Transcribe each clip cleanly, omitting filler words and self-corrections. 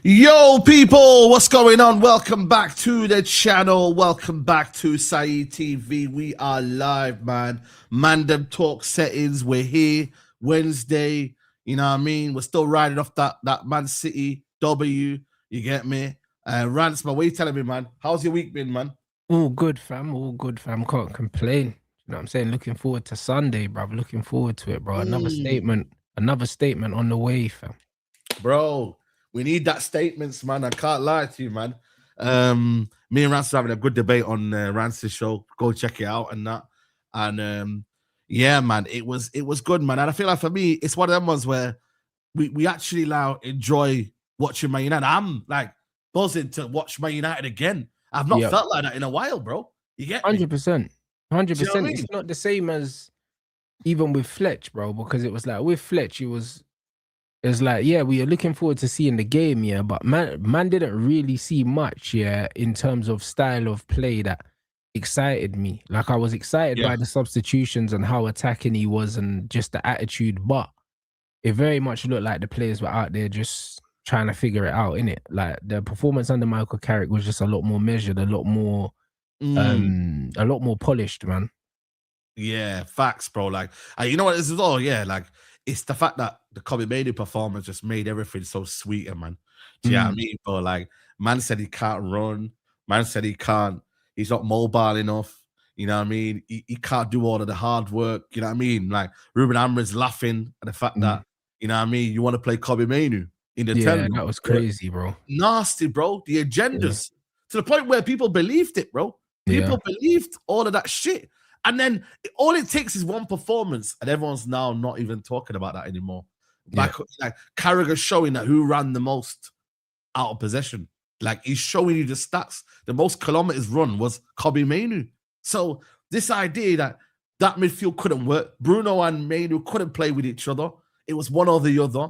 Yo, people, what's going on? Welcome back to the channel. Welcome back to Saeed TV. We are live, man. Mandem talk settings. We're here Wednesday. You know what I mean? We're still riding off that Man City W. You get me? Rants, man. What are you telling me, man? How's your week been, man? All good, fam. All good, fam. Can't complain. You know what I'm saying? Looking forward to Sunday, bruv. Looking forward to it, bro. Another statement on the way, fam. Bro, we need that statements, man. I can't lie to you, man. Me and Rance are having a good debate on Rance's show. Go check it out and that. And yeah, man, it was good, man. And I feel like for me, it's one of them ones where we actually now enjoy watching Man United. I'm like buzzing to watch Man United again. I've not felt like that in a while, bro. You get me? 100%. 100%. It's not the same as even with Fletch, bro, because it was like with Fletch, it was like, yeah, we are looking forward to seeing the game, yeah, but man didn't really see much, yeah, in terms of style of play that excited me. Like I was excited by the substitutions and how attacking he was and just the attitude, but it very much looked like the players were out there just trying to figure it out, innit? Like the performance under Michael Carrick was just a lot more measured, a lot more polished, man. Yeah, facts, bro. Like, you know what this is all? Yeah, like it's the fact that the Kobe Manu performance just made everything so sweeter, man. Do you know what I mean? But like, man said he can't run. Man said he's not mobile enough. You know what I mean? He can't do all of the hard work. You know what I mean? Like Ruben Neves laughing at the fact that, you know what I mean, you want to play Kobe Manu in the Yeah, that was crazy, bro. Nasty, bro. The agendas to the point where people believed it, bro. People believed all of that shit. And then all it takes is one performance, and everyone's now not even talking about that anymore. Like Carragher showing that who ran the most out of possession. Like he's showing you the stats. The most kilometers run was Kobe Manu. So this idea that midfield couldn't work, Bruno and Manu couldn't play with each other. It was one or the other.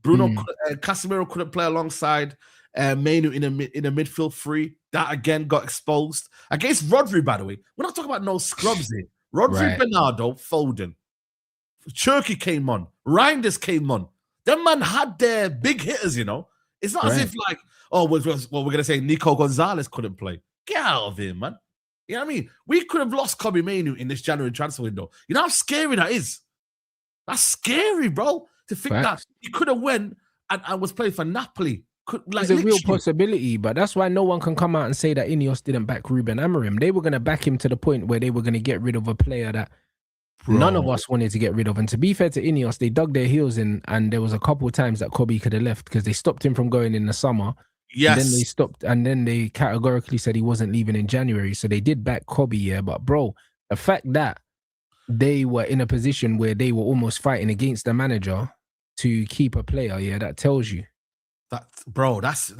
Casemiro couldn't play alongside Manu in a midfield three. That again got exposed against Rodri, by the way. We're not talking about no scrubs here. Rodri, Bernardo, Foden. Cherky came on. Reinders came on. Them man had their big hitters, you know. It's not as if like, we're going to say Nico Gonzalez couldn't play. Get out of here, man. You know what I mean? We could have lost Kobe Manu in this January transfer window. You know how scary that is? That's scary, bro. To think that he could have went and was playing for Napoli. It's a real possibility, but that's why no one can come out and say that Ineos didn't back Ruben Amorim. They were going to back him to the point where they were going to get rid of a player that none of us wanted to get rid of. And to be fair to Ineos, they dug their heels in, and there was a couple of times that Kobe could have left because they stopped him from going in the summer. Yes. And then they stopped, and then they categorically said he wasn't leaving in January. So they did back Kobe, yeah. But bro, the fact that they were in a position where they were almost fighting against the manager to keep a player, yeah, that tells you. That's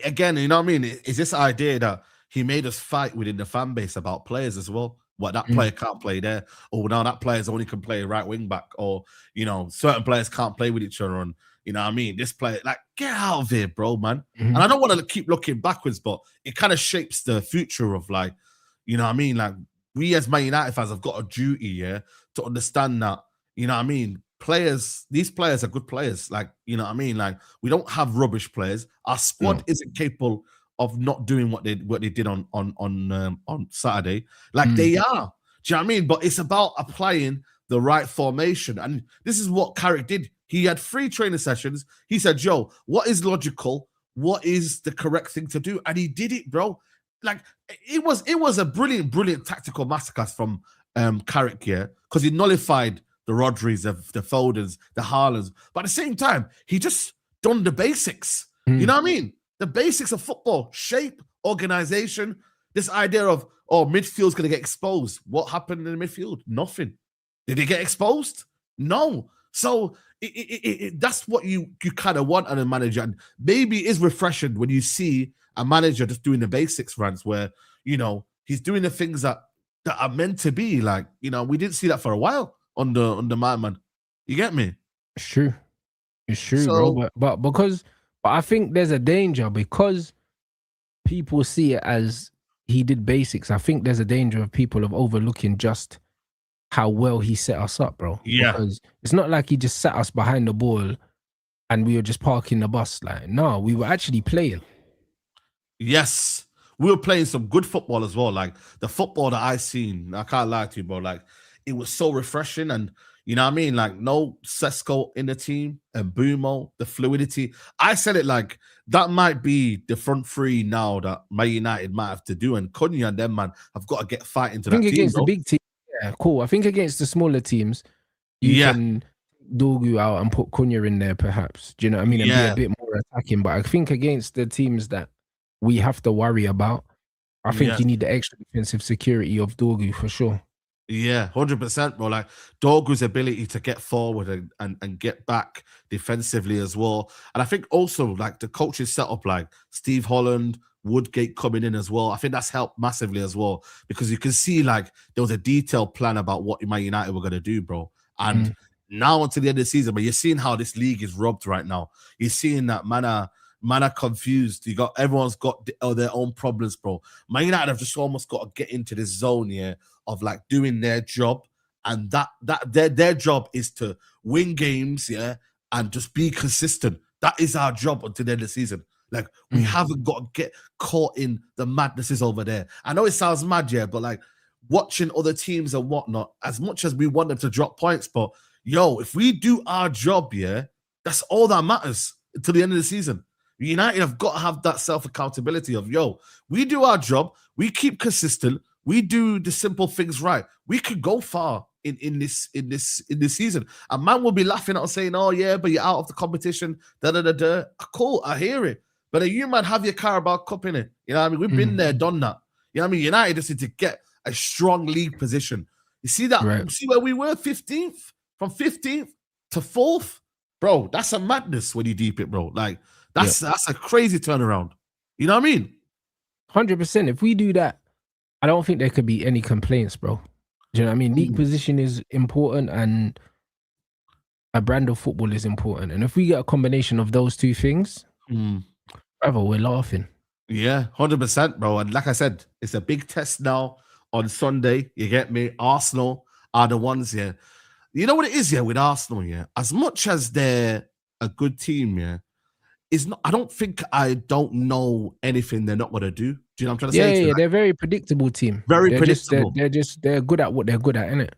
again, you know what I mean? Is this idea that he made us fight within the fan base about players as well? What that player can't play there, or now that players only can play right wing back, or you know, certain players can't play with each other, and you know what I mean? This player, like, get out of here, bro, man. And I don't want to keep looking backwards, but it kind of shapes the future of, like, you know what I mean? Like, we as Man United fans have got a duty, to understand that, you know what I mean? These players are good players. Like, you know what I mean? Like, we don't have rubbish players. Our squad isn't capable of not doing what they did on Saturday. Like they are. Do you know what I mean? But it's about applying the right formation. And this is what Carrick did. He had 3 training sessions. He said, yo, what is logical? What is the correct thing to do? And he did it, bro. Like, it was a brilliant tactical masterclass from Carrick here, because he nullified the Rodris, the Fodens, the Haalands. But at the same time, he just done the basics. You know what I mean? The basics of football: shape, organization. This idea of, midfield's going to get exposed. What happened in the midfield? Nothing. Did it get exposed? No. So that's what you kind of want on a manager. And maybe it is refreshing when you see a manager just doing the basics, Rance, where, you know, he's doing the things that are meant to be. Like, you know, we didn't see that for a while under my man. You get me? It's true. It's true, bro. But I think there's a danger, because people see it as he did basics. I think there's a danger of people of overlooking just how well he set us up, bro. Yeah. Because it's not like he just sat us behind the ball and we were just parking the bus. Like, no, we were actually playing. Yes, we were playing some good football as well. Like the football that I seen, I can't lie to you, bro. Like it was so refreshing, and you know what I mean. Like no Sesko in the team and Bumo, the fluidity. I said it like that might be the front three now that Man United might have to do, and Cunha and them man have got to get fighting to I think that team. against Bro. the big team, yeah, cool. I think against the smaller teams, you can Dogu out and put Cunha in there, perhaps. Do you know what I mean? And be a bit more attacking. But I think against the teams that we have to worry about, I think you need the extra defensive security of Dogu for sure. Yeah, 100%, bro. Like Dorgu's ability to get forward and get back defensively as well. And I think also like the coaching setup, like Steve Holland, Woodgate coming in as well. I think that's helped massively as well, because you can see like there was a detailed plan about what Man United were going to do, bro. And now until the end of the season, but you're seeing how this league is robbed right now. You're seeing that man are confused. Everyone's got their own problems, bro. Man United have just almost got to get into this zone here of like doing their job, and that their job is to win games, and just be consistent. That is our job until the end of the season. Like we haven't got to get caught in the madnesses over there. I know it sounds mad, but like watching other teams and whatnot, as much as we want them to drop points, but if we do our job, that's all that matters until the end of the season. United have got to have that self-accountability of, we do our job, we keep consistent, we do the simple things right. We could go far in this season. A man will be laughing at us saying, "Oh yeah, but you're out of the competition." Cool, I hear it. But you man have your Carabao Cup in it. You know what I mean? We've been there, done that. You know what I mean? United just need to get a strong league position. You see that? Right. You see where we were? 15th, from 15th to 4th, bro. That's a madness when you deep it, bro. Like that's a crazy turnaround. You know what I mean? 100%. If we do that, I don't think there could be any complaints, bro. Do you know what I mean? League position is important, and a brand of football is important. And if we get a combination of those two things, brother, we're laughing. Yeah, 100%, bro. And like I said, it's a big test now on Sunday. You get me? Arsenal are the ones here. You know what it is, with Arsenal, as much as they're a good team, it's not. I don't know anything they're not going to do. Do you know what I'm trying to say? Yeah, they're a very predictable team. Very predictable. They're good at what they're good at, innit?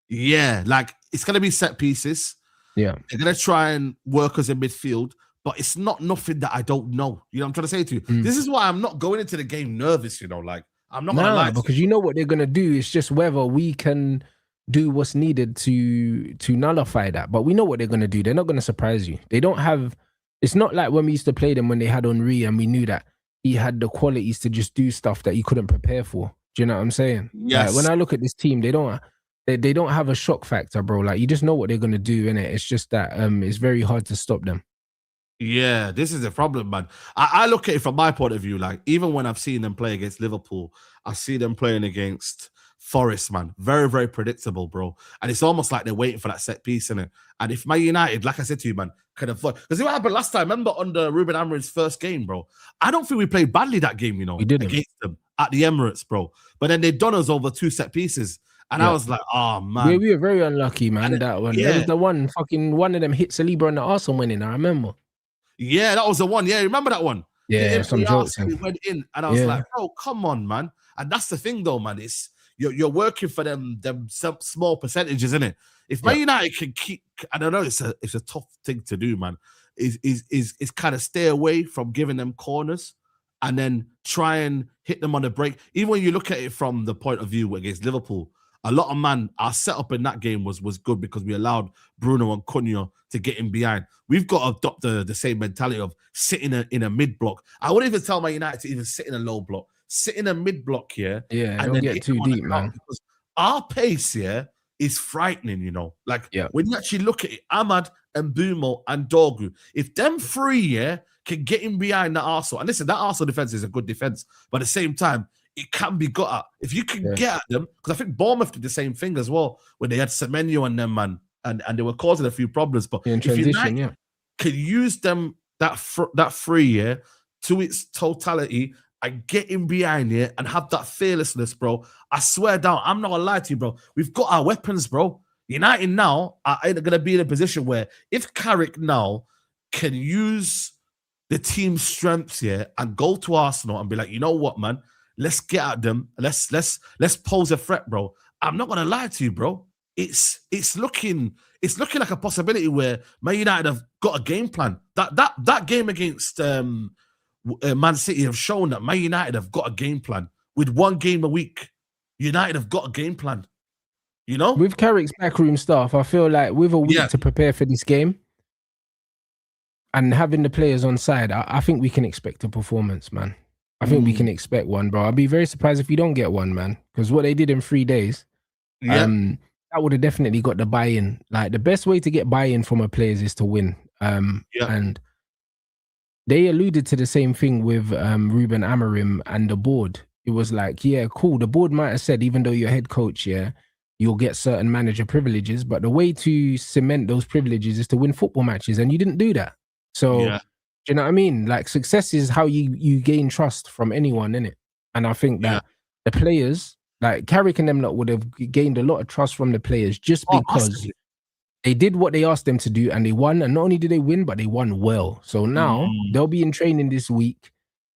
Yeah, like it's going to be set pieces. Yeah. They're going to try and work us in midfield, but it's not nothing that I don't know. You know what I'm trying to say to you? This is why I'm not going into the game nervous, like I'm not going to lie. Because you know what they're going to do. It's just whether we can do what's needed to nullify that. But we know what they're going to do. They're not going to surprise you. They don't have... It's not like when we used to play them when they had Henry and we knew that he had the qualities to just do stuff that he couldn't prepare for. Do you know what I'm saying? Yes. Like when I look at this team, they don't have a shock factor, bro. Like you just know what they're gonna do, innit? It's just that it's very hard to stop them. Yeah, this is the problem, man. I look at it from my point of view. Like even when I've seen them play against Liverpool, I see them playing against Forest, man. Very, very predictable, bro. And it's almost like they're waiting for that set piece, innit? And if Man United, like I said to you, man, can avoid... Because what happened last time, remember under Ruben Amorim's first game, bro? I don't think we played badly that game, we didn't. against them at the Emirates, bro. But then they'd done us over 2 set pieces. And I was like, oh, man. We were very unlucky, man, that one. That was the one of them hit Saliba and the Arsenal winning, I remember. Yeah, that was the one. Yeah, remember that one? Yeah, some jokes. We went in, and I was like, bro, come on, man. And that's the thing, though, man. It's you're working for them some small percentages, isn't it? If Man United can keep, I don't know, it's a tough thing to do, man. Is kind of stay away from giving them corners and then try and hit them on the break. Even when you look at it from the point of view against Liverpool, a lot of our setup in that game was good because we allowed Bruno and Cunha to get in behind. We've got to adopt the same mentality of sitting in a mid block. I wouldn't even tell Man United to even sit in a low block. Sit in a mid block here. Yeah, and don't get too deep, man. Because our pace is frightening, Like when you actually look at it, Ahmad and Bumo and Dorgu, if them three can get in behind that Arsenal, and listen, that Arsenal defense is a good defense, but at the same time, it can be got at. If you can get at them, because I think Bournemouth did the same thing as well when they had Semenyo and them, man, and they were causing a few problems. But in transition, if can use them that free to its totality and get in behind here and have that fearlessness, bro. I swear down, I'm not gonna lie to you, bro. We've got our weapons, bro. United now are going to be in a position where if Carrick now can use the team's strengths here and go to Arsenal and be like, you know what, man? Let's get at them. Let's pose a threat, bro. I'm not gonna lie to you, bro. It's looking like a possibility where Man United have got a game plan. That game against Man City have shown that Man United have got a game plan. With one game a week, United have got a game plan. You know, with Carrick's backroom staff, I feel like with a week to prepare for this game and having the players on side, I think we can expect a performance, man. I think we can expect one, bro. I'd be very surprised if we don't get one, man. Because what they did in 3 days, that would have definitely got the buy-in. Like, the best way to get buy-in from a players is to win. And they alluded to the same thing with Ruben Amorim and the board. It was like, yeah, cool. The board might have said, even though you're head coach, you'll get certain manager privileges, but the way to cement those privileges is to win football matches, and you didn't do that. So, do you know what I mean? Like, success is how you gain trust from anyone, innit? And I think that the players, like Carrick and them lot, would have gained a lot of trust from the players just because they did what they asked them to do and they won. And not only did they win, but they won well. So now they'll be in training this week,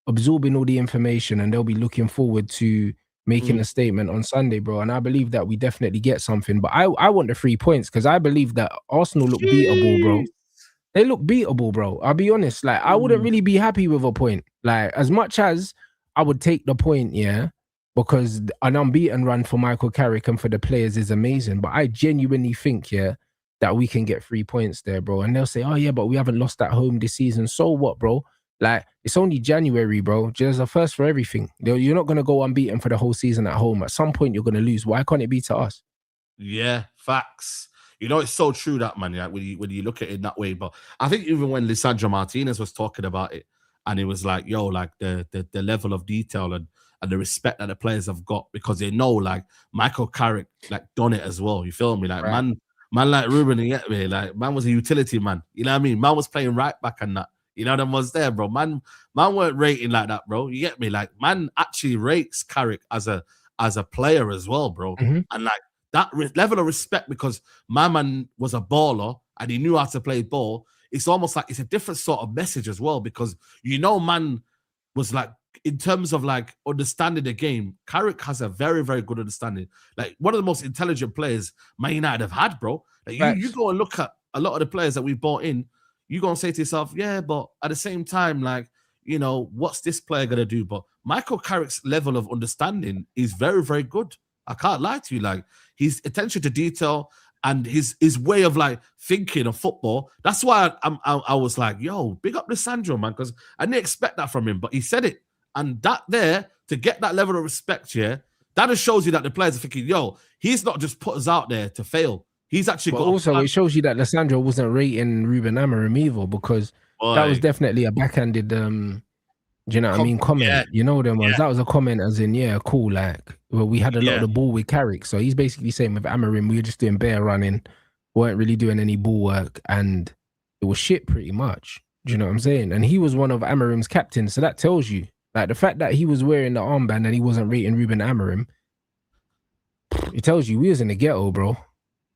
absorbing all the information, and they'll be looking forward to making a statement on Sunday, bro. And I believe that we definitely get something. But I want the 3 points because I believe that Arsenal look beatable, bro. They look beatable, bro. I'll be honest. Like, I wouldn't really be happy with a point. Like, as much as I would take the point, because an unbeaten run for Michael Carrick and for the players is amazing. But I genuinely think, that we can get 3 points there, bro. And they'll say, oh, yeah, but we haven't lost at home this season. So what, bro? Like, it's only January, bro. There's a first for everything. You're not going to go unbeaten for the whole season at home. At some point, you're going to lose. Why can't it be to us? Yeah, facts. You know, it's so true that, man, like, when you look at it that way. But I think even when Lisandro Martinez was talking about it, and it was like, yo, like the level of detail and the respect that the players have got, because they know, like, Michael Carrick, like, done it as well. You feel me? Like, man like Ruben, you get me? Like, man was a utility man. You know what I mean? Man was playing right back and that. You know, them was there, bro. Man weren't rating like that, bro. You get me? Like, man actually rates Carrick as a player as well, bro. And like that level of respect, because my man was a baller and he knew how to play ball. It's almost like it's a different sort of message as well, because man was like, in terms of like understanding the game, Carrick has a very, very good understanding. Like, one of the most intelligent players Man United have had, bro. Like, you go and look at a lot of the players that we've bought in. You go and say to yourself, yeah, but at the same time, like, you know, what's this player gonna do? But Michael Carrick's level of understanding is very, very good. I can't lie to you. Like, his attention to detail and his way of like thinking of football. That's why I was like, yo, big up Lisandro, man, because I didn't expect that from him, but he said it. And that there, to get that level of respect, that just shows you that the players are thinking, yo, he's not just put us out there to fail. He's actually got. Also, it shows you that Lisandro wasn't rating Ruben Amorim either, because that was definitely a backhanded, do you know what I mean, comment. Yeah. You know them ones. That was a comment as in, yeah, cool, like, well, we had a lot of the ball with Carrick. So he's basically saying with Amorim, we were just doing bare running, weren't really doing any ball work, and it was shit pretty much. Do you know what I'm saying? And he was one of Amorim's captains, so that tells you. Like, the fact that he was wearing the armband and he wasn't rating Ruben Amorim, it tells you we was in the ghetto, bro.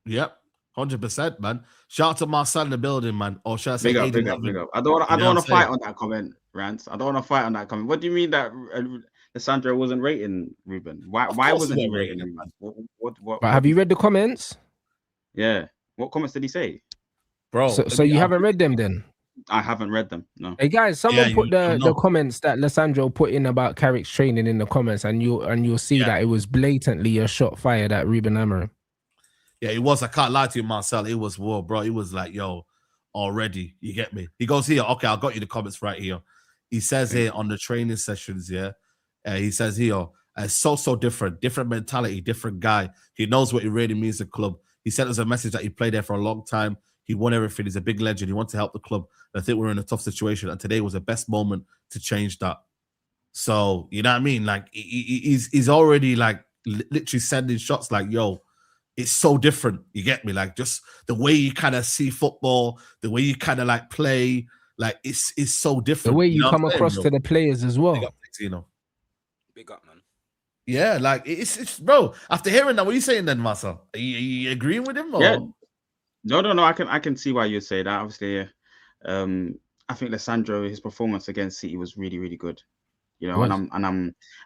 Yep, 100%, man. Shout out to Marcel in the building, man. Or should I say, big up. I don't want to fight on that comment, Rance. I don't want to fight on that comment. What do you mean that Lisandro wasn't rating Ruben? Why wasn't he rating him, man? What? But have you read the comments? Yeah. What comments did he say, bro? So you haven't read them then? I haven't read them. No. Hey guys, someone put the comments that Lisandro put in about Carrick's training in the comments, and you'll see that it was blatantly a shot fired at Ruben Amorim. Yeah, it was. I can't lie to you, Marcel. It was war, bro. It was like, yo, already. You get me? He goes here. Okay, I got you the comments right here. He says here on the training sessions, he says here, so different mentality, different guy. He knows what it really means to the club. He sent us a message that he played there for a long time. He won everything. He's a big legend. He wants to help the club. I think we're in a tough situation, and today was the best moment to change that. So, you know what I mean? Like, he's already like literally sending shots like, yo, it's so different. You get me? Like, just the way you kind of see football, the way you kind of like play, like it's so different. The way you come across to the players as well. Big up, man. Yeah, like it's bro. After hearing that, what are you saying then, Marcel? Are you agreeing with him? Or? Yeah. No. I can see why you say that. Obviously, I think Lisandro, his performance against City was really, really good. You know,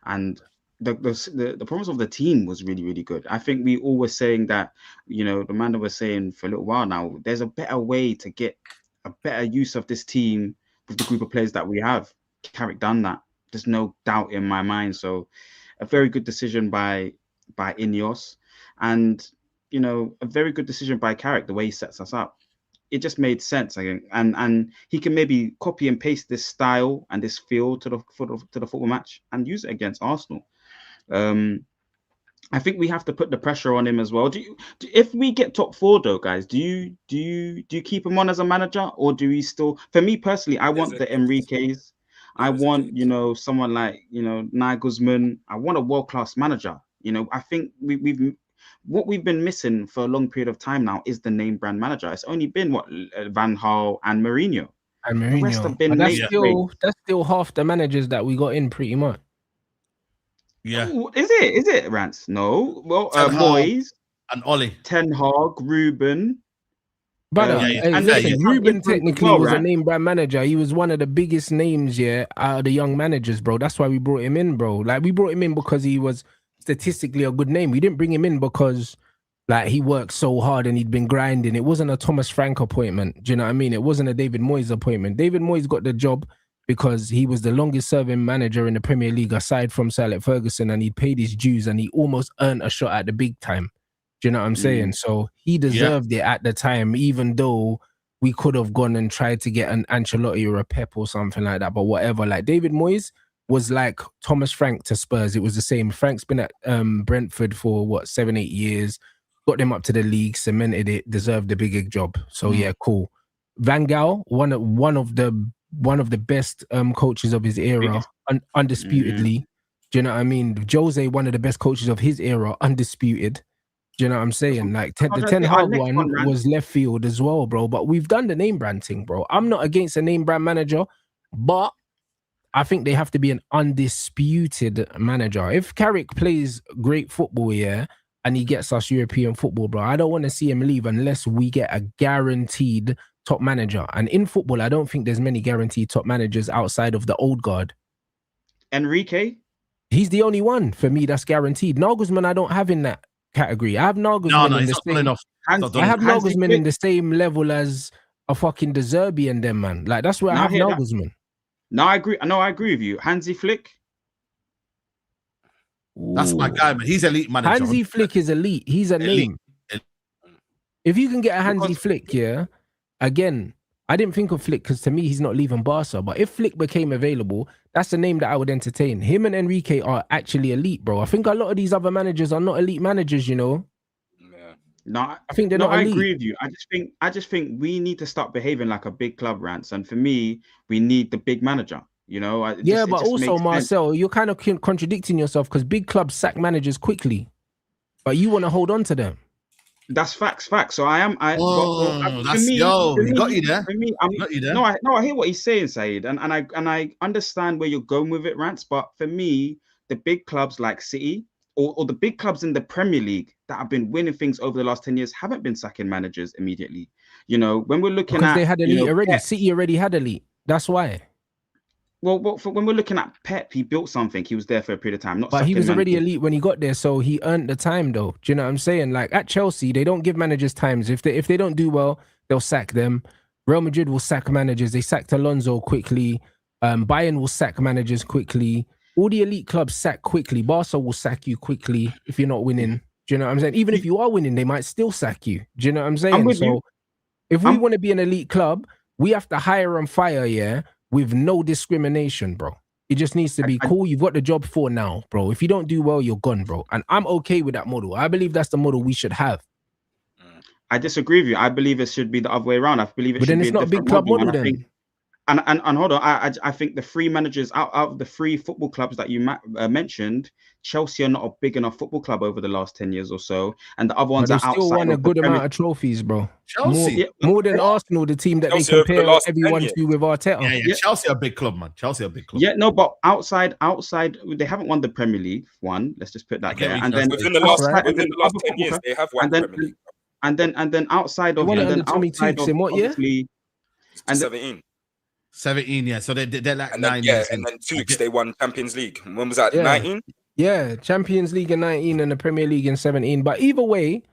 and the performance of the team was really, really good. I think we all were saying that, you know, the man that was saying for a little while now, there's a better way to get a better use of this team with the group of players that we have. Carrick done that. There's no doubt in my mind. So a very good decision by Ineos, and you know, a very good decision by Carrick, the way he sets us up. It just made sense, I think, and he can maybe copy and paste this style and this feel to the football match and use it against Arsenal. I think we have to put the pressure on him as well. If we get top 4 though, guys, do you keep him on as a manager, or do we still? For me personally, I want the Enriques. I want, you know, someone like, you know, Nagelsmann. I want a world-class manager. You know, I think what we've been missing for a long period of time now is the name brand manager. It's only been Van Gaal and Mourinho. The rest have been that's still half the managers that we got in, pretty much. Yeah. Ooh, is it Rance? No. Well, Moyes and Ollie, Ten Hag, Ruben. But Ruben technically was a name brand manager. He was one of the biggest names, out of the young managers, bro. That's why we brought him in, bro. Like, we brought him in because he was statistically a good name. We didn't bring him in because, like, he worked so hard and he'd been grinding. It wasn't a Thomas Frank appointment. Do you know what I mean? It wasn't a David Moyes appointment. David Moyes got the job because he was the longest serving manager in the Premier League aside from Sir Alex Ferguson, and he paid his dues and he almost earned a shot at the big time. Do you know what I'm saying? So he deserved it at the time, even though we could have gone and tried to get an Ancelotti or a Pep or something like that. But whatever, like, David Moyes was like Thomas Frank to Spurs. It was the same. Frank's been at Brentford for 7-8 years, got them up to the league, cemented it, deserved the bigger job. So yeah, cool. Van Gaal, one of the best coaches of his era, undisputedly. Do you know what I mean? Jose, one of the best coaches of his era, undisputed. Do you know what I'm saying? Like, the Ten Hag one was left field as well, bro. But we've done the name brand thing, bro. I'm not against a name brand manager, but I think they have to be an undisputed manager. If Carrick plays great football, and he gets us European football, bro, I don't want to see him leave unless we get a guaranteed top manager. And in football, I don't think there's many guaranteed top managers outside of the old guard. Enrique? He's the only one for me that's guaranteed. Nagelsmann, I don't have in that category. I have Nagelsmann in the same. I have Nagelsmann in the same level as a fucking De Zerbi and them, man. Like, that's where I have Nagelsmann. No, I agree. No, I agree with you. Hansi Flick. That's my guy, man. He's elite manager. Hansi Flick is elite. He's a name. If you can get a Hansi Flick, again, I didn't think of Flick because to me he's not leaving Barca. But if Flick became available, that's a name that I would entertain. Him and Enrique are actually elite, bro. I think a lot of these other managers are not elite managers, you know. Yeah. No, I think they're not elite. I agree with you. I just think we need to start behaving like a big club, Rance. And for me, we need the big manager. You know. But also, Marcel, you're kind of contradicting yourself because big clubs sack managers quickly, but you want to hold on to them. That's facts. So I am. He got you there. For me, No, I hear what he's saying, Saeed, and I understand where you're going with it, Rance. But for me, the big clubs like City or the big clubs in the Premier League that have been winning things over the last 10 years haven't been sacking managers immediately. You know, when we're looking because they had elite already. City already had elite. That's why. Well, when we're looking at Pep, he built something. He was there for a period of time. But he was already elite when he got there, so he earned the time, though. Do you know what I'm saying? Like, at Chelsea, they don't give managers times. If they don't do well, they'll sack them. Real Madrid will sack managers. They sacked Alonso quickly. Bayern will sack managers quickly. All the elite clubs sack quickly. Barca will sack you quickly if you're not winning. Do you know what I'm saying? Even if you are winning, they might still sack you. Do you know what I'm saying? If we want to be an elite club, we have to hire and fire, with no discrimination, bro. It just needs to be cool. You've got the job for now, bro. If you don't do well, you're gone, bro. And I'm okay with that model. I believe that's the model we should have. I disagree with you. I believe it should be the other way around. I believe it should be. But then it's not a big club model then. And hold on, I think the three managers out of the three football clubs that you mentioned, Chelsea are not a big enough football club over the last 10 years or so, and the other ones are outside. They still won a good amount of trophies, bro. Chelsea more than Arsenal, the team that Chelsea they compare everyone to with Arteta. Yeah. Chelsea are a big club, man. Chelsea are a big club. Yeah, no, but outside, they haven't won the Premier League. One, let's just put that there. And then within the last 10 years, they have won the Premier League. And then outside of what year? And 17. 17, yeah. So they're like And 9 then, years. and then Tukes, they won Champions League. When was that? Yeah. 19? Yeah, Champions League in 19 and the Premier League in 17. But either way,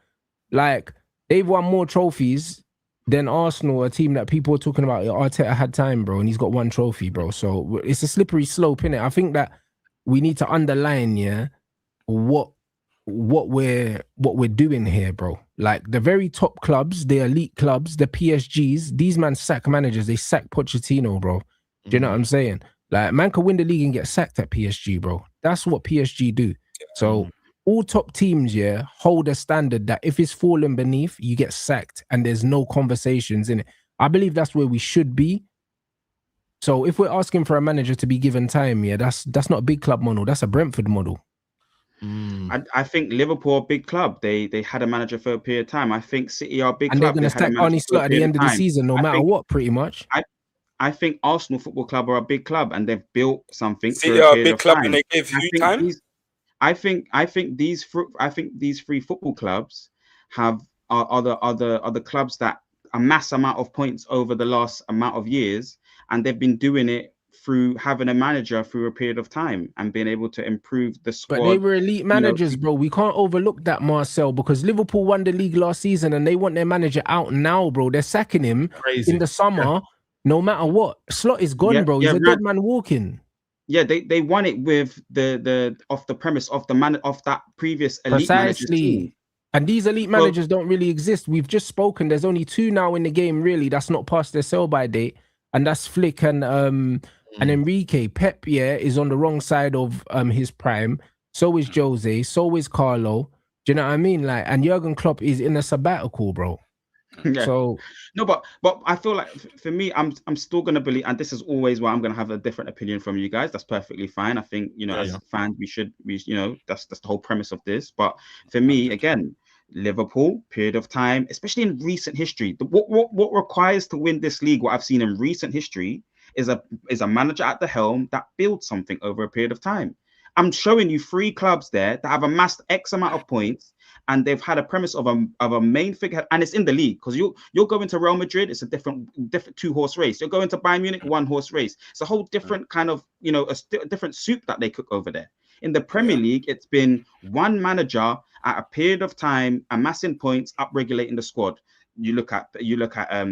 like, they've won more trophies than Arsenal, a team that people are talking about. Arteta had time, bro, and he's got 1 trophy, bro. So it's a slippery slope, innit? I think that we need to underline, yeah, what we're doing here, bro. Like, the very top clubs, the elite clubs, the PSGs, these man sack managers. They sack Pochettino, bro. Do you know what I'm saying? Like, man can win the league and get sacked at PSG, bro. That's what PSG do. So all top teams, yeah, hold a standard that if it's fallen beneath, you get sacked and there's no conversations in it. I believe that's where we should be. So if we're asking for a manager to be given time, yeah, that's not a big club model. That's a Brentford model. I think Liverpool are a big club. They had a manager for a period of time. I think City are a big and club. They're going to stack Arne Slot at the end of the season, no matter what, pretty much. I think Arsenal Football Club are a big club and they've built something. City are a big club and they give you time. I think these 3 football clubs are the clubs that amass amount of points over the last amount of years, and they've been doing it through having a manager through a period of time and being able to improve the squad. But they were elite managers, bro. We can't overlook that, Marcel, because Liverpool won the league last season and they want their manager out now, bro. They're sacking him in the summer, no matter what. Slot is gone, bro. He's a dead man walking. Yeah, they won it with the off the premise of that previous elite manager team. And these elite managers don't really exist. We've just spoken. There's only 2 now in the game, really. That's not past their sell-by date, and that's Flick and Enrique. Pep, yeah, is on the wrong side of his prime. So is Jose. So is Carlo. Do you know what I mean? Like, and Jurgen Klopp is in a sabbatical, bro. Yeah. So no, but I feel like for me, I'm still gonna believe, and this is always why I'm gonna have a different opinion from you guys. That's perfectly fine. I think as fans, we that's the whole premise of this. But for me, again, Liverpool period of time, especially in recent history, what requires to win this league, what I've seen in recent history, is a manager at the helm that builds something over a period of time. I'm showing you 3 clubs there that have amassed X amount of points, and they've had a premise of a main figure, and it's in the league, because you'll go into Real Madrid, it's a different 2-horse race. You'll go into Bayern Munich, 1-horse race. It's a whole different kind of a different soup that they cook over there. In the Premier League, it's been one manager at a period of time amassing points, upregulating the squad. You look at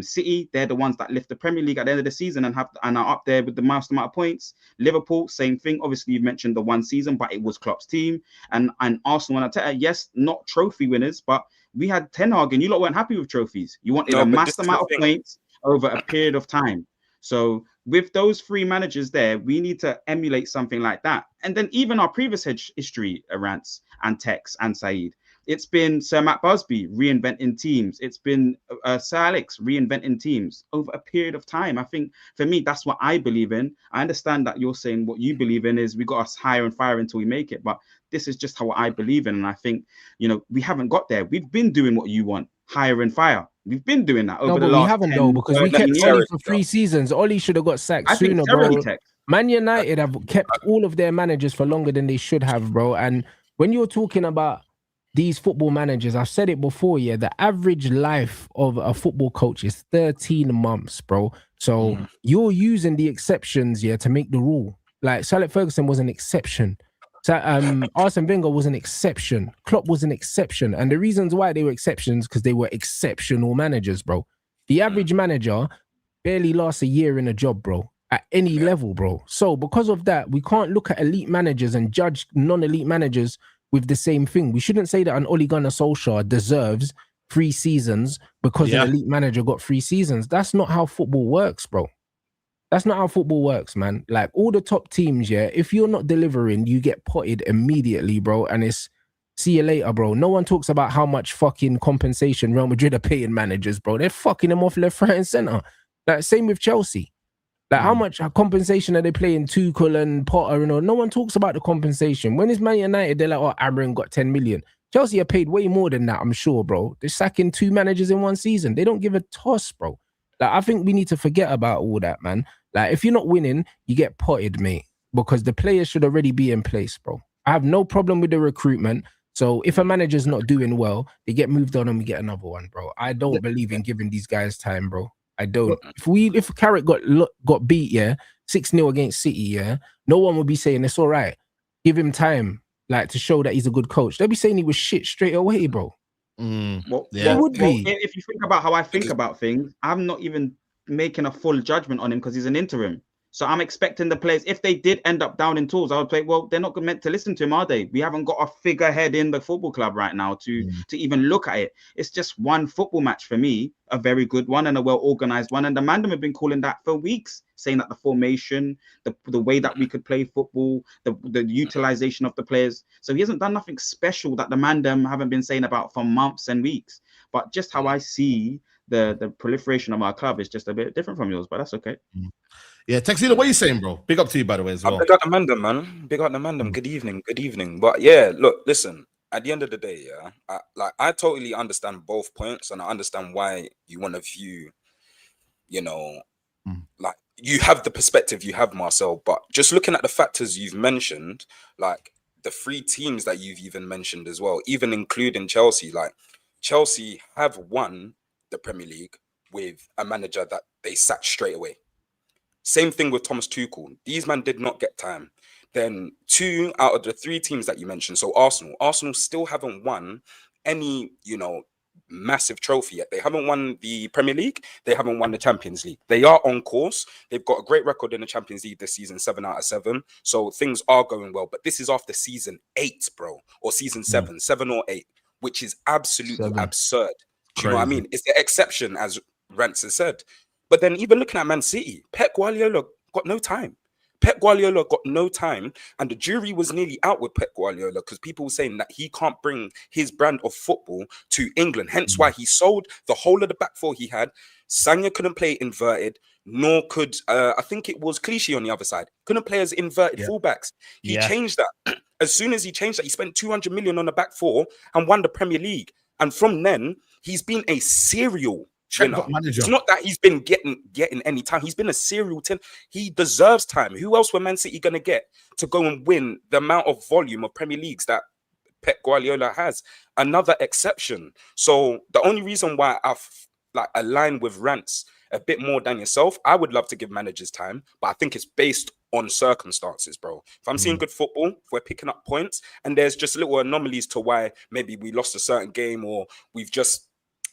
City, they're the ones that lift the Premier League at the end of the season and are up there with the most amount of points. Liverpool, same thing. Obviously, you've mentioned the 1 season, but it was Klopp's team. And Arsenal and Arteta, yes, not trophy winners, but we had Ten Hag, and you lot weren't happy with trophies. You wanted a mass amount of points over a period of time. So with those 3 managers there, we need to emulate something like that. And then even our previous history, Rants and Tex and Saeed, it's been Sir Matt Busby reinventing teams. It's been Sir Alex reinventing teams over a period of time. I think for me, that's what I believe in. I understand that you're saying what you believe in is we got us hire and fire until we make it. But this is just how I believe in. And I think, we haven't got there. We've been doing what you want, hire and fire. We've been doing that over the last. We haven't 10, though, because we kept Oli for 3 seasons. Oli should have got sacked sooner, bro. Man United have kept all of their managers for longer than they should have, bro. And when you're talking about these football managers, I've said it before, yeah, the average life of a football coach is 13 months, bro. So you're using the exceptions, yeah, to make the rule. Like, Sir Alex Ferguson was an exception. So Arsene Wenger was an exception. Klopp was an exception. And the reasons why they were exceptions, because they were exceptional managers, bro. The average manager barely lasts a year in a job, bro, at any level, bro. So because of that, we can't look at elite managers and judge non-elite managers with the same thing. We shouldn't say that an Ole Gunnar Solskjaer deserves 3 seasons because an elite manager got 3 seasons. That's not how football works, bro. That's not how football works, man. Like, all the top teams, yeah, if you're not delivering, you get potted immediately, bro. And it's see you later, bro. No one talks about how much fucking compensation Real Madrid are paying managers, bro. They're fucking them off left, right, and center. Like, same with Chelsea. Like, how much compensation are they playing Tuchel and Potter and all? No one talks about the compensation. When is Man United, they're like, oh, Aaron got 10 million. Chelsea are paid way more than that, I'm sure, bro. They're sacking 2 managers in 1 season. They don't give a toss, bro. Like, I think we need to forget about all that, man. Like, if you're not winning, you get potted, mate, because the players should already be in place, bro. I have no problem with the recruitment. So if a manager's not doing well, they get moved on and we get another one, bro. I don't believe in giving these guys time, bro. I don't. If Carrick got beat, 6-0 against City, no one would be saying it's all right. Give him time, like, to show that he's a good coach. They'll be saying he was shit straight away, bro. It would be. If you think about how I think about things, I'm not even making a full judgment on him because he's an interim. So I'm expecting the players, if they did end up down in tools, I would say, well, they're not meant to listen to him, are they? We haven't got a figurehead in the football club right now to even look at it. It's just one football match for me, a very good one and a well-organized one. And the Mandem have been calling that for weeks, saying that the formation, the way that we could play football, the utilization of the players. So he hasn't done nothing special that the Mandem haven't been saying about for months and weeks. But just how I see the proliferation of our club is just a bit different from yours, but that's okay. Yeah, Texino, what are you saying, bro? Big up to you, by the way, as well. Big up the Mandem, man. Big up the Mandem. Good evening. But yeah, look, listen. At the end of the day, I totally understand both points, and I understand why you want to view, like, you have the perspective you have, Marcel. But just looking at the factors you've mentioned, like the 3 teams that you've even mentioned as well, even including Chelsea, like Chelsea have won the Premier League with a manager that they sacked straight away. Same thing with Thomas Tuchel. These men did not get time. Then 2 out of the 3 teams that you mentioned, so Arsenal still haven't won any, massive trophy yet. They haven't won the Premier League. They haven't won the Champions League. They are on course. They've got a great record in the Champions League this season, 7 out of 7. So things are going well. But this is after season 8, bro, or season 7 or 8, which is absolutely absurd. Do you know what I mean? It's the exception, as Rance has said. But then even looking at Man City, Pep Guardiola got no time. And the jury was nearly out with Pep Guardiola because people were saying that he can't bring his brand of football to England. Hence why he sold the whole of the back 4 he had. Sanya couldn't play inverted, nor could, I think it was Clichy on the other side. Couldn't play as inverted fullbacks. He changed that. As soon as he changed that, he spent 200 million on the back 4 and won the Premier League. And from then, he's been a serial It's not that he's been getting any time. He's been a serial 10. He deserves time. Who else were Man City going to get to go and win the amount of volume of Premier Leagues that Pep Guardiola has? Another exception. So the only reason why I've aligned with Rance a bit more than yourself, I would love to give managers time, but I think it's based on circumstances, bro. If I'm seeing good football, if we're picking up points, and there's just little anomalies to why maybe we lost a certain game or we've just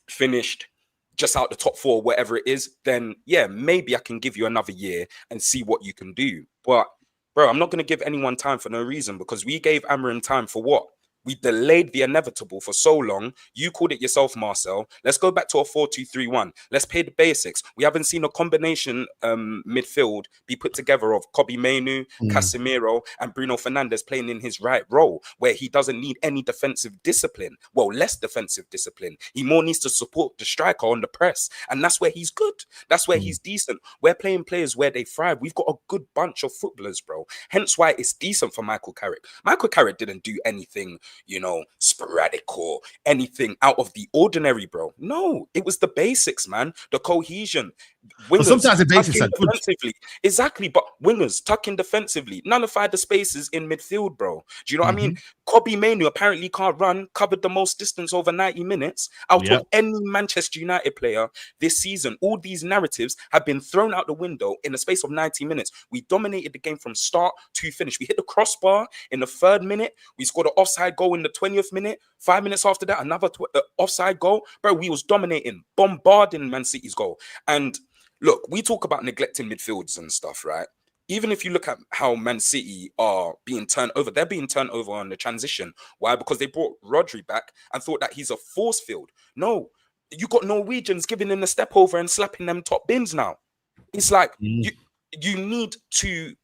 finished just out the top 4, whatever it is, then yeah, maybe I can give you another year and see what you can do. But bro, I'm not going to give anyone time for no reason, because we gave Amarim time for what? We delayed the inevitable for so long. You called it yourself, Marcel. Let's go back to a 4-2-3-1. Let's pay the basics. We haven't seen a combination midfield be put together of Kobbie Mainoo, Casemiro, and Bruno Fernandes playing in his right role, where he doesn't need any defensive discipline. Well, less defensive discipline. He more needs to support the striker on the press. And that's where he's good. That's where he's decent. We're playing players where they thrive. We've got a good bunch of footballers, bro. Hence why it's decent for Michael Carrick. Michael Carrick didn't do anything, sporadic or anything out of the ordinary, bro. No, it was the basics, man. The cohesion. Wingers, sometimes the basics are defensively. Exactly, but wingers tucking defensively, nullify the spaces in midfield, bro. Do you know what I mean? Kobbie Mainoo apparently can't run, covered the most distance over 90 minutes out of any Manchester United player this season. All these narratives have been thrown out the window in the space of 90 minutes. We dominated the game from start to finish. We hit the crossbar in the 3rd minute. We scored an offside goal in the 20th minute. 5 minutes after that, another offside goal. Bro, we was dominating, bombarding Man City's goal. And look, we talk about neglecting midfields and stuff, right? Even if you look at how Man City are being turned over, they're being turned over on the transition. Why? Because they brought Rodri back and thought that he's a force field. No, you got Norwegians giving him the step over and slapping them top bins now. It's like you need to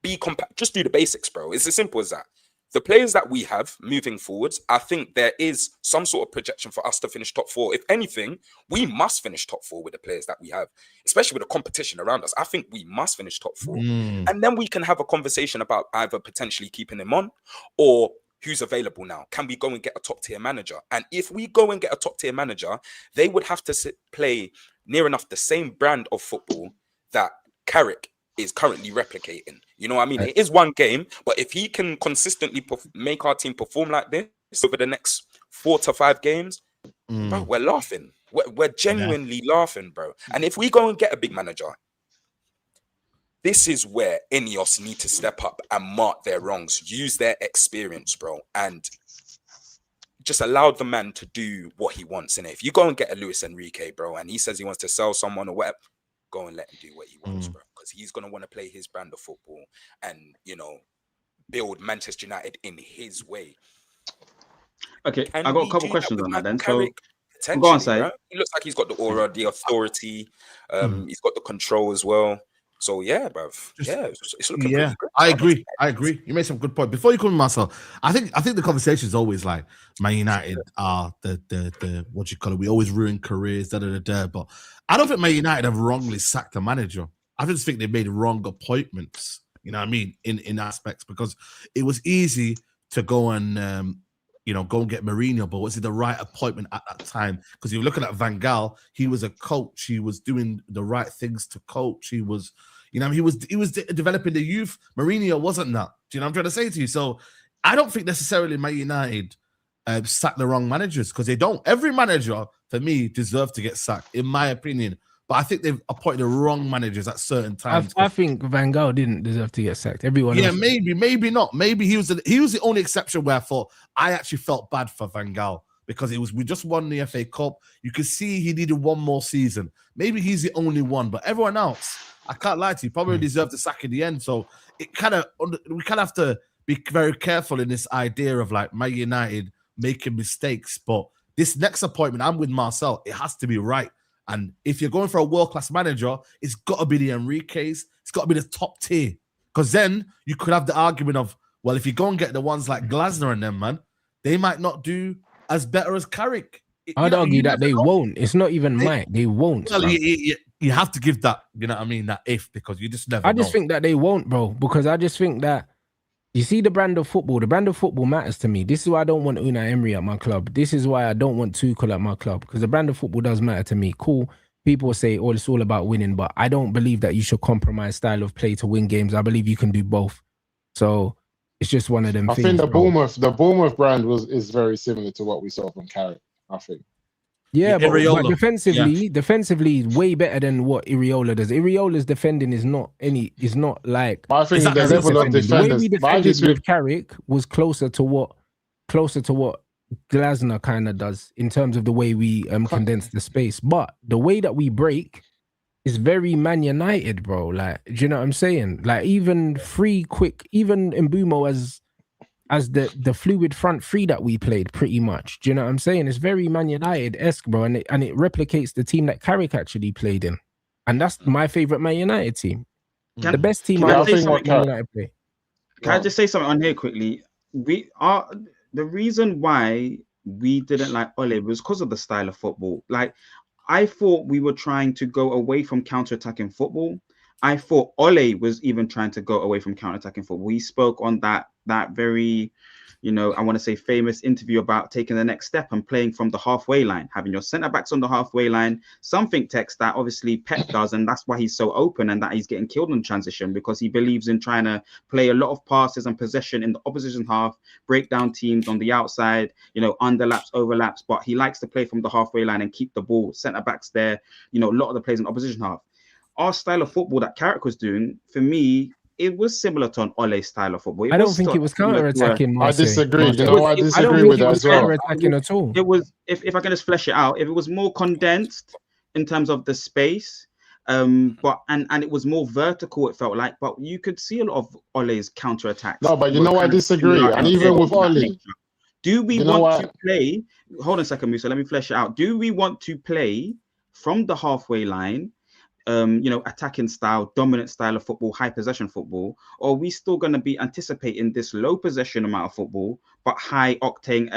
be compact. Just do the basics, bro. It's as simple as that. The players that we have moving forwards, I think there is some sort of projection for us to finish top 4. If anything, we must finish top 4 with the players that we have, especially with the competition around us. I think we must finish top 4. And then we can have a conversation about either potentially keeping him on or who's available now. Can we go and get a top tier manager? And if we go and get a top tier manager, they would have to play near enough the same brand of football that Carrick is currently replicating. You know what I mean? It is one game, but if he can consistently make our team perform like this over the next 4 to 5 games, bro, we're laughing. We're genuinely laughing, bro. And if we go and get a big manager, this is where Ineos need to step up and mark their wrongs, use their experience, bro, and just allow the man to do what he wants. And if you go and get a Luis Enrique, bro, and he says he wants to sell someone or whatever, go and let him do what he wants, bro, because he's going to want to play his brand of football and, you know, build Manchester United in his way. Okay, I got a couple questions on that then. So go on, Saeed. He looks like he's got the aura, the authority. He's got the control as well. So yeah, bruv. It's looking pretty good. I agree. You made some good point. Before you come, Marcel, I think the conversation is always like Man United are the what you call it. We always ruin careers, but I don't think Man United have wrongly sacked a manager. I just think they made wrong appointments. You know what I mean? In aspects, because it was easy to go and go and get Mourinho, but was it the right appointment at that time? Because you're looking at Van Gaal, he was a coach, he was doing the right things to coach, he was, he was developing the youth. Mourinho wasn't that. Do you know what I'm trying to say to you? So I don't think necessarily Man United sacked the wrong managers, because they don't. Every manager, for me, deserves to get sacked, in my opinion. But I think they've appointed the wrong managers at certain times. I think Van Gaal didn't deserve to get sacked. Everyone else. Maybe not. Maybe he was the only exception where I actually felt bad for Van Gaal, because we just won the FA Cup. You could see he needed one more season. Maybe he's the only one, but everyone else, I can't lie to you, probably deserved the sack in the end. So we kind of have to be very careful in this idea of like Man United making mistakes. But this next appointment, I'm with Marcel. It has to be right. And if you're going for a world-class manager, it's got to be the Enriques. It's got to be the top tier. Because then you could have the argument of, well, if you go and get the ones like Glasner and them, man, they might not do as better as Carrick. I'd argue that they won't. It's not even might. They won't. Well, you have to give that, you know what I mean, that if, because you just never know. I just think that they won't, bro, because I just think that, you see, the brand of football matters to me. This is why I don't want Unai Emery at my club. This is why I don't want Tuchel at my club, because the brand of football does matter to me. Cool. People say, oh, it's all about winning, but I don't believe that you should compromise style of play to win games. I believe you can do both. So it's just one of them things. I think the Bournemouth brand is very similar to what we saw from Carrick, I think. Yeah, but defensively, way better than what Iriola does. Iriola's defending is not like. But I think the level of defenders. The way we defended with Carrick was closer to what Glasner kind of does in terms of the way we condense the space. But the way that we break is very Man United, bro. Like, do you know what I'm saying? Like, even even Mbumo as the fluid front three that we played, pretty much. Do you know what I'm saying? It's very Man United-esque, bro, and it replicates the team that Carrick actually played in. And that's my favorite Man United team. The best team I've seen Man United play. Can I just say something on here quickly? The reason why we didn't like Ole was because of the style of football. Like, I thought we were trying to go away from counter-attacking football. I thought Ole was even trying to go away from counter-attacking football. We spoke on that very, I want to say famous interview about taking the next step and playing from the halfway line, having your centre-backs on the halfway line, something text that obviously Pep does, and that's why he's so open and that he's getting killed in transition, because he believes in trying to play a lot of passes and possession in the opposition half, break down teams on the outside, underlaps, overlaps, but he likes to play from the halfway line and keep the ball, centre-backs there, a lot of the players in the opposition half. Our style of football that Carrick was doing, for me, it was similar to an Ole style of football. I don't think it was counter-attacking. I disagree. I disagree with that as well. Counter-attacking at all. It was, if I can just flesh it out, if it was more condensed in terms of the space, but it was more vertical, it felt like, but you could see a lot of Ole's counter-attacks. No, but I disagree. And even with Ole, do we want to play? Hold on a second, Musa. Let me flesh it out. Do we want to play from the halfway line? Attacking style, dominant style of football, high possession football, or are we still going to be anticipating this low possession amount of football, but high octane,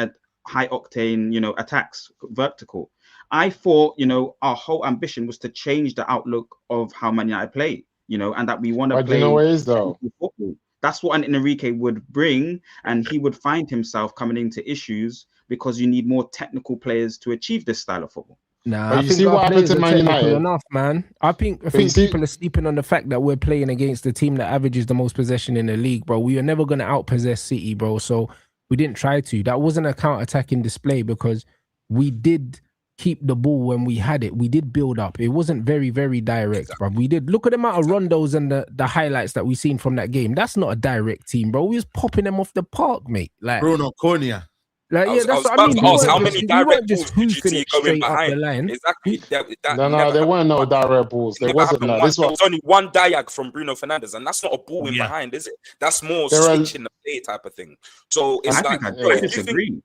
attacks, vertical? I thought, our whole ambition was to change the outlook of how Man United play, and that we want to play football. That's what an Enrique would bring, and he would find himself coming into issues because you need more technical players to achieve this style of football. Nah, I think what happened to Man United enough, man. I think people are sleeping on the fact that we're playing against the team that averages the most possession in the league, bro. We were never going to outpossess City, bro. So we didn't try to. That wasn't a counter-attacking display because we did keep the ball when we had it. We did build up. It wasn't very, very direct, bro. We did look at the amount of rondos and the highlights that we seen from that game. That's not a direct team, bro. We was popping them off the park, mate. Like Bruno Cornea. Like, I was that's what I about mean. to We ask, how weren't many just, we weren't direct just balls did you hoofing see it going straight up the behind? line. Exactly. That No, never there weren't no happened. direct balls. There Never wasn't. happened No, once. this There was was only one diag from Bruno Fernandes, and that's not a ball in Yeah. behind, is it? That's more There are- switching the play type of thing. So it's I like, think bro, I if you think, disagree.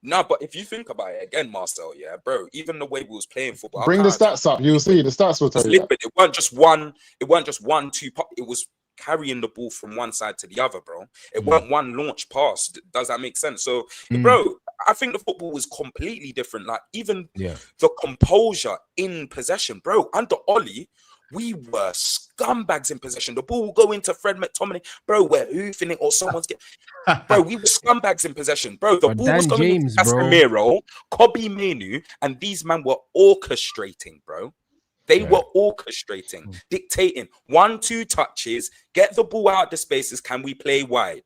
no, but if you think about it again, Marcel, yeah, bro, even the way we was playing football, bring the stats up. You'll see the stats will tell you that. it weren't just one. It weren't just one, two. It was carrying the ball from one side to the other, bro. It weren't one launch pass. Does that make sense? So, bro, I think the football was completely different. Like even the composure in possession, bro. Under Ollie, we were scumbags in possession. The ball will go into Fred McTominay, bro. We're hoofing it, or someone's getting. Bro, we were scumbags in possession, bro. The ball was going James, into Casemiro, Kobe Menu, and these men were orchestrating, bro. They were orchestrating, dictating 1-2 touches, get the ball out the spaces. Can we play wide?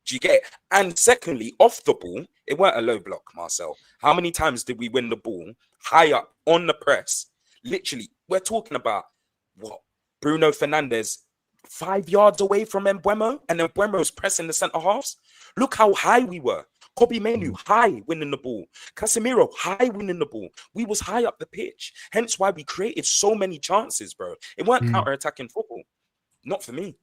Do you get it? And secondly, off the ball, it weren't a low block, Marcel. How many times did we win the ball high up on the press? Literally, we're talking about what? Bruno Fernandes 5 yards away from Mbeumo, and Mbeumo's pressing the centre halves. Look how high we were. Kobe Menu, high winning the ball. Casemiro, high winning the ball. We was high up the pitch. Hence why we created so many chances, bro. It weren't counter-attacking football. Not for me.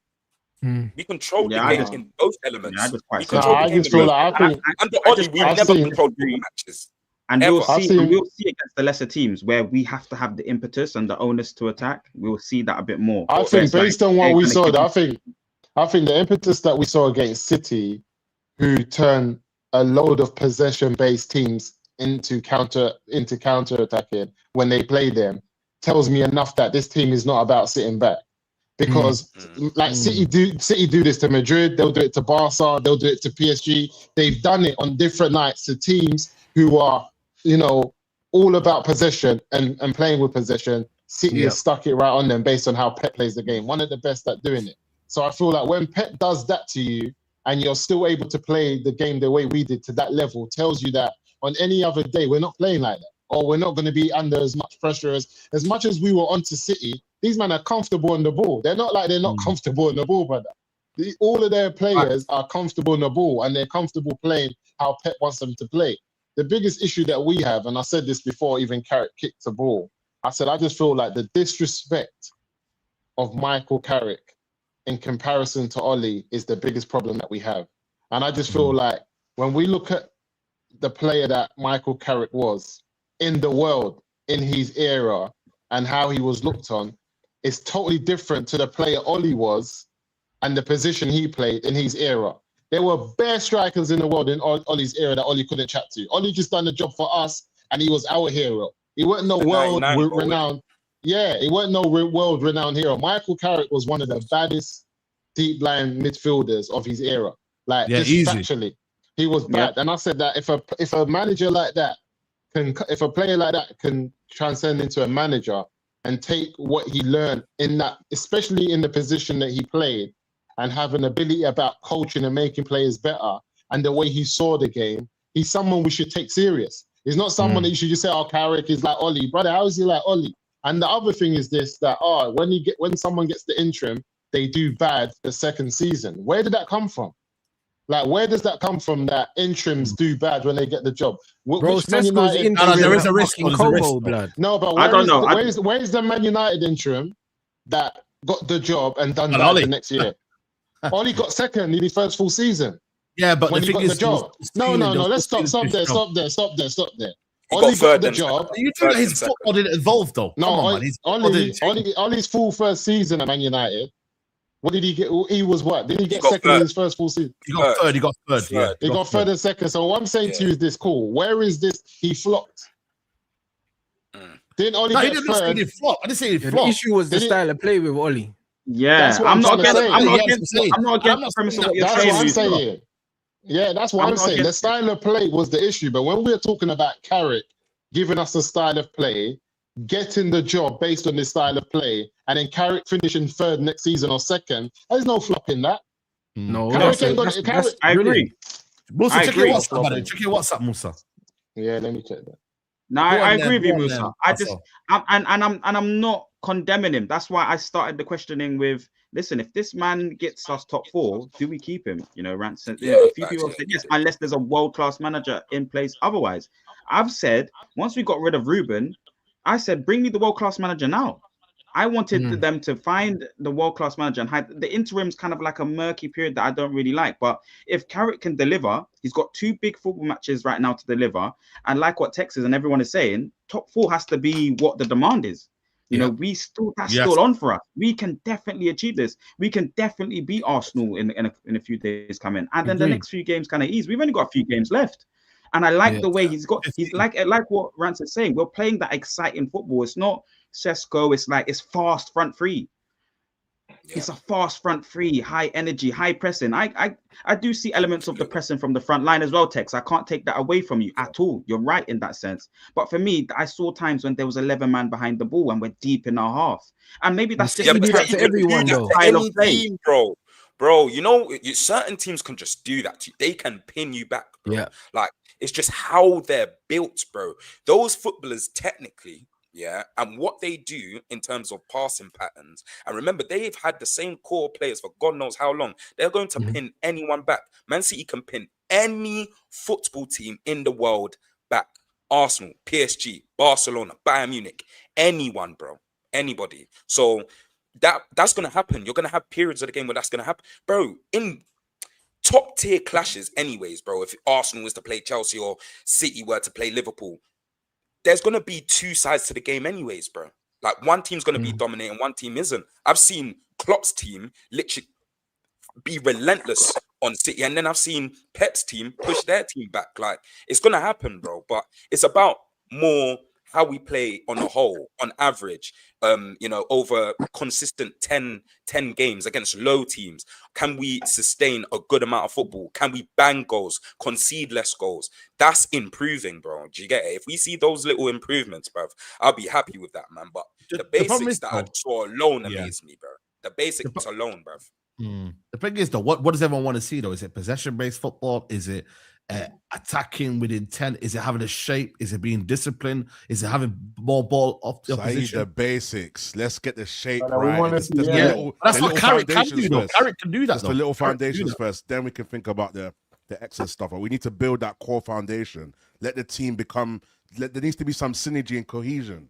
We controlled the game in both elements. We controlled the game in both. Under Ollie, we never controlled football matches. And we'll see against the lesser teams where we have to have the impetus and the onus to attack. We'll see that a bit more. I think based on what we saw, I think the impetus that we saw against City, who turned a load of possession-based teams into counter attacking when they play them, tells me enough that this team is not about sitting back. Because like City do this to Madrid, they'll do it to Barca, they'll do it to PSG. They've done it on different nights to teams who are, all about possession and playing with possession. City has stuck it right on them based on how Pep plays the game. One of the best at doing it. So I feel like when Pep does that to you and you're still able to play the game the way we did to that level, tells you that on any other day, we're not playing like that. Or we're not going to be under as much pressure as much as we were onto City. These men are comfortable on the ball. They're not like they're not comfortable on the ball, brother. All of their players are comfortable on the ball and they're comfortable playing how Pep wants them to play. The biggest issue that we have, and I said this before even Carrick kicked the ball, I said, I just feel like the disrespect of Michael Carrick in comparison to Ollie is the biggest problem that we have. And I just feel like when we look at the player that Michael Carrick was in the world, in his era, and how he was looked on, it's totally different to the player Ollie was and the position he played in his era. There were bare strikers in the world in Ollie's era that Ollie couldn't chat to. Ollie just done the job for us, and he was our hero. He wasn't no world-renowned. Yeah, he wasn't no world-renowned hero. Michael Carrick was one of the baddest deep-line midfielders of his era. Like, just factually, he was bad. And I said that if a manager like that if a player like that can transcend into a manager and take what he learned in that, especially in the position that he played, and have an ability about coaching and making players better, and the way he saw the game, he's someone we should take serious. He's not someone that you should just say, oh, Carrick is like Ollie. Brother, how is he like Ollie? And the other thing is this, that when someone gets the interim, they do bad the second season. Where did that come from? Like, where does that come from that interims do bad when they get the job? Bro, there is a risk. Blood. No, but I don't know. Where's the Man United interim that got the job and done that the next year? Ollie got second in his first full season. Yeah, but when the he thing got is, the job. No. Let's stop there. Ollie got the job. You think that his football didn't evolve though? No, Ollie's full first season at Man United. What did he get? He was what? Did he get second in his first full season? He got third. He got third. Yeah, he got third and second. So what I'm saying to you is this: cool. Where is this? He flopped. Didn't Ollie get third? I didn't say he flopped. The issue was the style of play with Ollie. Yeah, I'm not against the premise of what you're saying. That's what I'm saying. Yeah, that's what I'm saying. The style of play was the issue. But when we're talking about Carrick giving us a style of play, getting the job based on this style of play, and then Carrick finishing third next season or second, there's no flop in that. No, I agree. Musa, check your WhatsApp, Musa. Yeah, let me check that. No, I agree with you, Musa. I'm not condemning him. That's why I started the questioning with, listen, if this man gets us top 4, do we keep him? You know, Ransom. A few people said yes, unless there's a world-class manager in place. Otherwise, I've said once we got rid of Ruben, I said bring me the world-class manager now. I wanted them to find the world-class manager and hide. The interim's kind of like a murky period that I don't really like. But if Carrick can deliver, he's got 2 big football matches right now to deliver. And like what Texas and everyone is saying, top 4 has to be what the demand is. You know, that's still on for us. We can definitely achieve this. We can definitely beat Arsenal in a few days coming. And then the next few games kind of ease. We've only got a few games left. And I like the way he's like what Rance is saying. We're playing that exciting football. It's not Sesko, it's fast front three. It's a fast front three, high energy, high pressing. I do see elements of the pressing from the front line as well, Tex. I can't take that away from you at all. You're right in that sense. But for me, I saw times when there was 11 man behind the ball and we're deep in our half. And maybe that's just do that to everyone, though. Any team, bro. You know, certain teams can just do that to you. They can pin you back, bro. Yeah. Like, it's just how they're built, bro. Those footballers, technically, and what they do in terms of passing patterns. And remember, they've had the same core players for God knows how long. They're going to pin anyone back. Man City can pin any football team in the world back. Arsenal, PSG, Barcelona, Bayern Munich, anyone, bro. Anybody. So that's going to happen. You're going to have periods of the game where that's going to happen. Bro, in top tier clashes anyways, bro, if Arsenal was to play Chelsea or City were to play Liverpool, there's going to be 2 sides to the game anyways, bro. Like, one team's going to be dominating, one team isn't. I've seen Klopp's team literally be relentless on City, and then I've seen Pep's team push their team back. Like, it's going to happen, bro. But it's about more how we play on a whole, on average, over consistent 10 games against low teams. Can we sustain a good amount of football? Can we bang goals, concede less goals? That's improving, bro. Do you get it? If we see those little improvements, bro, I'll be happy with that, man. But the basics that I saw alone amaze me, bro. The basics alone, bro. The thing is, though, what does everyone want to see, though? Is it possession-based football? Is it attacking with intent? Is it having a shape? Is it being disciplined? Is it having more ball off the opposition? The basics. Let's get the shape right. That's what Carrick can do, though. Carrick can do that. Just the little foundations first. Then we can think about the excess stuff. We need to build that core foundation. Let the team become. There needs to be some synergy and cohesion.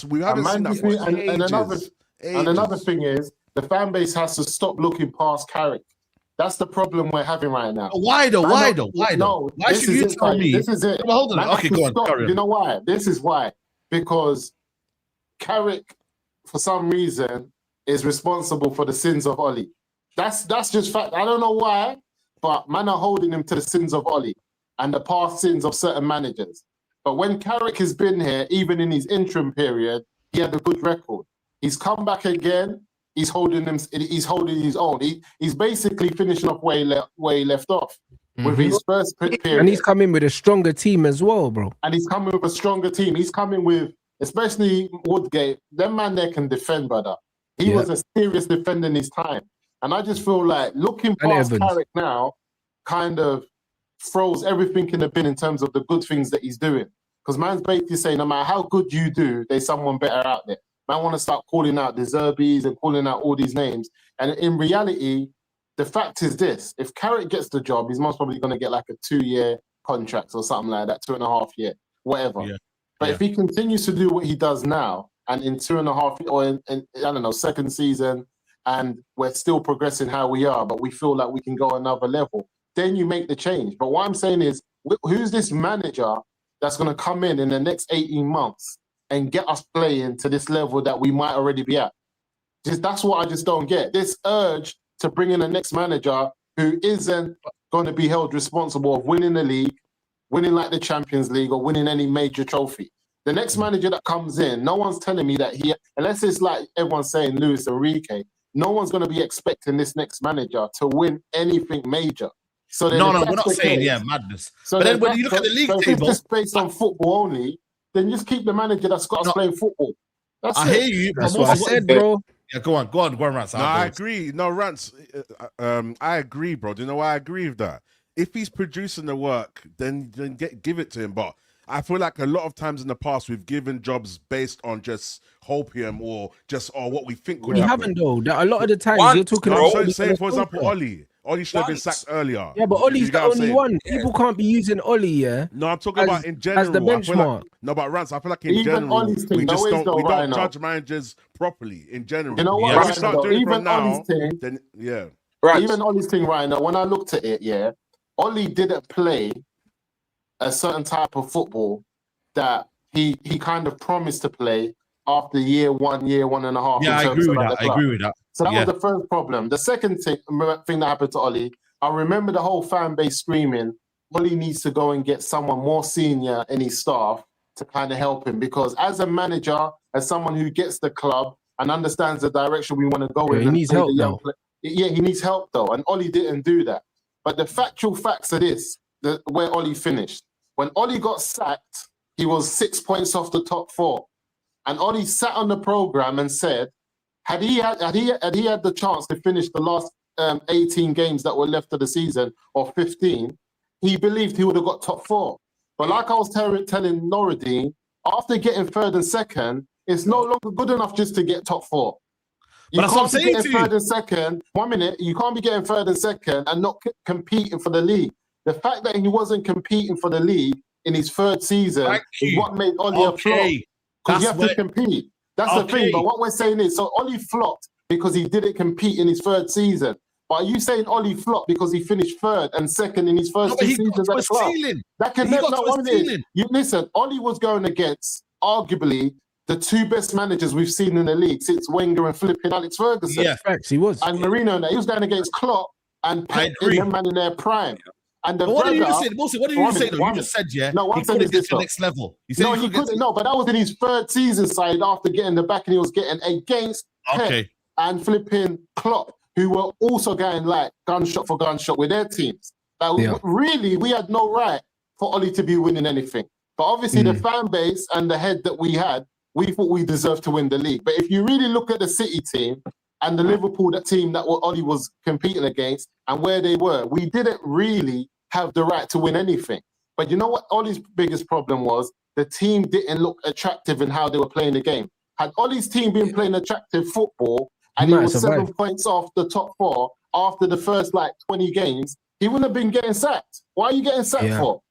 We haven't seen that for ages. And another thing is, the fan base has to stop looking past Carrick. That's the problem we're having right now. Why though? No, why should you tell me? This is it. Well, hold on. Okay, go on. You know why? This is why. Because Carrick, for some reason, is responsible for the sins of Oli. That's just fact. I don't know why, but man are holding him to the sins of Oli and the past sins of certain managers. But when Carrick has been here, even in his interim period, he had a good record. He's come back again. He's holding his own. He's basically finishing off where he left off with his first period. And he's coming with a stronger team as well, bro. And he's coming with a stronger team. He's coming with, especially Woodgate. That man there can defend, brother. He was a serious defender in his time. And I just feel like looking past Carrick now kind of throws everything in the bin in terms of the good things that he's doing. Because man's basically saying, no matter how good you do, there's someone better out there. Man want to start calling out the Zerbis and calling out all these names. And in reality, the fact is this. If Carrick gets the job, he's most probably going to get like a 2-year contract or something like that, 2.5 year, whatever. Yeah. But if he continues to do what he does now, and in 2.5 or in I don't know, second season, and we're still progressing how we are, but we feel like we can go another level, then you make the change. But what I'm saying is, who's this manager that's going to come in the next 18 months and get us playing to this level that we might already be at? That's what I just don't get. This urge to bring in the next manager who isn't going to be held responsible of winning the league, winning like the Champions League or winning any major trophy. The next manager that comes in, no one's telling me that unless it's like everyone's saying Luis Enrique, no one's going to be expecting this next manager to win anything major. So no, we're not saying madness. So but then when you look at the league table, if it's based on football only, then just keep the manager that's got us playing football. I hear you. That's what I said, bro. Yeah, go on, Rance. No, I agree. No, Rance, I agree, bro. Do you know why I agree with that? If he's producing the work, then give it to him. But I feel like a lot of times in the past we've given jobs based on just hopium or just what we think could We happen. haven't though. A lot of the times Once, you're talking No, about. I'm saying, for example, Ollie should have been Once. sacked earlier. Yeah, but Ollie's the only one. People can't be using Ollie, yeah. No, I'm talking about in general. As the I feel like, benchmark. no, but Rance, I feel like in Even general, Ollie's team, we just don't right now. judge managers properly in general. You know what? If we Right start now, doing it even from now, Ollie's team, then yeah. Right. even Ollie's thing right now, when I looked at it, yeah, Ollie didn't play a certain type of football that he kind of promised to play after year one and a half. Yeah, I agree with that. I agree with that. So that was the first problem. The second thing that happened to Ollie, I remember the whole fan base screaming, Ollie needs to go and get someone more senior in his staff to kind of help him, because as a manager, as someone who gets the club and understands the direction we want to go in, he needs help though. Yeah, he needs help though, and Ollie didn't do that. But the factual facts are this: where Ollie finished. When Ollie got sacked, he was 6 points off the top 4, and Ollie sat on the program and said, had he had the chance to finish the last 18 games that were left of the season, or 15, he believed he would have got top 4. But like I was telling Noradine, after getting third and second, it's no longer good enough just to get top 4. You But that's what I'm saying to you. third and second. 1 minute, you can't be getting third and second and not competing for the league. The fact that he wasn't competing for the league in his third season is what made Ollie a flop. Because you have to compete. That's the thing. But what we're saying is, so Ollie flopped because he didn't compete in his third season. But are you saying Ollie flopped because he finished third and second in his first 2 seasons at the club? That can never. You listen. Ollie was going against arguably the 2 best managers we've seen in the league since Wenger and flipping Alex Ferguson. Yeah, facts. He was. And Mourinho. He was going against Klopp and Pep, the man in their prime. And the what did you say? Mostly, what did you say? You just said, no, he couldn't get to the next level. You said he couldn't. No, but that was in his third season side after getting the back, and he was getting against Pep and flipping Klopp, who were also going like gunshot for gunshot with their teams. Really, we had no right for Ollie to be winning anything. But obviously, the fan base and the head that we had, we thought we deserved to win the league. But if you really look at the City team and the Liverpool team that Ollie was competing against and where they were, we didn't really have the right to win anything. But you know what Ollie's biggest problem was? The team didn't look attractive in how they were playing the game. Had Ollie's team been playing attractive football and he was 7 points off the top 4 after the first 20 games, he wouldn't have been getting sacked. Why are you getting sacked for?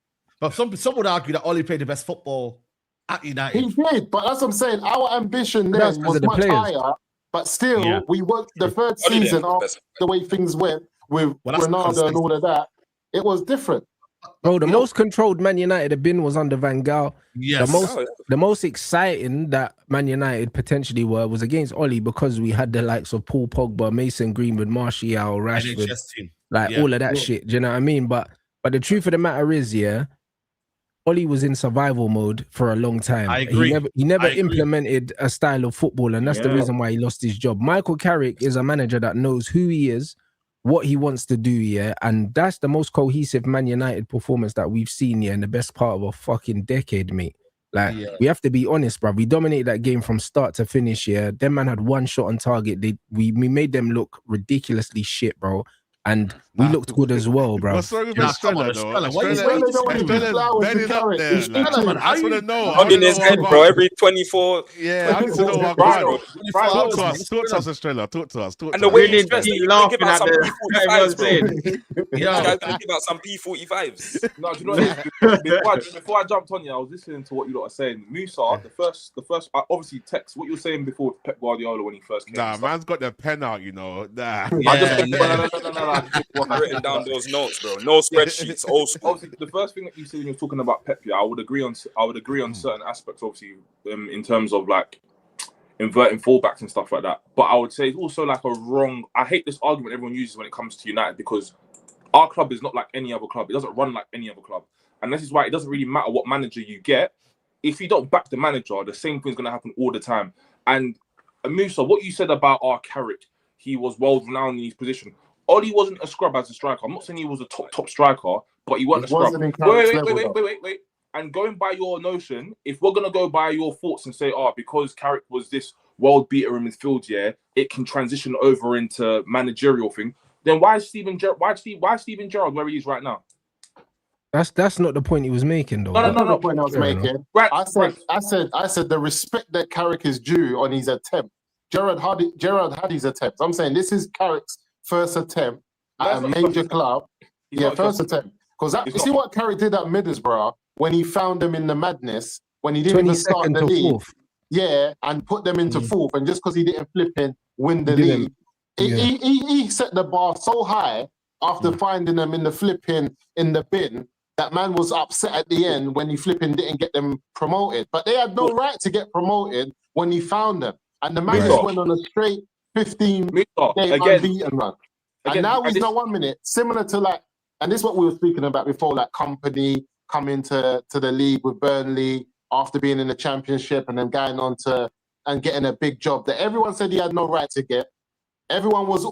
But some would argue that Ollie played the best football at United. He did, but that's what I'm saying. Our ambition then was much higher, but still, we worked the third season after the way things went with Ronaldo and all of that. It was different. Bro, the most controlled Man United have been was under Van Gaal. Yes. The most exciting that Man United potentially were was against Ollie, because we had the likes of Paul Pogba, Mason Greenwood, Martial, Rashford, all of that shit. Do you know what I mean? But the truth of the matter is, Ollie was in survival mode for a long time. I agree. He never implemented a style of football, and that's the reason why he lost his job. Michael Carrick is a manager that knows who he is, what he wants to do, and that's the most cohesive Man United performance that we've seen in the best part of a fucking decade, mate. We have to be honest, bro. We dominated that game from start to finish. Them man had one shot on target. We made them look ridiculously shit, bro. And we looked good as well, bro. What's wrong with Estrella, though? Estrella bending up there. I just want to know. In his head, bro, every 24. Yeah, I need to know what going on. Talk to us, Estrella. Talk to us. And the way he's dressed, he's laughing at the P45s, bro. Yeah, thinking about some P45s. No, do you know what? Before I jumped on you, I was listening to what you lot are saying. Musa, the first, obviously, text what you were saying before Pep Guardiola when he first came. Nah, man's got the pen out, you know. Nah. No. I've written down those notes, bro. No spreadsheets, old school. Obviously, the first thing that you said when you're talking about Pep, I would agree on certain aspects, obviously, in terms of inverting fullbacks and stuff like that. But I would say it's also a wrong. I hate this argument everyone uses when it comes to United, because our club is not like any other club. It doesn't run like any other club, and this is why it doesn't really matter what manager you get. If you don't back the manager, the same thing's going to happen all the time. And Musa, what you said about our Carrick, he was world renowned in his position. Ollie wasn't a scrub as a striker. I'm not saying he was a top striker, but he wasn't a scrub. Wait. And going by your notion, if we're going to go by your thoughts and say, because Carrick was this world beater in midfield, it can transition over into managerial thing, then why is Steven Gerrard where he is right now? That's not the point he was making, though. No. The point I was making. Right, I said the respect that Carrick is due on his attempt. Gerard had his attempts. I'm saying this is Carrick's first attempt at a major club. First attempt. Because you see what Carrick did at Middlesbrough when he found them in the madness, when he didn't even start the league. And put them into fourth, and just because he didn't win the league, he set the bar so high after finding them in the bin. That man was upset at the end when he didn't get them promoted. But they had no right to get promoted when he found them. And the man just went on a straight 15-game unbeaten run. And now he's not 1 minute. Similar to and this is what we were speaking about before, Company coming to the league with Burnley after being in the Championship and then going on to and getting a big job that everyone said he had no right to get. Everyone was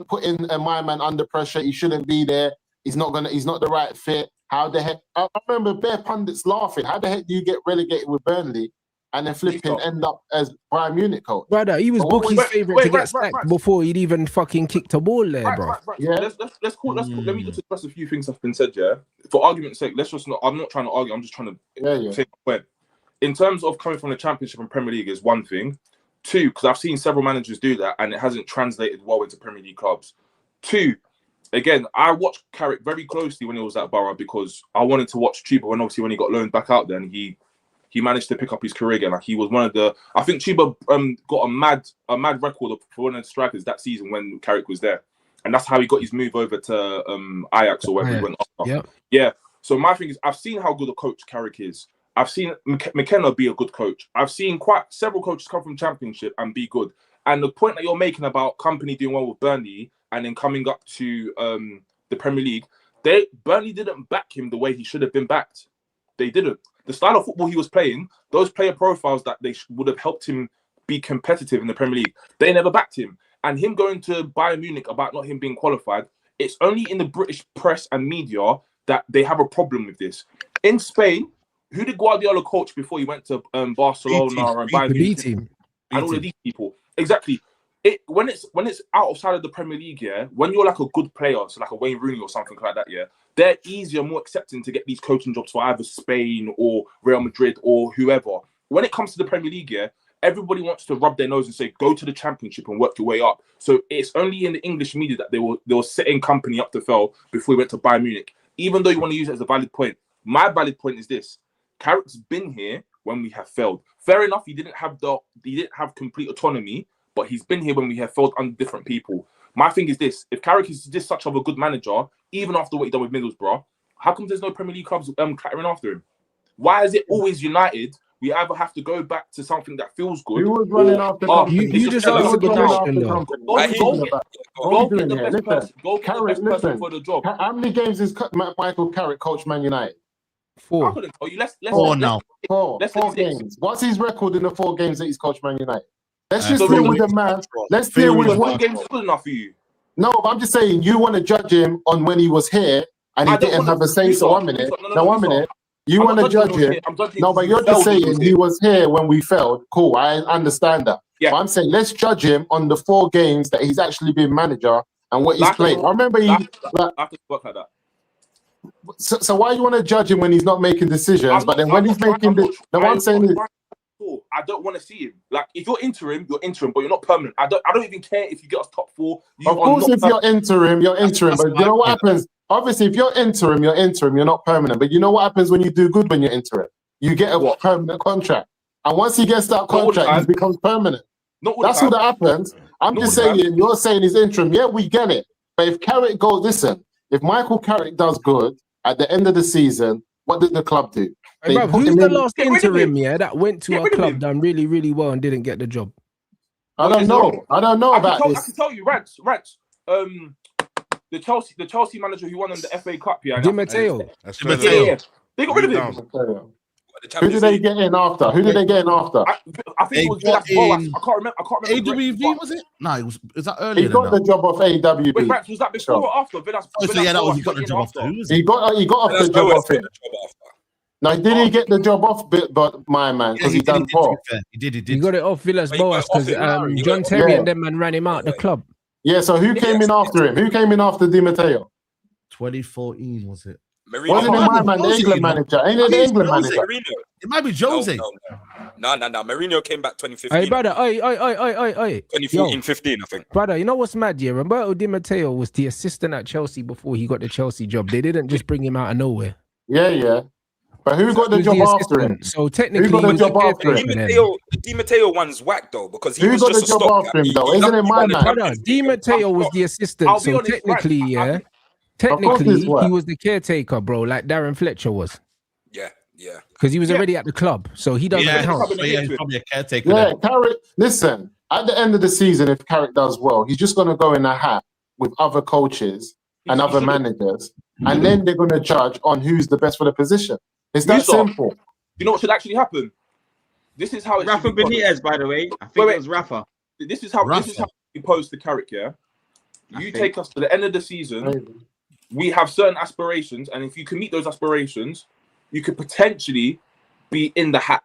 putting my man under pressure. He shouldn't be there. He's not the right fit. How the heck? I remember bare pundits laughing. How the heck do you get relegated with Burnley and then end up as Bayern Munich coach? Brother, he was Bookie's favourite to get sacked before he'd even fucking kicked a ball there, bro. Yeah. Let's call. Let me just address a few things that's been said. Yeah, for argument's sake, I'm not trying to argue. I'm just trying to say my point. In terms of coming from the Championship and Premier League is one thing. Two, because I've seen several managers do that and it hasn't translated well into Premier League clubs. Two, again, I watched Carrick very closely when he was at Borough because I wanted to watch Chuba when he got loaned back out there and he managed to pick up his career again. Like he was one of the. I think Chuba got a mad record for one of the strikers that season when Carrick was there, and that's how he got his move over to Ajax or wherever he went after. Yeah. So my thing is, I've seen how good a coach Carrick is. I've seen McKenna be a good coach. I've seen quite several coaches come from Championship and be good. And the point that you're making about Company doing well with Burnley and then coming up to the Premier League, Burnley didn't back him the way he should have been backed. They didn't. The style of football he was playing, those player profiles that they would have helped him be competitive in the Premier League, they never backed him. And him going to Bayern Munich about not him being qualified, it's only in the British press and media that they have a problem with this. In Spain, who did Guardiola coach before he went to Barcelona and Bayern Munich and all of these people? Exactly. When it's outside of the Premier League, when you're like a good player, so like a Wayne Rooney or something like that, they're easier, more accepting to get these coaching jobs for either Spain or Real Madrid or whoever. When it comes to the Premier League, everybody wants to rub their nose and say, go to the Championship and work your way up. So it's only in the English media that they were setting Company up to fail before he went to Bayern Munich. Even though you want to use it as a valid point, my valid point is this: Carrick's been here when we have failed. Fair enough, he didn't have complete autonomy, but he's been here when we have failed under different people. My thing is this: if Carrick is this such of a good manager, even after what he done with Middlesbrough, how come there's no Premier League clubs clattering after him? Why is it always United? We either have to go back to something that feels good. Who was running after Company? You just answered the question, though. Go get the best person for the job. How many games has Michael Carrick coached Man United? 4. I couldn't tell you. Let's 4 games. What's his record in the 4 games that he's coached Man United? Let's just deal with the man. Let's deal with one game good enough for you. No, but I'm just saying you want to judge him on when he was here and he didn't have a say. So 1 minute. Now 1 minute. You want to judge him. No, but you're just saying he was here when we failed. Cool, I understand that. Yeah. But I'm saying let's judge him on the 4 games that he's actually been manager and what he's played. I remember he. I have to work like that. So why you want to judge him when he's not making decisions? But then when he's making the what I'm saying is, I don't want to see him. Like if you're interim, but you're not permanent. I don't even care if you get us top 4. Of course, if you're interim, you're interim. But you know what happens? Obviously, if you're interim, you're not permanent. But you know what happens when you do good when you're interim? You get a permanent contract. And once he gets that contract, he becomes permanent. That's what happens. I'm just saying, you're saying he's interim. Yeah, we get it. But if Carrick goes, listen, if Michael Carrick does good at the end of the season, what did the club do? Hey, bro, who's the last interim that went to our club, done really, really well and didn't get the job? I don't know. I don't know about this. I can tell you, Rats. The Chelsea manager who won them the FA Cup, Di Matteo. Yeah. They got rid of him. Who did they get in after? I think it was Villas Boas. I can't remember. AWV, was it? No, it was that earlier. He got the job off AWV. Wait, Rats, was that before or after? Villas he got the job after. He got off the job off it. No, did he get the job off? But my man, because he done poor. He did. He got it off Villas Boas because John Terry and them man ran him out the club. Yeah, so who came in after him? Who came in after Di Matteo? 2014 was it? Wasn't it my man, the England manager? Ain't it the England manager? Mourinho. It might be Jose. No. Mourinho came back 2015. Hey, brother, 2014, 15, I think. Brother, you know what's mad, yeah? Roberto Di Matteo was the assistant at Chelsea before he got the Chelsea job. They didn't just bring him out of nowhere. Yeah. But who got the job after him? So technically, who got the job after him? The Di Matteo one's whack though, because he who was got just the job after him though? Isn't it my man? Brother, Di Matteo was the assistant. So technically, yeah. Technically, he was the caretaker, bro, like Darren Fletcher was. Yeah. Because he was already at the club, so he doesn't count. He's probably a caretaker. Yeah, Carrick. Listen, at the end of the season, if Carrick does well, he's just going to go in a hat with other coaches and other managers, and then they're going to judge on who's the best for the position. It's that simple. You know what should actually happen? This is how it Rafa Benitez, by the way. I think it was Rafa. This is how you pose to Carrick, yeah? You take us to the end of the season. We have certain aspirations, and if you can meet those aspirations, you could potentially be in the hat.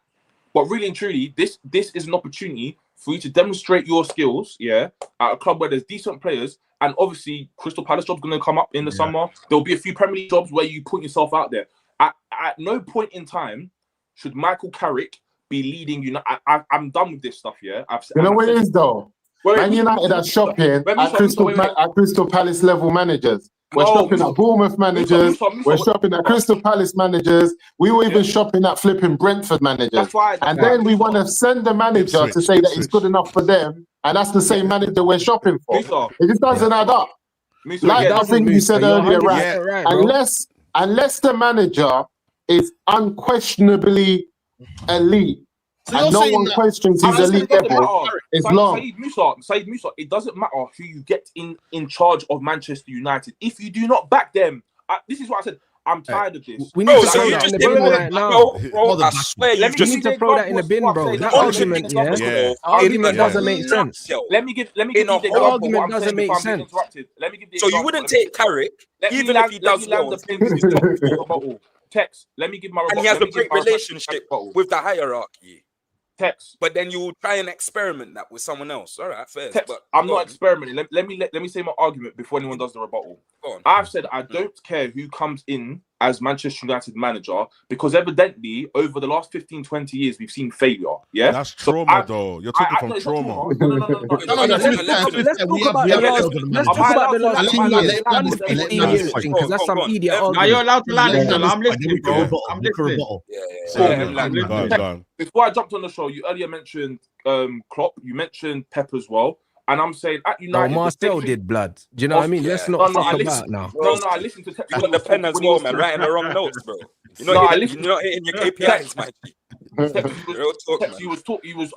But really and truly, this is an opportunity for you to demonstrate your skills, at a club where there's decent players. And obviously, Crystal Palace job's going to come up in the summer. There'll be a few Premier League jobs where you put yourself out there. At no point in time should Michael Carrick be leading you. I'm done with this stuff, yeah? You know what it is, though? Man United are shopping at Crystal Palace level managers. We're shopping at Bournemouth managers. We're shopping at Crystal Palace managers. We were even shopping at flipping Brentford managers. And then we want to send the manager to say that he's good enough for them. And that's the same manager we're shopping for. It just doesn't add up. Like I think you said earlier, right? Unless the manager is unquestionably elite, and no one questions his elite level, it's long. Saeed Musa, it doesn't matter who you get in charge of Manchester United. If you do not back them, this is what I said. I'm tired of this. We need to throw that in the bin right now. Bro, I swear you just need to throw that in the bin, bro. That argument, argument doesn't make sense. Let me give the argument doesn't make sense. So you wouldn't take Carrick, even if he does well. Text. Let me give my. And he has a great relationship with the hierarchy. Text. But then you will try and experiment that with someone else. All right, fair. But I'm not experimenting. Let me say my argument before anyone does the rebuttal. I've said I don't care who comes in as Manchester United manager, because evidently over the last 15, 20 years we've seen failure. Yeah, that's trauma, though. You're talking from trauma. No. Let's talk about the last 15 years, because that's some idiot argument. Are you allowed to land? I'm listening, bro. I'm listening. Before I jumped on the show, you earlier mentioned Klopp. You mentioned Pep as well. And I'm saying at United, Marcel did blood. Do you know what I mean? Let's not talk about now. No, I listened to Pep. You got the pen as well, man. Writing the wrong notes, bro. You're not hitting your KPIs, man.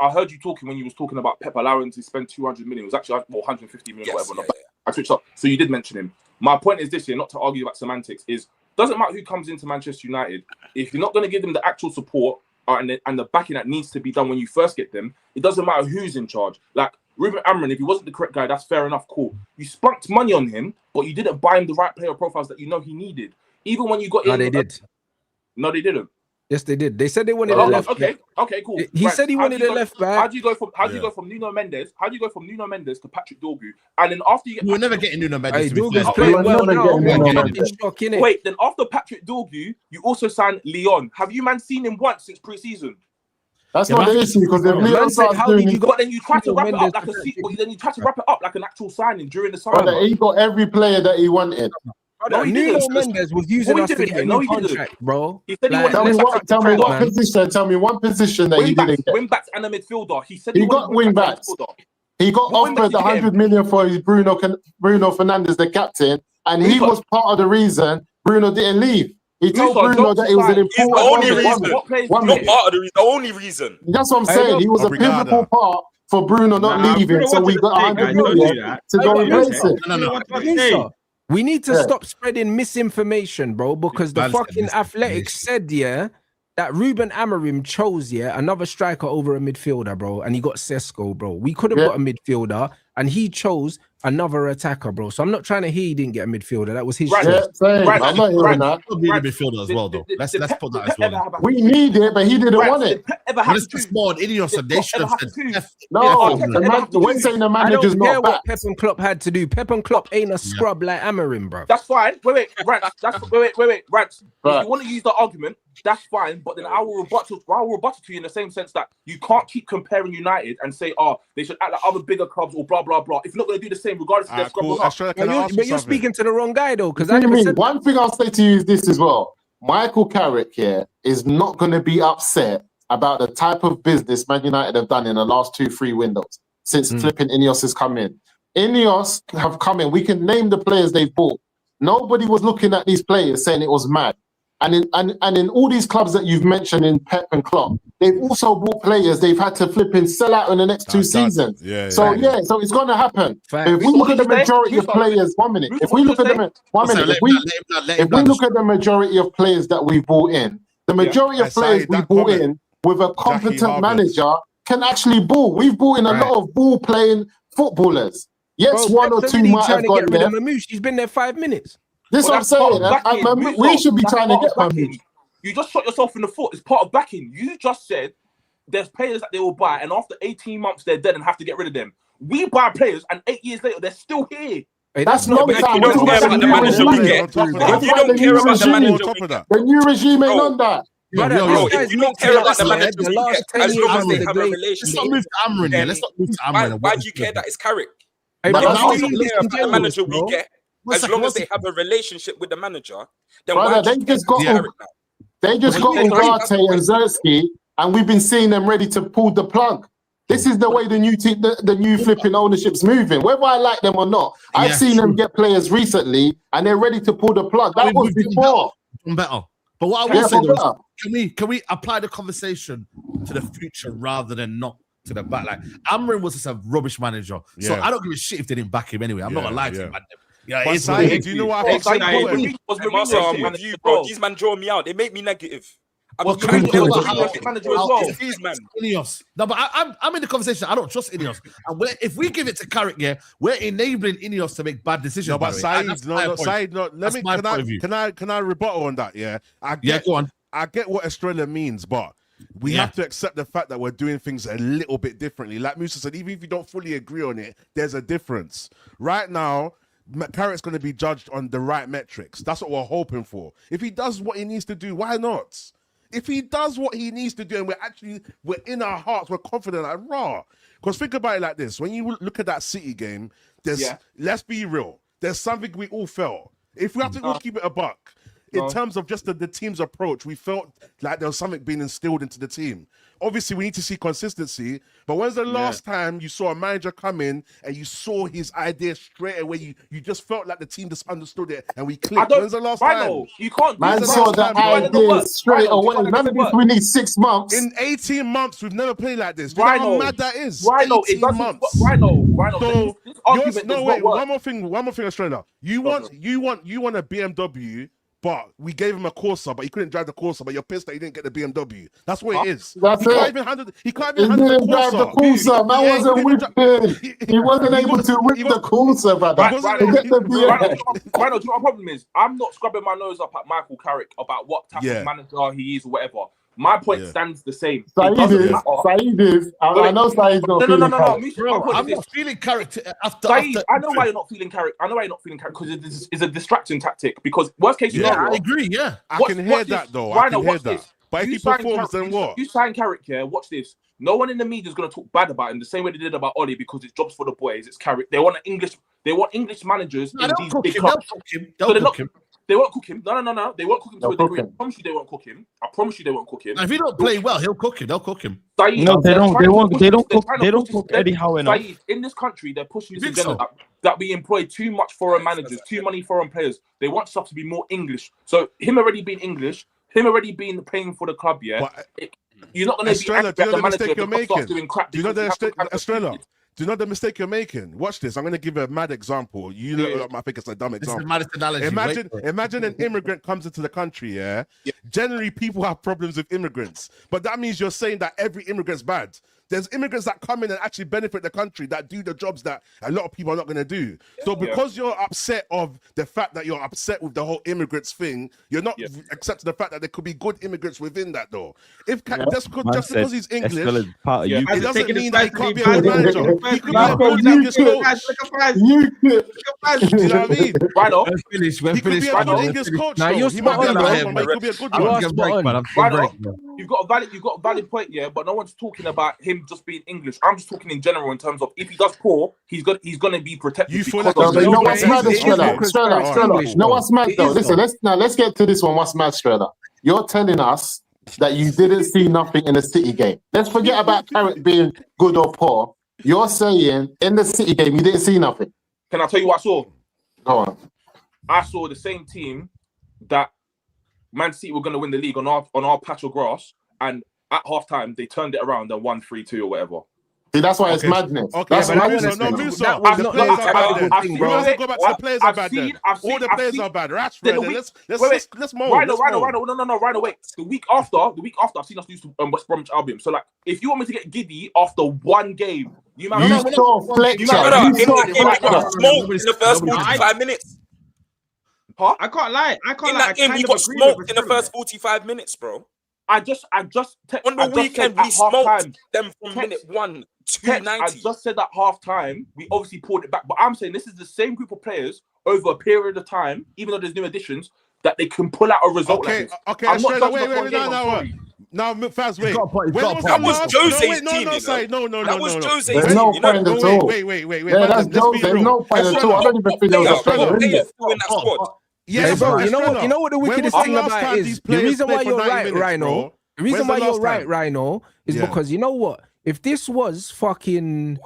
I heard you talking when you was talking about Pep allowing to spend 200 million. It was actually 150 million or whatever. I switched up. So you did mention him. My point is this here, not to argue about semantics, is doesn't matter who comes into Manchester United. If you're not going to give them the actual support and the backing that needs to be done when you first get them, it doesn't matter who's in charge. Like Ruben Neves, if he wasn't the correct guy, that's fair enough, cool. You spunked money on him, but you didn't buy him the right player profiles that you know he needed. Even when you got No, they did. No, they didn't. Yes, they did. They said they wanted a left back. Okay, cool. He said he wanted a left back. How do you go from Nuno Mendes? How do you go from Nuno Mendes to Patrick Dorgu? And then after you get, we're never getting Nuno Mendes. Dorgu's playing well now. Wait, then after Patrick Dorgu, you also signed Leon. Have you seen him once since pre-season? That's not the issue, because if Leon starts doing it, but then you try to wrap it up like an actual signing during the summer. Brother, he got every player that he wanted. Nuno Mendes was using us to get a new contract, bro. He said tell me one position that he didn't get. Wing backs and a midfielder. He said he got wing backs. He got offered 100 million for his Bruno Fernandes, the captain, and he was part of the reason Bruno didn't leave. He told Bruno that it was an important the only reason. That's what I'm saying. He was a pivotal part for Bruno not leaving, so we got 100 million to go replace it. We need to stop spreading misinformation, bro, because the fucking Athletics said, that Ruben Amorim chose, another striker over a midfielder, bro, and he got Sesko, bro. We could have got a midfielder, and he chose another attacker, bro. So I'm not trying to hear he didn't get a midfielder. That was his Right. choice. Yeah, same. I'm not hearing that. Be the midfielder as well, though. Let's put that as well. We need it, but he didn't want it. It's small Ineos, and they should have said. No, we're saying the manager's not not what back. Pep and Klopp had to do. Pep and Klopp ain't a scrub like Amarim, bro. That's fine. Wait, Rants. Rants. If you want to use the argument, that's fine. But then I will rebuttal to you in the same sense that you can't keep comparing United and say, oh, they should act like other bigger clubs or blah blah blah. If you're not going to do the same, regardless if they're scrub or not. But you're speaking to the wrong guy though, because one thing I'll say to you is this as well. Michael Carrick here is not going to be upset about the type of business Man United have done in the last 2-3 windows since flipping Ineos has come in. Ineos have come in. We can name the players they've bought. Nobody was looking at these players saying it was mad. And in all these clubs that you've mentioned in Pep and Klopp, they've also bought players they've had to flip and sell out in the next 2 seasons. So it's going to happen. If we look at the majority of players, if we look at the majority of players that we bought in, the majority of players we bought in with a competent manager can actually ball. We've bought in a lot of ball playing footballers. Yes, bro, 1 or 2 might have gone there. He's been there 5 minutes. This is what I'm saying. We should be trying to get Mamouche. You just shot yourself in the foot. It's part of backing. You just said there's players that they will buy, and after 18 months they're dead and have to get rid of them. We buy players, and 8 years later they're still here. Hey, that's not the time. You don't care about the manager we get. You don't care about the manager we get. The new regime ain't on that. If you don't care about the manager we get, as long as they have a relationship. Let's not move to Amrin. Let's not move to Amrin. Why do you care that it's Carrick? Hey, If bro, you don't care about the manager we get, as long as they have a relationship with the manager, then why they just got Ugarte and Zersky, and we've been seeing them ready to pull the plug. This is the way the new flipping ownership's moving. Whether I like them or not, I've seen them get players recently, and they're ready to pull the plug. That was before. Better. But what I will say though is, can we apply the conversation to the future rather than not to the back? Like Amrin was just a rubbish manager, so I don't give a shit if they didn't back him anyway. I'm not gonna lie to you, man. Yeah, but Saeed, do you know what I think? I'm with you, bro. These man draw me out. They make me negative. No, but I'm in the conversation. I don't trust Ineos. And if we give it to Carrick, we're enabling Ineos to make bad decisions. No, but Saeed, can I rebuttal on that? Yeah, go on. I get what Estrella means, but we have to accept the fact that we're doing things a little bit differently. Like Musa said, even if you don't fully agree on it, there's a difference. Right now, Carrick's going to be judged on the right metrics. That's what we're hoping for. If he does what he needs to do, why not? If he does what he needs to do, and we're in our hearts, we're confident, like raw. Because think about it like this: when you look at that City game, let's be real. There's something we all felt. If we have to keep it a buck, in terms of just the team's approach, we felt like there was something being instilled into the team. Obviously, we need to see consistency, but when's the last time you saw a manager come in and you saw his idea straight away? You just felt like the team just understood it and we clicked. When's the last time? You can't. Man saw the idea straight away. None of this we need 6 months. In 18 months, we've never played like this. Do you know how mad that is? 18 months. Rhino. One more thing, Australia. You want a BMW. But we gave him a Corsa, but he couldn't drive the Corsa. But you're pissed that he didn't get the BMW. That's what it is. He can't even handle the Corsa. Man wasn't whipping. He wasn't able to whip the Corsa, brother. Rhino, my problem is I'm not scrubbing my nose up at Michael Carrick about what type of manager he is or whatever. My point stands the same. Saeed is. I know Saeed's not feeling Carrick. I'm not feeling Carrick after. Saeed, I know why you're not feeling Carrick. Because it's a distraction tactic. Because worst case scenario, I agree. Yeah, I can hear that though. I can hear that. But if he performs, then what? You sign Carrick here. Watch this. No one in the media is going to talk bad about him the same way they did about Oli because it's jobs for the boys. It's Carrick. They want English managers in these big clubs. They'll cook him. They won't cook him. No. They won't cook him to a degree. I promise you they won't cook him. If he don't play well, he'll cook him. They'll cook him. No, they don't cook Eddie Howe enough. In this country, they're pushing this agenda that we employ too much foreign managers, too many foreign players. They want stuff to be more English. So him already being English, him already being playing for the club, you're not going to be angry at the manager because starts doing crap. Do you know the mistake you're making? Watch this. I'm going to give a mad example. I think it's a dumb example. Imagine an immigrant comes into the country, Generally, people have problems with immigrants. But that means you're saying that every immigrant's bad. there's immigrants that come in and actually benefit the country, that do the jobs that a lot of people are not going to do. So because you're upset of the fact that you're upset with the whole immigrants thing, you're not accepting the fact that there could be good immigrants within that, though. If just because he's English, it doesn't mean that he can't be a good manager. He could be a good English coach. Do you know what I mean? Right off. He could be a good English coach. Now you're He might be a good one, but he could be a good one. You've got a valid point, yeah, but no one's talking about him just being English. I'm just talking in general in terms of if he does poor, he's gonna be protected. You know what's mad, Strella? You know what's mad though? Listen, let's get to this one. What's mad, Strella? You're telling us that you didn't see nothing in the City game. Let's forget about Carrick being good or poor. You're saying in the City game you didn't see nothing. Can I tell you what I saw? Go on. I saw the same team that Man City were going to win the league on our patch of grass, and at halftime they turned it around and won 3-2 or whatever. See, that's why it's madness. Okay, that's Musa. The players are bad. You have to go back to the players are bad. All the players are bad. Rashford. Let's move. Right away. The week after, I've seen us lose to West Bromwich Albion. So, like, if you want me to get giddy after one game, you saw Fletcher. In the first 45 minutes. Huh? I can't lie. In that game, we got smoked in the first 45 minutes, bro. On the weekend, we smoked them from minute 1 to 90. I just said at half time, we obviously pulled it back. But I'm saying this is the same group of players over a period of time, even though there's new additions, that they can pull out a result like this. Okay, wait, no, Faz, wait. That was Jose's team, No. That was Jose's team. There's no point at all. Wait. There's no point at all. I don't even think there was a player in there. Yeah, bro. You know what the wickedest thing about it is? The reason why you're right, Rhino. The reason why you're right, Rhino, is because you know what? If this was fucking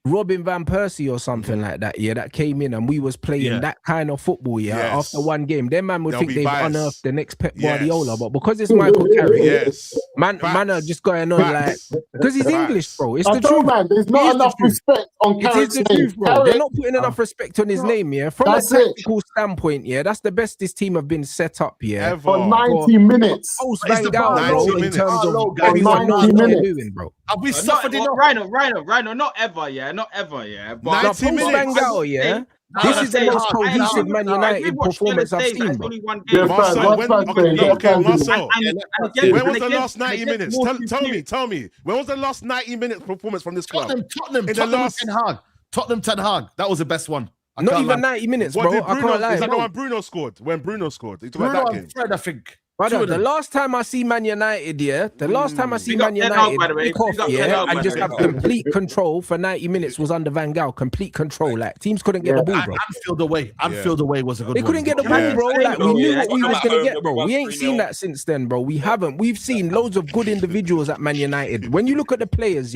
Robin van Persie or something like that, that came in and we was playing that kind of football, after one game, then man would think they've unearthed the next Pep Guardiola. But because it's Michael Carrick, man are just going on like because he's English, bro. It's the truth, man. There's not enough respect on Carrick's name. It is the truth, bro. They're not putting enough respect on his name, From a tactical standpoint, that's the best this team have been set up, for 90 minutes. Post Van Gaal, bro, in terms of 90 minutes, doing, bro. Have we suffered enough? Rhino, not ever, not ever, But post Van Gaal, this is the most cohesive Man United performance I've seen, bro. Marcel, when was the last 90 minutes? Tell me. When was the last 90 minutes performance from this club? Tottenham 10 Hag. That was the best one. Not even 90 minutes, bro. I can't lie. Is that the one Bruno scored? When Bruno scored? Bruno and Fred, I think. Brother, the last time I see Man United, and just have complete control for 90 minutes was under Van Gaal. Complete control. Like, teams couldn't get the ball, bro. Anfield away was a good one. They couldn't get the ball, bro. Like, we knew what we was going to get, bro. We ain't seen that since then, bro. We haven't. We've seen loads of good individuals at Man United. When you look at the players,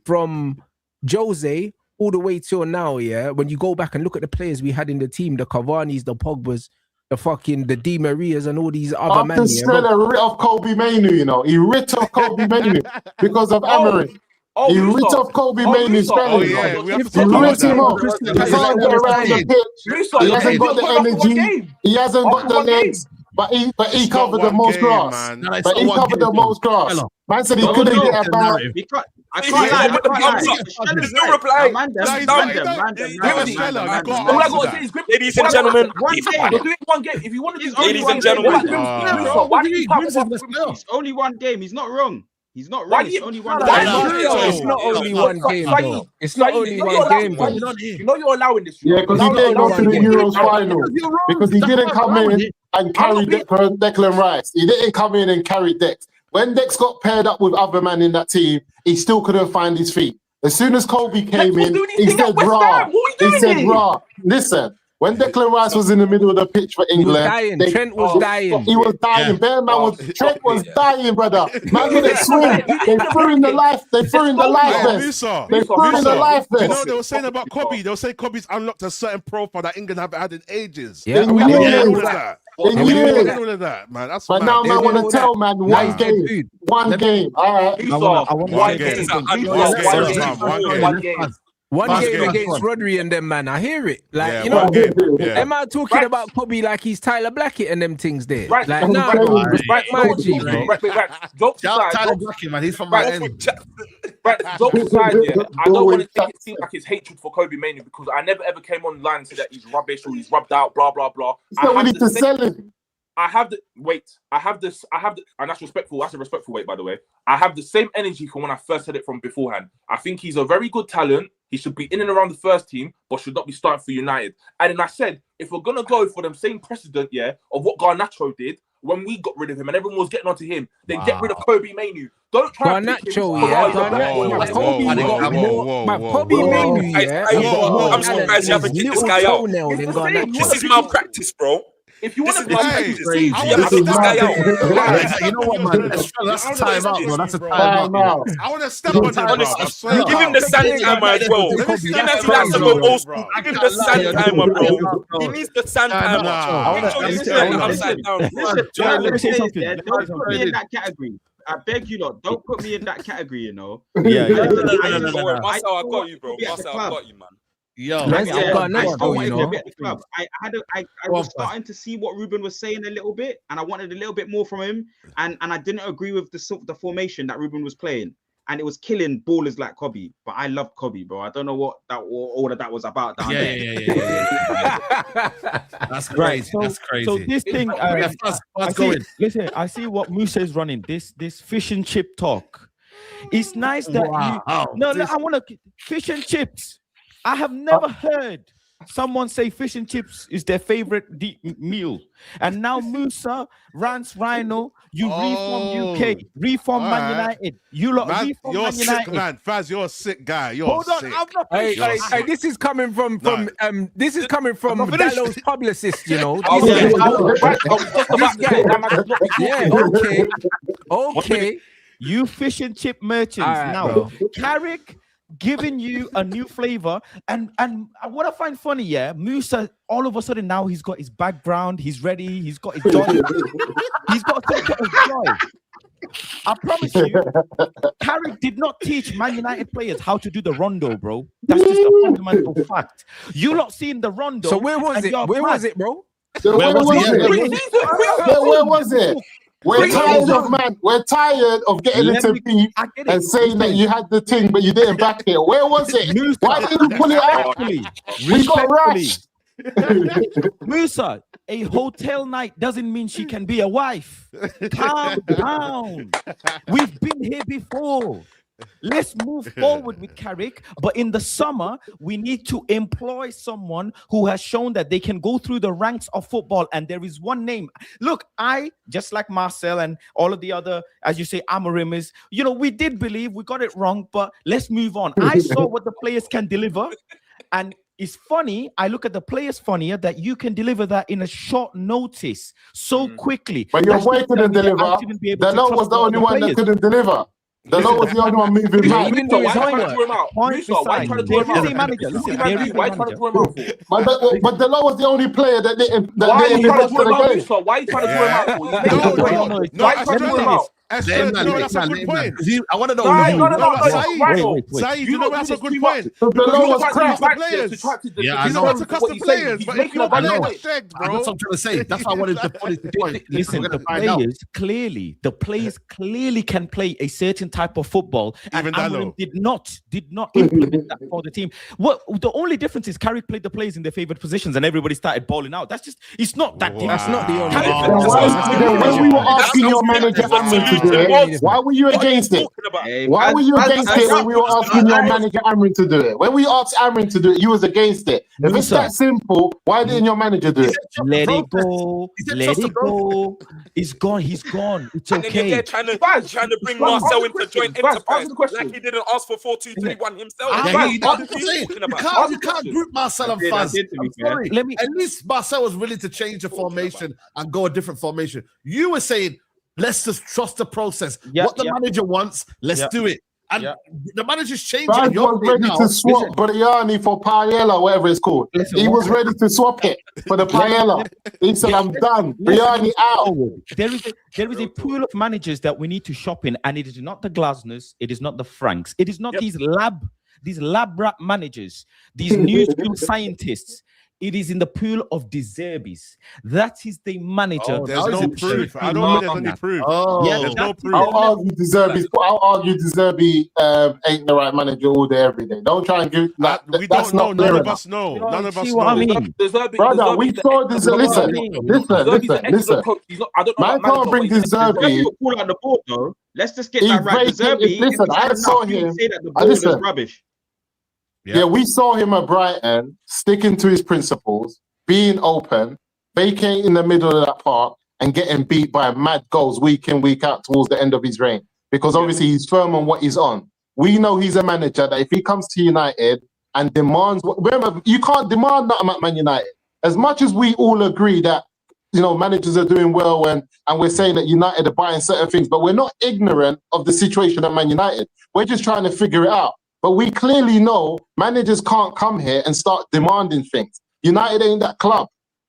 from Jose all the way till now, when you go back and look at the players we had in the team, the Cavani's, the Pogbas, the Di Marias and all these other men. Strella rit off Kobe Mainoo, He rit off Kobe Mainoo because of Emery. He rit off Kobe Mainoo. We have to he talk rit him about off. He can't get around the pitch. He hasn't got the energy. He hasn't got the legs. But he covered the most grass. But he covered the most grass. Man said he couldn't get about. I can't lie. There's no reply. Ladies and gentlemen, you're doing one game. If you want to do ladies and gentlemen, it's only one game. He's not wrong. He's not wrong. It's only one game. It's not only one game, though. It's not only one game, though. You know you're allowing this. Yeah, because he didn't go to the Euros final. Because he didn't come in and carry Declan Rice. He didn't come in and carry Dex. When Dex got paired up with other men in that team, he still couldn't find his feet. As soon as Kobe came in, he said, "Rah." Listen, when Declan Rice was in the middle of the pitch for England, Trent was dying. He was dying. Trent was dying, brother. Man couldn't swim. They threw in the life. They threw in the life vest. They threw in the life vest. You know they were saying about Kobe? They were saying Kobe's unlocked a certain profile that England haven't had in ages. Yeah, we didn't all of that. All of that, man. That's but now man want to tell man one game. All right. One game against Rodri and them, man. I hear it. Like, am I talking about Kobe like he's Tyler Blackett and them things there? Right. Like, nah, bro. Respect my G, bro. Jokes aside, Tyler Blackett, man. He's from my end. Right, jokes aside, yeah, I don't want to make it seem like it's hatred for Kobe Mainoo because I never ever came online and said that he's rubbish or he's rubbed out, blah blah blah. So we need to sell him. I have the, and that's respectful. That's a respectful weight, by the way. I have the same energy from when I first said it from beforehand. I think he's a very good talent. He should be in and around the first team, but should not be starting for United. And then I said, if we're gonna go for the same precedent, of what Garnacho did when we got rid of him and everyone was getting onto him, then get rid of Kobe Mainoo. Don't try Garnacho, Kobe Mainoo, I'm surprised you haven't kicked this guy out. This is malpractice, bro. If you want to crazy, this guy out. You know what, man? That's a time out, bro. That's a time out. I want to step on him. Give him the sand timer as well. Give him the sand timer, bro. He needs the sand timer. Let me say something. Don't put me in that category. I beg you lot, don't put me in that category, you know. Yeah. No. Marcel, I got you, bro. Marcel, I got you, man. Yo, I was starting to see what Ruben was saying a little bit, and I wanted a little bit more from him. And I didn't agree with the formation that Ruben was playing, and it was killing ballers like Kobe. But I love Kobe, bro. I don't know what all of that was about. Yeah. That's crazy. That's crazy. So this thing, listen, I see what Musa is running. This fish and chip talk. It's nice that I want to fish and chips. I have never heard someone say fish and chips is their favorite meal. And now Musa, Rance, Rhino, you reform UK, reform Man United. You lot reform you're Man sick, United. man. Faz, you're a sick guy. Hold on, I'm not. Hey, this is coming from Dallo's publicist, you know. Okay. You fish and chip merchants now. Carrick giving you a new flavor, and what I find funny, Musa, all of a sudden now he's got his background, he's ready, he's got his joy, he's got some sort of joy. I promise you, Carrick did not teach Man United players how to do the rondo, bro. That's just a fundamental fact. You not seeing the rondo. So where was it? Where was it, bro? Where was it? We're tired of getting into beef and saying that you had the thing, but you didn't back it. Where was it? Why didn't you pull it out? We got rushed. Musa, a hotel night doesn't mean she can be a wife. Calm down. We've been here before. Let's move forward with Carrick, but in the summer, we need to employ someone who has shown that they can go through the ranks of football, and there is one name. Look, I, just like Marcel and all of the other, as you say, Amorimis, we did believe we got it wrong, but let's move on. I saw what the players can deliver, and it's funny, I look at the players funnier that you can deliver that in a short notice so quickly. But your boy couldn't deliver. The Lord was the only one that couldn't deliver. The Lord was the only one moving back. But the Lord was the only player that didn't. Why are you trying to throw him out? Why are you trying to throw him out? Why are you trying to throw him out? That's a good point. I want to know. Saeed, you know that's a good point. The Lord was crap. Yeah, I know. To custom players, but if you're that's what I'm trying to say. That's why I wanted to put it to point. Listen, the players clearly can play a certain type of football, and Amorim did not implement that for the team. The only difference is Carrick played the players in their favorite positions, and everybody started balling out. It's not that deep. That's not the only. When we were asking your manager Amrin to do it, why were you against it? Why were you against it when we were asking your manager Amrin to do it? When we asked Amrin to do it, you was against it. If it's that simple, why didn't your manager do it? Let it go. Let it go. He's gone. He's gone. It's okay. They're trying to bring Marcel into joint enterprise like he didn't ask for 4-2-3-1 himself. You can't group Marcel and Faz. At least Marcel was willing to change the formation and go a different formation. You were saying, let's just trust the process. What the manager wants, let's do it. And the manager's changing. He was ready to swap Briani for Paella, whatever it's called. He was ready to swap it for the Paella. He said, I'm done. Briani out. There is a pool of managers that we need to shop in, and it is not the Glasners, it is not the Franks, it is not these lab rat managers, these new school scientists. It is in the pool of deserbies. That is the manager. Oh, There's now no is it proof. true? I don't think there's any proof. Oh, There's no proof. I'll argue De Zerbi ain't the right manager all day, every day. Don't try and give that. We don't know. None of us know. You know, None of us see know. what I mean? Brother, we saw De Zerbi. Listen. I don't know. Man can't bring De Zerbi. Pull out the board though. Let's just get He that right. De Zerbi, listen, I saw him. Say that the board is rubbish. Yeah, we saw him at Brighton sticking to his principles, being open, vacating in the middle of that park, and getting beat by mad goals week in, week out towards the end of his reign. Because obviously he's firm on what he's on. We know he's a manager that if he comes to United and demands, remember, you can't demand nothing at Man United. As much as we all agree that, you know, managers are doing well and we're saying that United are buying certain things, but we're not ignorant of the situation at Man United. We're just trying to figure it out. But we clearly know managers can't come here and start demanding things. United ain't that club.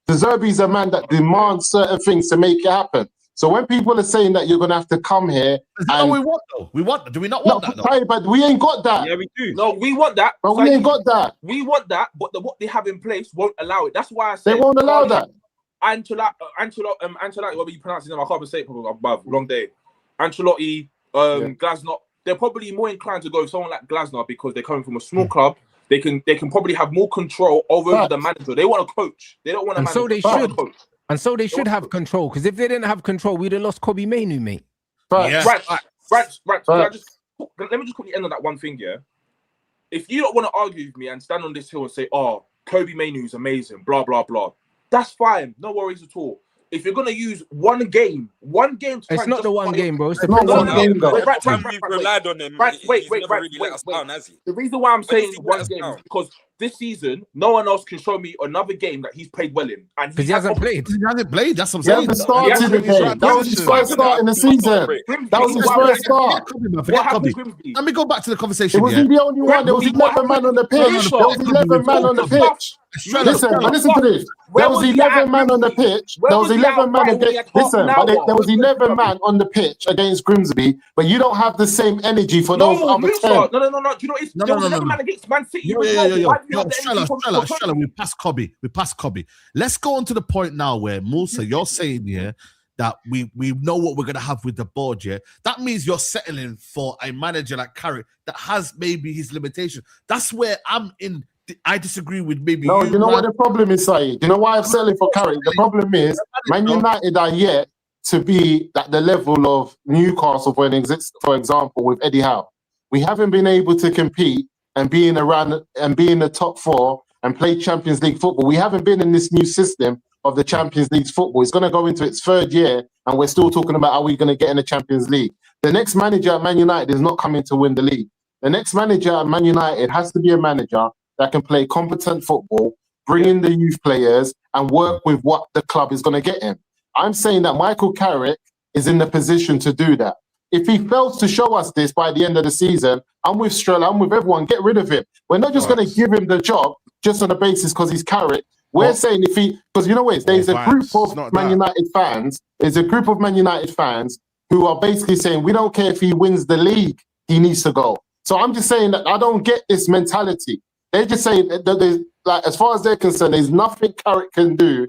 De Zerbi's a man that demands certain things to make it happen. So when people are saying that you're going to have to come here... Is that what we want, though? We want... Do we not want that, though? But we ain't got that. Yeah, we do. No, we want that. But we ain't got that. We want that, but what they have in place won't allow it. That's why I said... They won't allow that. Ancelotti, what you pronounce his name? I can't even say it properly. Above, long day. Ancelotti, Glasner. They're probably more inclined to go with someone like Glasner because they're coming from a small club. They can probably have more control over the manager. They want a coach. They don't want a manager. So they should. And so they should have control, because if they didn't have control, we'd have lost Kobe Mainu, mate. Right. Let me just quickly end on that one thing, yeah? If you don't want to argue with me and stand on this hill and say, oh, Kobe Mainu is amazing, blah, blah, blah, that's fine. No worries at all. If you're gonna use one game to it's not the one game, bro. It's the not one game, though. We've relied on him. Wait. Down, has he? The reason why I'm saying one game is because this season, no one else can show me another game that he's played well in. And because he hasn't played. He hasn't played. That's what I'm saying. He hasn't started the game. That was his first start in the season. That was his first start. Forget Kobe. Let me go back to the conversation. Was he the only one? There was 11 men on the pitch. There was 11 men on the pitch. Listen to this. There was 11 men on the pitch. There was 11 men against. Listen, but there was 11 men on the pitch against Grimsby, but you don't have the same energy for those other 10. No. Do you know it's there was 11 men against Man City? Stella, we passed Kobe. Let's go on to the point now where Musa, you're saying here that we know what we're gonna have with the board. Yeah, that means you're settling for a manager like Carrick that has maybe his limitation. That's where I disagree with maybe. No, you know what the problem is, Saeed? You know why I'm settling for Carrick? The problem is Man United are yet to be at the level of Newcastle, for example, with Eddie Howe. We haven't been able to compete and be in the top 4 and play Champions League football. We haven't been in this new system of the Champions League football. It's going to go into its 3rd year, and we're still talking about are we going to get in the Champions League. The next manager at Man United is not coming to win the league. The next manager at Man United has to be a manager that can play competent football, bring in the youth players, and work with what the club is going to get him. I'm saying that Michael Carrick is in the position to do that. If he fails to show us this by the end of the season, I'm with Strella, I'm with everyone, get rid of him. We're not just going to give him the job just on the basis because he's Carrick. We're saying because you know what, there's a group of Man United fans, who are basically saying, we don't care if he wins the league, he needs to go. So I'm just saying that I don't get this mentality. They're just saying that there's, like, as far as they're concerned, there's nothing Carrick can do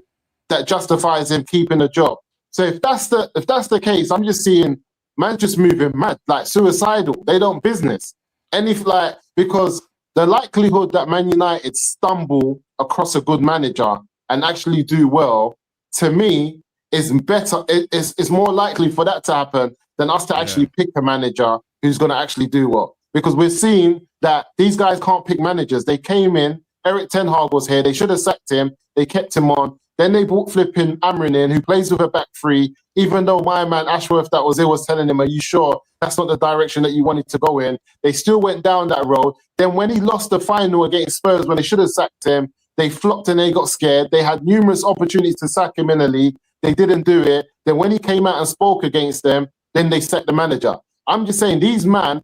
that justifies him keeping a job. So if that's the case, I'm just seeing man just moving mad, like suicidal. They don't business. And because the likelihood that Man United stumble across a good manager and actually do well, to me, is better. It's more likely for that to happen than us to actually pick a manager who's going to actually do well. Because we're seeing that these guys can't pick managers. They came in, Eric Ten Hag was here, they should have sacked him, they kept him on. Then they brought flipping Amrin in, who plays with a back 3, even though my man Ashworth that was there was telling him, are you sure that's not the direction that you wanted to go in? They still went down that road. Then when he lost the final against Spurs, when they should have sacked him, they flopped and they got scared. They had numerous opportunities to sack him in the league. They didn't do it. Then when he came out and spoke against them, then they sacked the manager. I'm just saying, these men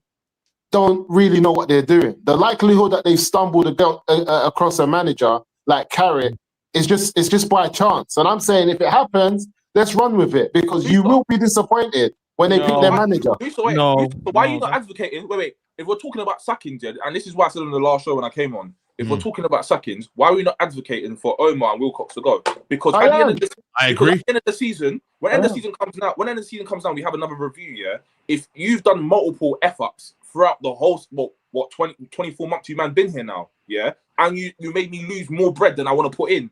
don't really know what they're doing. The likelihood that they've stumbled across a manager like Carrick is just by chance. And I'm saying, if it happens, let's run with it, because you will be disappointed when they pick their manager. Why are you not advocating? Wait. If we're talking about sackings, and this is why I said on the last show when I came on, if we're talking about sackings, why are we not advocating for Omar and Wilcox to go? Because I at the end of the, I agree. At the end of the season, when the end of the season comes out, we have another review. Yeah, if you've done multiple F-ups throughout the whole 24 months you man been here now, yeah, and you made me lose more bread than I want to put in.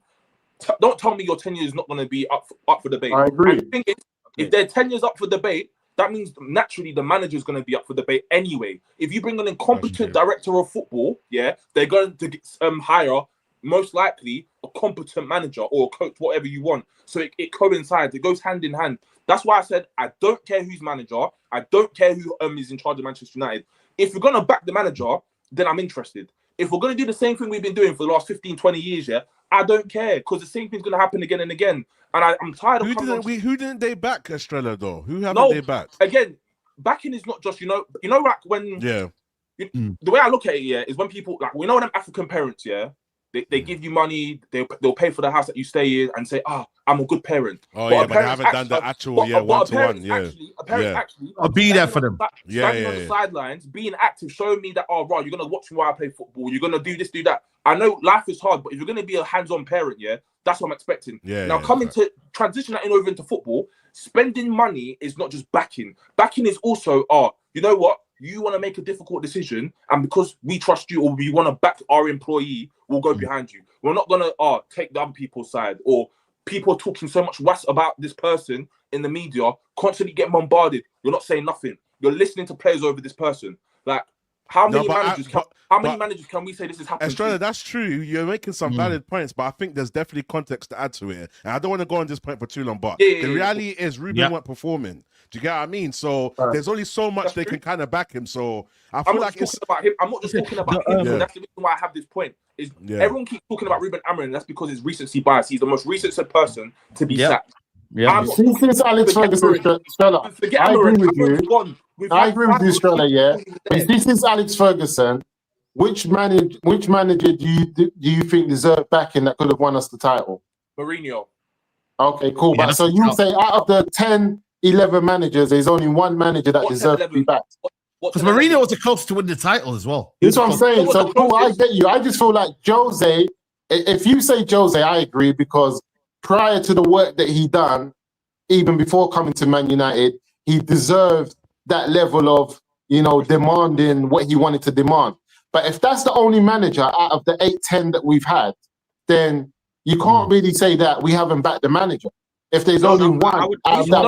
Don't tell me your tenure is not going to be up for debate. I agree. And the thing is, if their tenure's up for debate, that means naturally the manager is going to be up for debate anyway. If you bring an incompetent director of football, yeah, they're going to hire most likely a competent manager or a coach, whatever you want. So it coincides. It goes hand in hand. That's why I said I don't care who's manager. I don't care who is in charge of Manchester United. If you're going to back the manager, then I'm interested. If we're going to do the same thing we've been doing for the last 15, 20 years, yeah, I don't care because the same thing's going to happen again and again. And I'm tired of... Who didn't they back, Estrella, though? Who haven't they backed? Again, backing is not just, like when... Yeah. The way I look at it, yeah, is when people... Like, we know them African parents, yeah? They give you money, they'll pay for the house that you stay in and say, I'm a good parent. Oh, but they haven't done the actual, one-to-one. Yeah. A parent actually... I'll be there for them. Standing on the sidelines, being active, showing me that, right, you're going to watch me while I play football. You're going to do this, do that. I know life is hard, but if you're going to be a hands-on parent, yeah, that's what I'm expecting. To transition that over into football, spending money is not just backing. Backing is also, you know what? You want to make a difficult decision, and because we trust you or we want to back our employee, we'll go behind you. We're not going to take the other people's side, or people talking so much was about this person in the media, constantly getting bombarded. You're not saying nothing. You're listening to players over this person. Like, how many managers can we say this is happening? Estrella, that's true. You're making some valid points, but I think there's definitely context to add to it. And I don't want to go on this point for too long, but the reality is Ruben weren't performing. Do you get what I mean? So there's only so much they can kind of back him. So I feel like it's about him. I'm not just talking about him. That's the reason why I have this point. Everyone keeps talking about Ruben Amorim. That's because it's recency bias. He's the most recent person to be sacked. Since Alex Ferguson, Stella, I agree with you. I agree with you, Stella. Yeah. But this is Alex Ferguson. Which manager do you think deserved backing that could have won us the title? Mourinho. Okay, cool. But so you say out of the 10, 11 managers, there's only one manager that deserves to be backed. Because Mourinho was the closest to win the title as well. That's what I'm saying. So cool, I get you. I just feel like Jose. If you say Jose, I agree because prior to the work that he done, even before coming to Man United, he deserved that level of, demanding what he wanted to demand. But if that's the only manager out of the 8-10 that we've had, then you can't really say that we haven't backed the manager. If there's only one out of that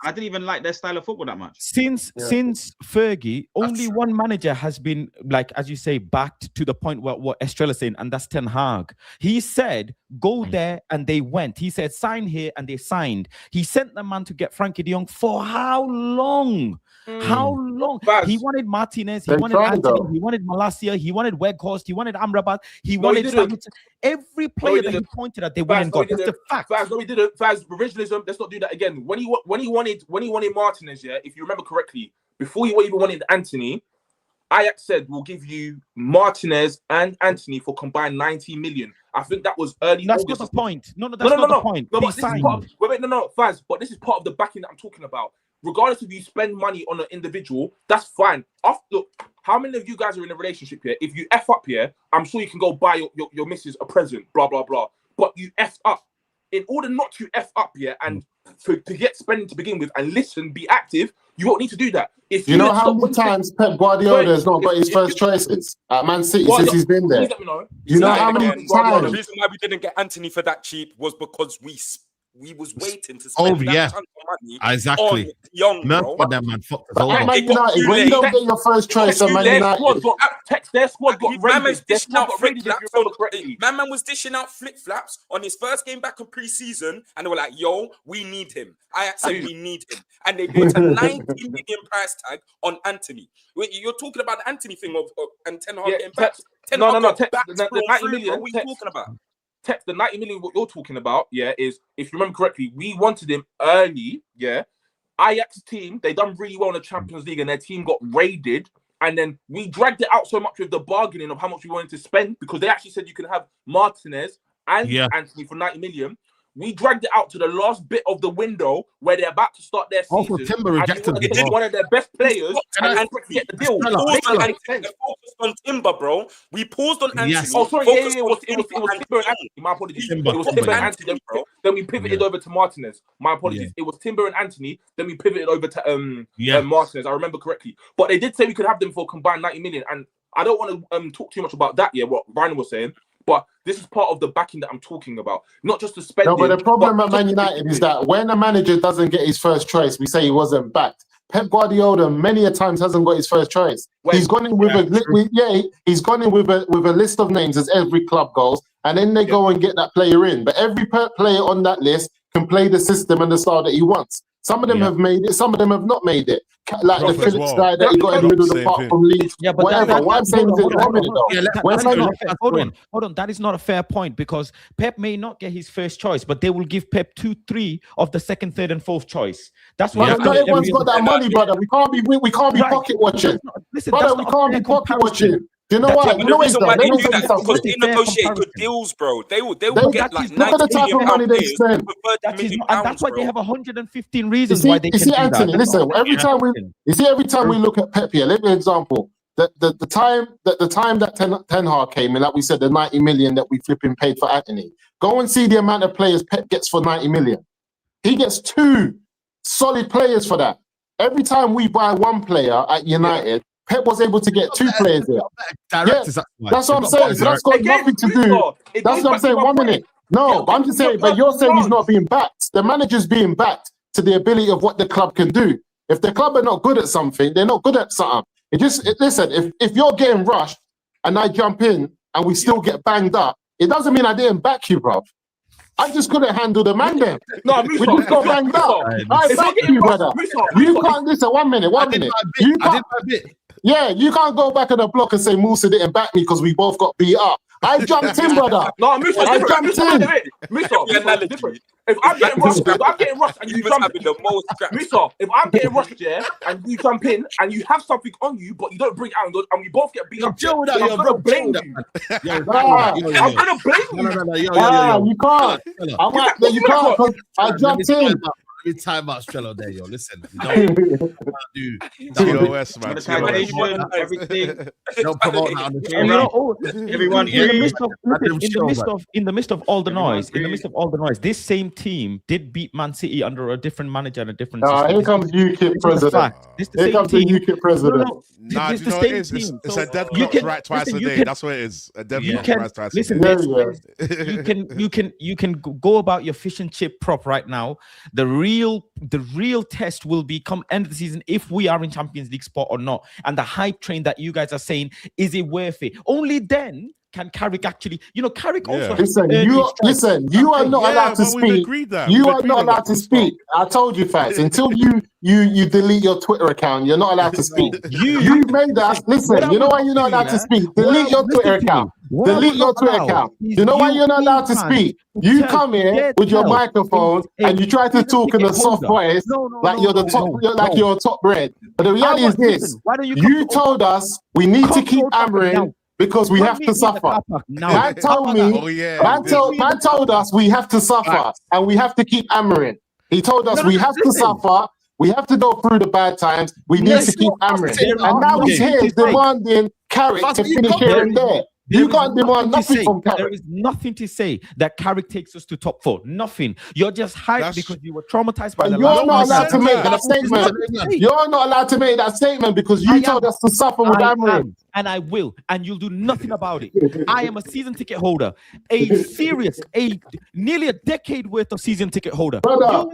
I didn't even like their style of football that much. Since Fergie, only one manager has been, like, as you say, backed to the point where what Estrella's saying, and that's Ten Hag. He said, go there, and they went. He said, sign here, and they signed. He sent the man to get Frankie de Jong for how long? How long? He wanted Martinez, he wanted Anthony, he wanted Malacia, he wanted Weghorst, he wanted Amrabat, he wanted every player that he pointed at, they went and got. That's the fact. No, he didn't. Revisionism. Let's not do that again. When he wanted Martinez, yeah, if you remember correctly, before he even wanted Anthony, Ajax said we'll give you Martinez and Anthony for combined 90 million. I think that was early. That's August. not the point. No, that's not the point. No, but Faz, but this is part of the backing that I'm talking about. Regardless if you spend money on an individual, that's fine. Look, how many of you guys are in a relationship here? If you F up here, I'm sure you can go buy your missus a present, blah, blah, blah. But you F up. In order not to F up here and to get spending to begin with and listen, be active, you won't need to do that. If you know how many times Pep Guardiola has not got his first choices at Man City since he's been there? You know how many times? The reason why we didn't get Anthony for that cheap was because we was waiting to spend that chunk of money exactly. on Young, bro. But Man United, when you don't get your first choice of Man United, their squad got Man was dishing out flip-flops on his first game back of pre-season, and they were like, yo, we need him. I said we need him. And they put a 90 million price tag on Anthony. You're talking about the Anthony thing of and Ten Hag getting back. The 90 million. What are you talking about? The 90 million, what you're talking about, is, if you remember correctly, we wanted him early, Ajax team, they done really well in the Champions League and their team got raided. And then we dragged it out so much with the bargaining of how much we wanted to spend because they actually said you can have Martinez and Anthony for 90 million. we dragged it out to the last bit of the window where they're about to start their season. Also, Timber rejected and one of their best players and get the deal. Focused on Timber, bro. We paused on Anthony. Yes. Oh, sorry, it was Timber and Anthony. My apologies. It was Timber and Anthony. Then we pivoted over to Martinez. My apologies. It was Timber and Anthony. Then we pivoted over to Martinez. I remember correctly. But they did say we could have them for a combined 90 million. And I don't want to talk too much about that yet, what Ryan was saying. But this is part of the backing that I'm talking about. Not just the spending. No, but the problem at Man United is that when a manager doesn't get his first choice, we say he wasn't backed. Pep Guardiola many a times hasn't got his first choice. He's gone in with he's gone in with a list of names as every club goes, and then they go and get that player in. But every player on that list can play the system and the style that he wants. Some of them have made it, some of them have not made it. Like the Phillips guy that he got in the middle of the park from Leeds. Yeah, but whatever. What I'm saying is, hold on. That is not a fair point because Pep may not get his first choice, but they will give Pep 2-3 of the second, third, and fourth choice. That's why not everyone's got that money, brother. We can't be pocket watching. Listen, brother, we can't be pocket watching. Do you know what? The reason why they do that is because they negotiate good deals, bro. They will get like 90 million pounds players. That's why they have 115 reasons why they can do that. Anthony, listen. Every time we look at Pep here, let me example. The time that Ten Hag came in, like we said, the 90 million that we flipping paid for Anthony. Go and see the amount of players Pep gets for 90 million. He gets 2 solid players for that. Every time we buy one player at United, Pep was able to get 2 players there. That's what I'm saying. So that's got nothing to do. That's what I'm saying. 1 minute. No, but I'm just saying, but you're saying he's not being backed. The manager's being backed to the ability of what the club can do. If the club are not good at something, they're not good at something. Listen, if you're getting rushed and I jump in and we still get banged up, it doesn't mean I didn't back you, bro. I just couldn't handle the Mandem. No, we just got banged up. I back you, brother. You can't listen. 1 minute. You can't. Yeah, you can't go back on the block and say Musa didn't back me because we both got beat up. I jumped in, brother. No, Musa, I jumped in. Musa, different. If I'm getting rushed, and you jump in, Musa, if I'm getting rushed, and you jump in and you have something on you, but you don't bring it out and we both get beat up, I'm gonna blame you. I'm gonna blame you. You can't. You can't because I jumped in. Time out, Strello there, yo. Listen, you don't do TOS, man. Everything. Don't promote that. Everyone, in the midst of all the noise, this same team did beat Man City under a different manager and a different system. Here comes UKIP president. Here comes the UKIP president. Nah, you know it's a dead clock right twice a day. That's what it is. A dead clock right twice a day. Listen, you can go about your fish and chip prop right now. The real test will be come end of the season if we are in Champions League spot or not. And the hype train that you guys are saying, is it worth it? Only then can Carrick actually, Carrick also. You are not allowed to speak. You are not allowed to speak. I told you, facts. Until you delete your Twitter account, you're not allowed to speak. You made us. Listen, you know why you're not allowed to speak? Delete your Twitter account. Delete your Twitter account. You know why you're not allowed to speak? You come here with your microphone and you try to talk in a soft voice like you're the top, like you're a top bread. But the reality is this: you told us we need to keep hammering. Because we have to suffer. Man told us we have to suffer and we have to keep hammering. He told us we have to suffer. We have to go through the bad times. We need to keep hammering. And now he's here demanding Carrick to finish here and there. You can't demand nothing from Carrick. There is nothing to say that Carrick takes us to top 4. Nothing. You're just hyped because you were traumatized by the last. You're not allowed to make that statement. You're not allowed to make that statement because you told us to suffer with Amrin. And I will, and you'll do nothing about it. I am a season ticket holder, nearly a decade worth of season ticket holder. Brother,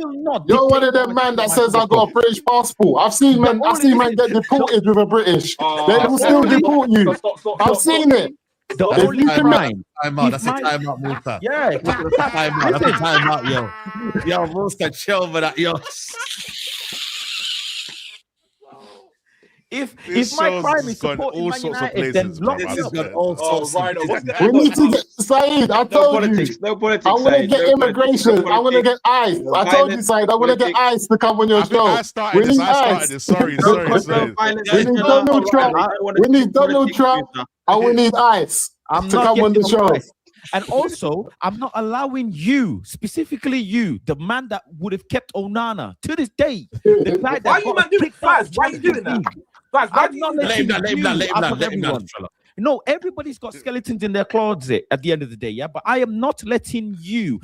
you're one of them man that says I got a British passport. I've seen men get deported with a British. They will still deport you. I've seen it. The only crime. That's a timeout, Musa. Yeah, that's a timeout, yo. Yo, Musa, chill for that, yo. If my crime is supporting Man United, then lock me up. We need to get Saeed. I told you. No politics. I want to get immigration. I want to get ICE. I told you, Saeed. I want to get ICE to come on your show. We need ICE. Sorry. We need Donald Trump. We need Donald Trump. And we need ICE to come on the show. And also, I'm not allowing you, specifically you, the man that would have kept Onana to this day. The guy that why you man doing Faz? Why are you doing that? Faz, why do you Let him down. No, everybody's got skeletons in their closet at the end of the day, yeah. But I am not letting you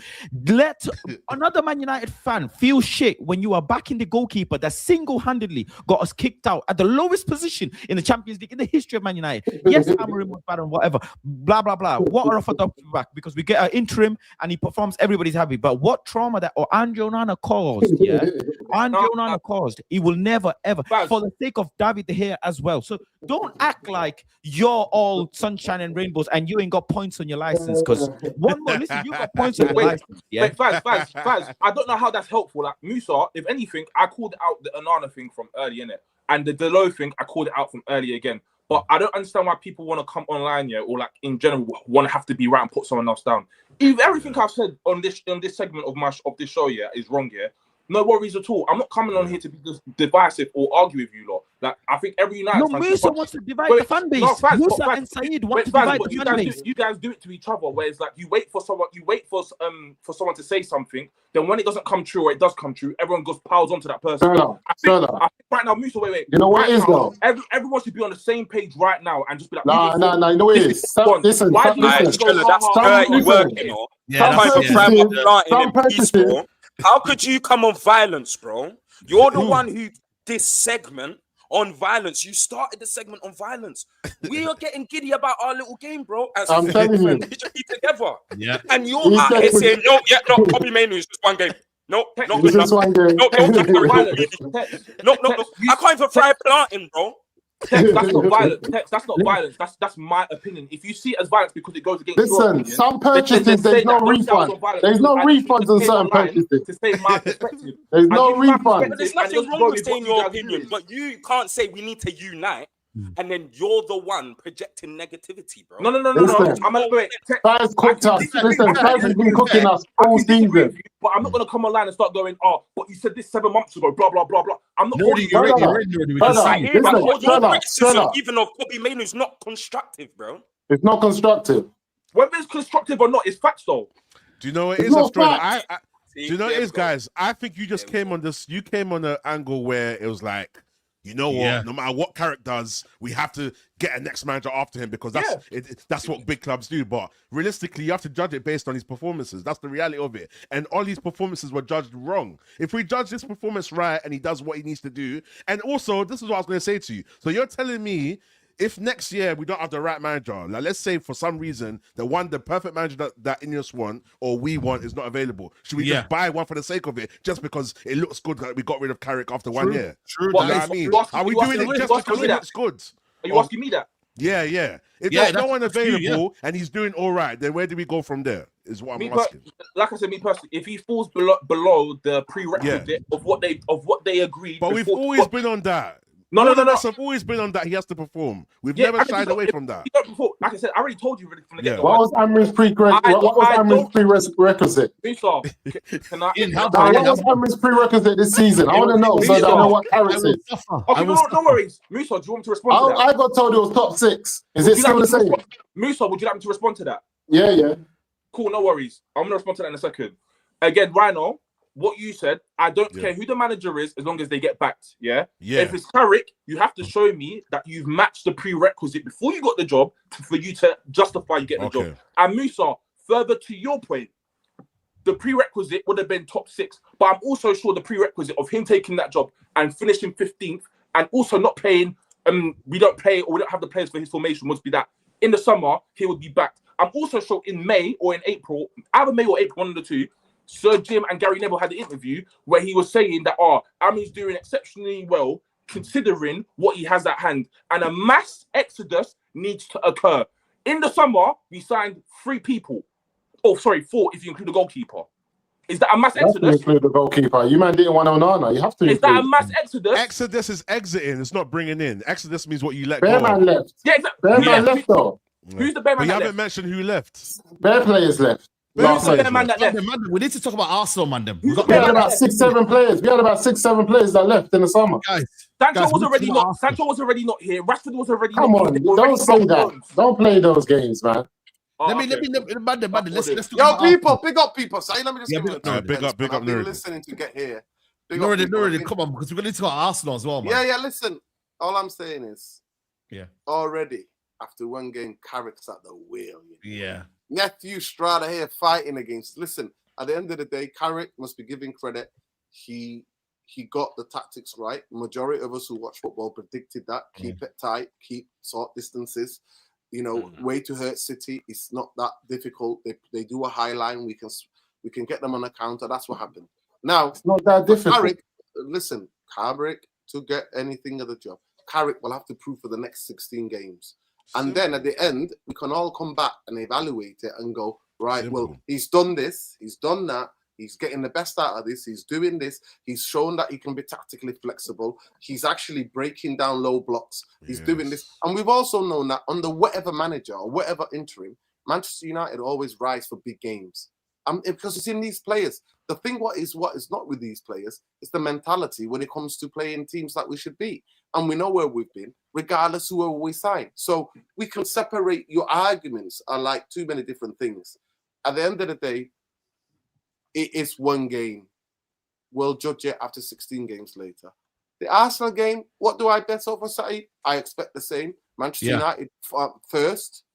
let another Man United fan feel shit when you are backing the goalkeeper that single-handedly got us kicked out at the lowest position in the Champions League in the history of Man United. Yes, Amorim was bad and whatever, blah blah blah. What are off back because we get an interim and he performs, everybody's happy. But what trauma that Andre Onana caused, yeah, Andre Onana caused, he will never ever, for the sake of David De Gea as well. So don't act like you're all sunshine and rainbows and you ain't got points on your license. Because one more, listen, you got points on your license. Yeah? Wait, Faz. I don't know how that's helpful. Like Musa, if anything, I called out the Onana thing from early, innit? And the Delo thing, I called it out from early again. But I don't understand why people want to come online, yeah, or like in general want to have to be right and put someone else down. If everything I've said on this segment of this show, yeah, is wrong, yeah, no worries at all. I'm not coming on here to be divisive or argue with you lot. Like I think every night. No, Musa wants to divide the fan base. Musa and Saeed want to divide the fan base. You guys do it to each other, where it's like you wait for someone to say something. Then when it doesn't come true or it does come true, everyone goes piles onto that person. I think right now, Musa, wait. You know what it is though? Everyone should be on the same page right now and just be like, no. You know what it is? Listen. That's dirty work, you know. How could you come on violence, bro? You're the one who this segment on violence. You started the segment on violence. We are getting giddy about our little game, bro. As I'm telling you, together. Yeah. And you're out here saying, no, Bobby Mainu is just one game. No, not this is one game. No. I can't even fry planting, bro. That's not violence. That's not violence. That's my opinion. If you see it as violence because it goes against your opinion, some purchases there's no refund. There's no refunds on certain purchases. To say my perspective, there's no refund. There's nothing wrong with saying your opinion, but you can't say we need to unite. And then you're the one projecting negativity, bro. No. I'm gonna wait. Guys cooked us. Listen, guys has been cooking us all season. But I'm not gonna come online and start going, oh, but you said this 7 months ago, blah blah blah blah. I'm not. Even though Bobby Mainu is not constructive, bro. It's not constructive. Whether it's constructive or not, it's facts though. Do you know what it is? Do you know what it is, guys? I think you just came on this. You came on an angle where it was like, you know what? No matter what Carrick does, we have to get a next manager after him because that's what big clubs do. But realistically, you have to judge it based on his performances. That's the reality of it. And all these performances were judged wrong. If we judge this performance right and he does what he needs to do, and also this is what I was going to say to you. So you're telling me, if next year we don't have the right manager, like let's say for some reason the perfect manager that Ineos want or we want is not available, should we just buy one for the sake of it just because it looks good that we got rid of Carrick after 1 year? True. You know what I mean? Are we doing it just because it looks good? Are you asking me that? Yeah. If there's no one available and he's doing all right, then where do we go from there? Is what I'm asking. Like I said, me personally, if he falls below the prerequisite of what they agreed, but we've always been on that. No. I've always been on that. He has to perform. We've never shied away from that. Like I said, I already told you from the get-go. What was Amrin's prerequisite? What was Amrin's prerequisite this season? I want to know so I know what Carrick is. Okay, no worries. Musa, do you want me to respond to that? I got told it was top 6. Is it still the same? Musa, would you like me to respond to that? Yeah. Cool, no worries. I'm going to respond to that in a second. Again, Rhino, what you said, I don't care who the manager is as long as they get backed. Yeah. If it's Carrick, you have to show me that you've matched the prerequisite before you got the job for you to justify you getting the job. And Musa, further to your point, the prerequisite would have been top 6, but I'm also sure the prerequisite of him taking that job and finishing 15th and also not paying, we don't have the players for his formation must be that in the summer he would be backed. I'm also sure in May or in April, either May or April, one of the two, Sir Jim and Gary Neville had the interview where he was saying that, Amin's doing exceptionally well considering what he has at hand. And a mass exodus needs to occur. In the summer, we signed 3 people. 4 if you include the goalkeeper. Is that a mass exodus? Include the goalkeeper. You man didn't want Onana. You have to. Is that a mass exodus? Exodus is exiting. It's not bringing in. Exodus means what you let go. Man left. Yeah, exactly. Bear man left though. Who's the bear man? You haven't mentioned who left. Bear players left. We need to talk about Arsenal, Mandem. We had about 6-7 players. We had about 6-7 players that left in the summer. Sancho was already not here. Rashford was already. Come on, don't say that. Don't play those games, man. Oh, let me let's talk Yo, about people, Arsenal. big up people. Say, let me just Yeah, give big it up, big up, I've been Nuruddin. listening to get here. Big up Nuruddin, people. Nuruddin, come on, because we're going to talk about Arsenal as well, man. Yeah, listen. All I'm saying is, Yeah. already after one game, Carrick's at the wheel. Yeah. Nephew Strada here fighting against. Listen, at the end of the day, Carrick must be giving credit. He got the tactics right. Majority of us who watch football predicted that. Keep it tight, keep short distances. You know, way to hurt City. It's not that difficult. They do a high line. We can get them on a counter. That's what happened. Now, It's not that difficult. Carrick, listen, Carrick, to get anything of the job, Carrick will have to prove for the next 16 games. And then at the end, we can all come back and evaluate it and go, right, well, he's done this, he's done that, he's getting the best out of this, he's doing this, he's shown that he can be tactically flexible, he's actually breaking down low blocks, he's doing this. And we've also known that under whatever manager or whatever interim, Manchester United always rise for big games. Because it's in these players. The thing what is not with these players is the mentality when it comes to playing teams that we should be. And we know where we've been, regardless who we sign. So we can separate your arguments are like too many different things. At the end of the day, it is one game. We'll judge it after 16 games later. The Arsenal game, what do I bet over, Saeed? I expect the same. Manchester United first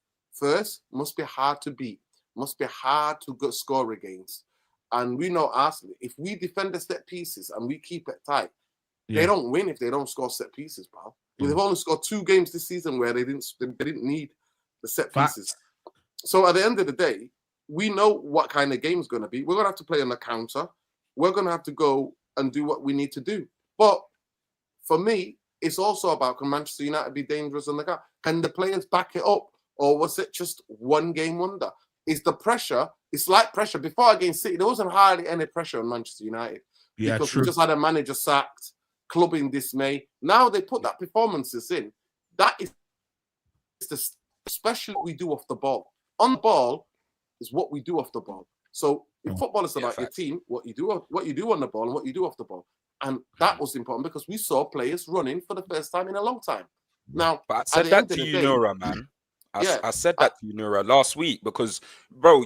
must be hard to beat. Must be hard to go score against. And we know Arsenal, if we defend the set pieces and we keep it tight, they don't win if they don't score set pieces, pal. They've only scored 2 games this season where they didn't need the set pieces. So at the end of the day, we know what kind of game is going to be. We're going to have to play on the counter. We're going to have to go and do what we need to do. But for me, it's also about, can Manchester United be dangerous on the ground? Can the players back it up? Or was it just one game wonder? Is the pressure, it's like pressure. Before against City, there wasn't hardly any pressure on Manchester United. Because we just had a manager sacked, club in dismay. Now they put that performances in. That is the special we do off the ball. On the ball is what we do off the ball. So in football, it's about your team, what you do on the ball and what you do off the ball. And that was important because we saw players running for the first time in a long time. Now, but I said that to you, Nura, man. I said that to you, Nura, last week because, bro,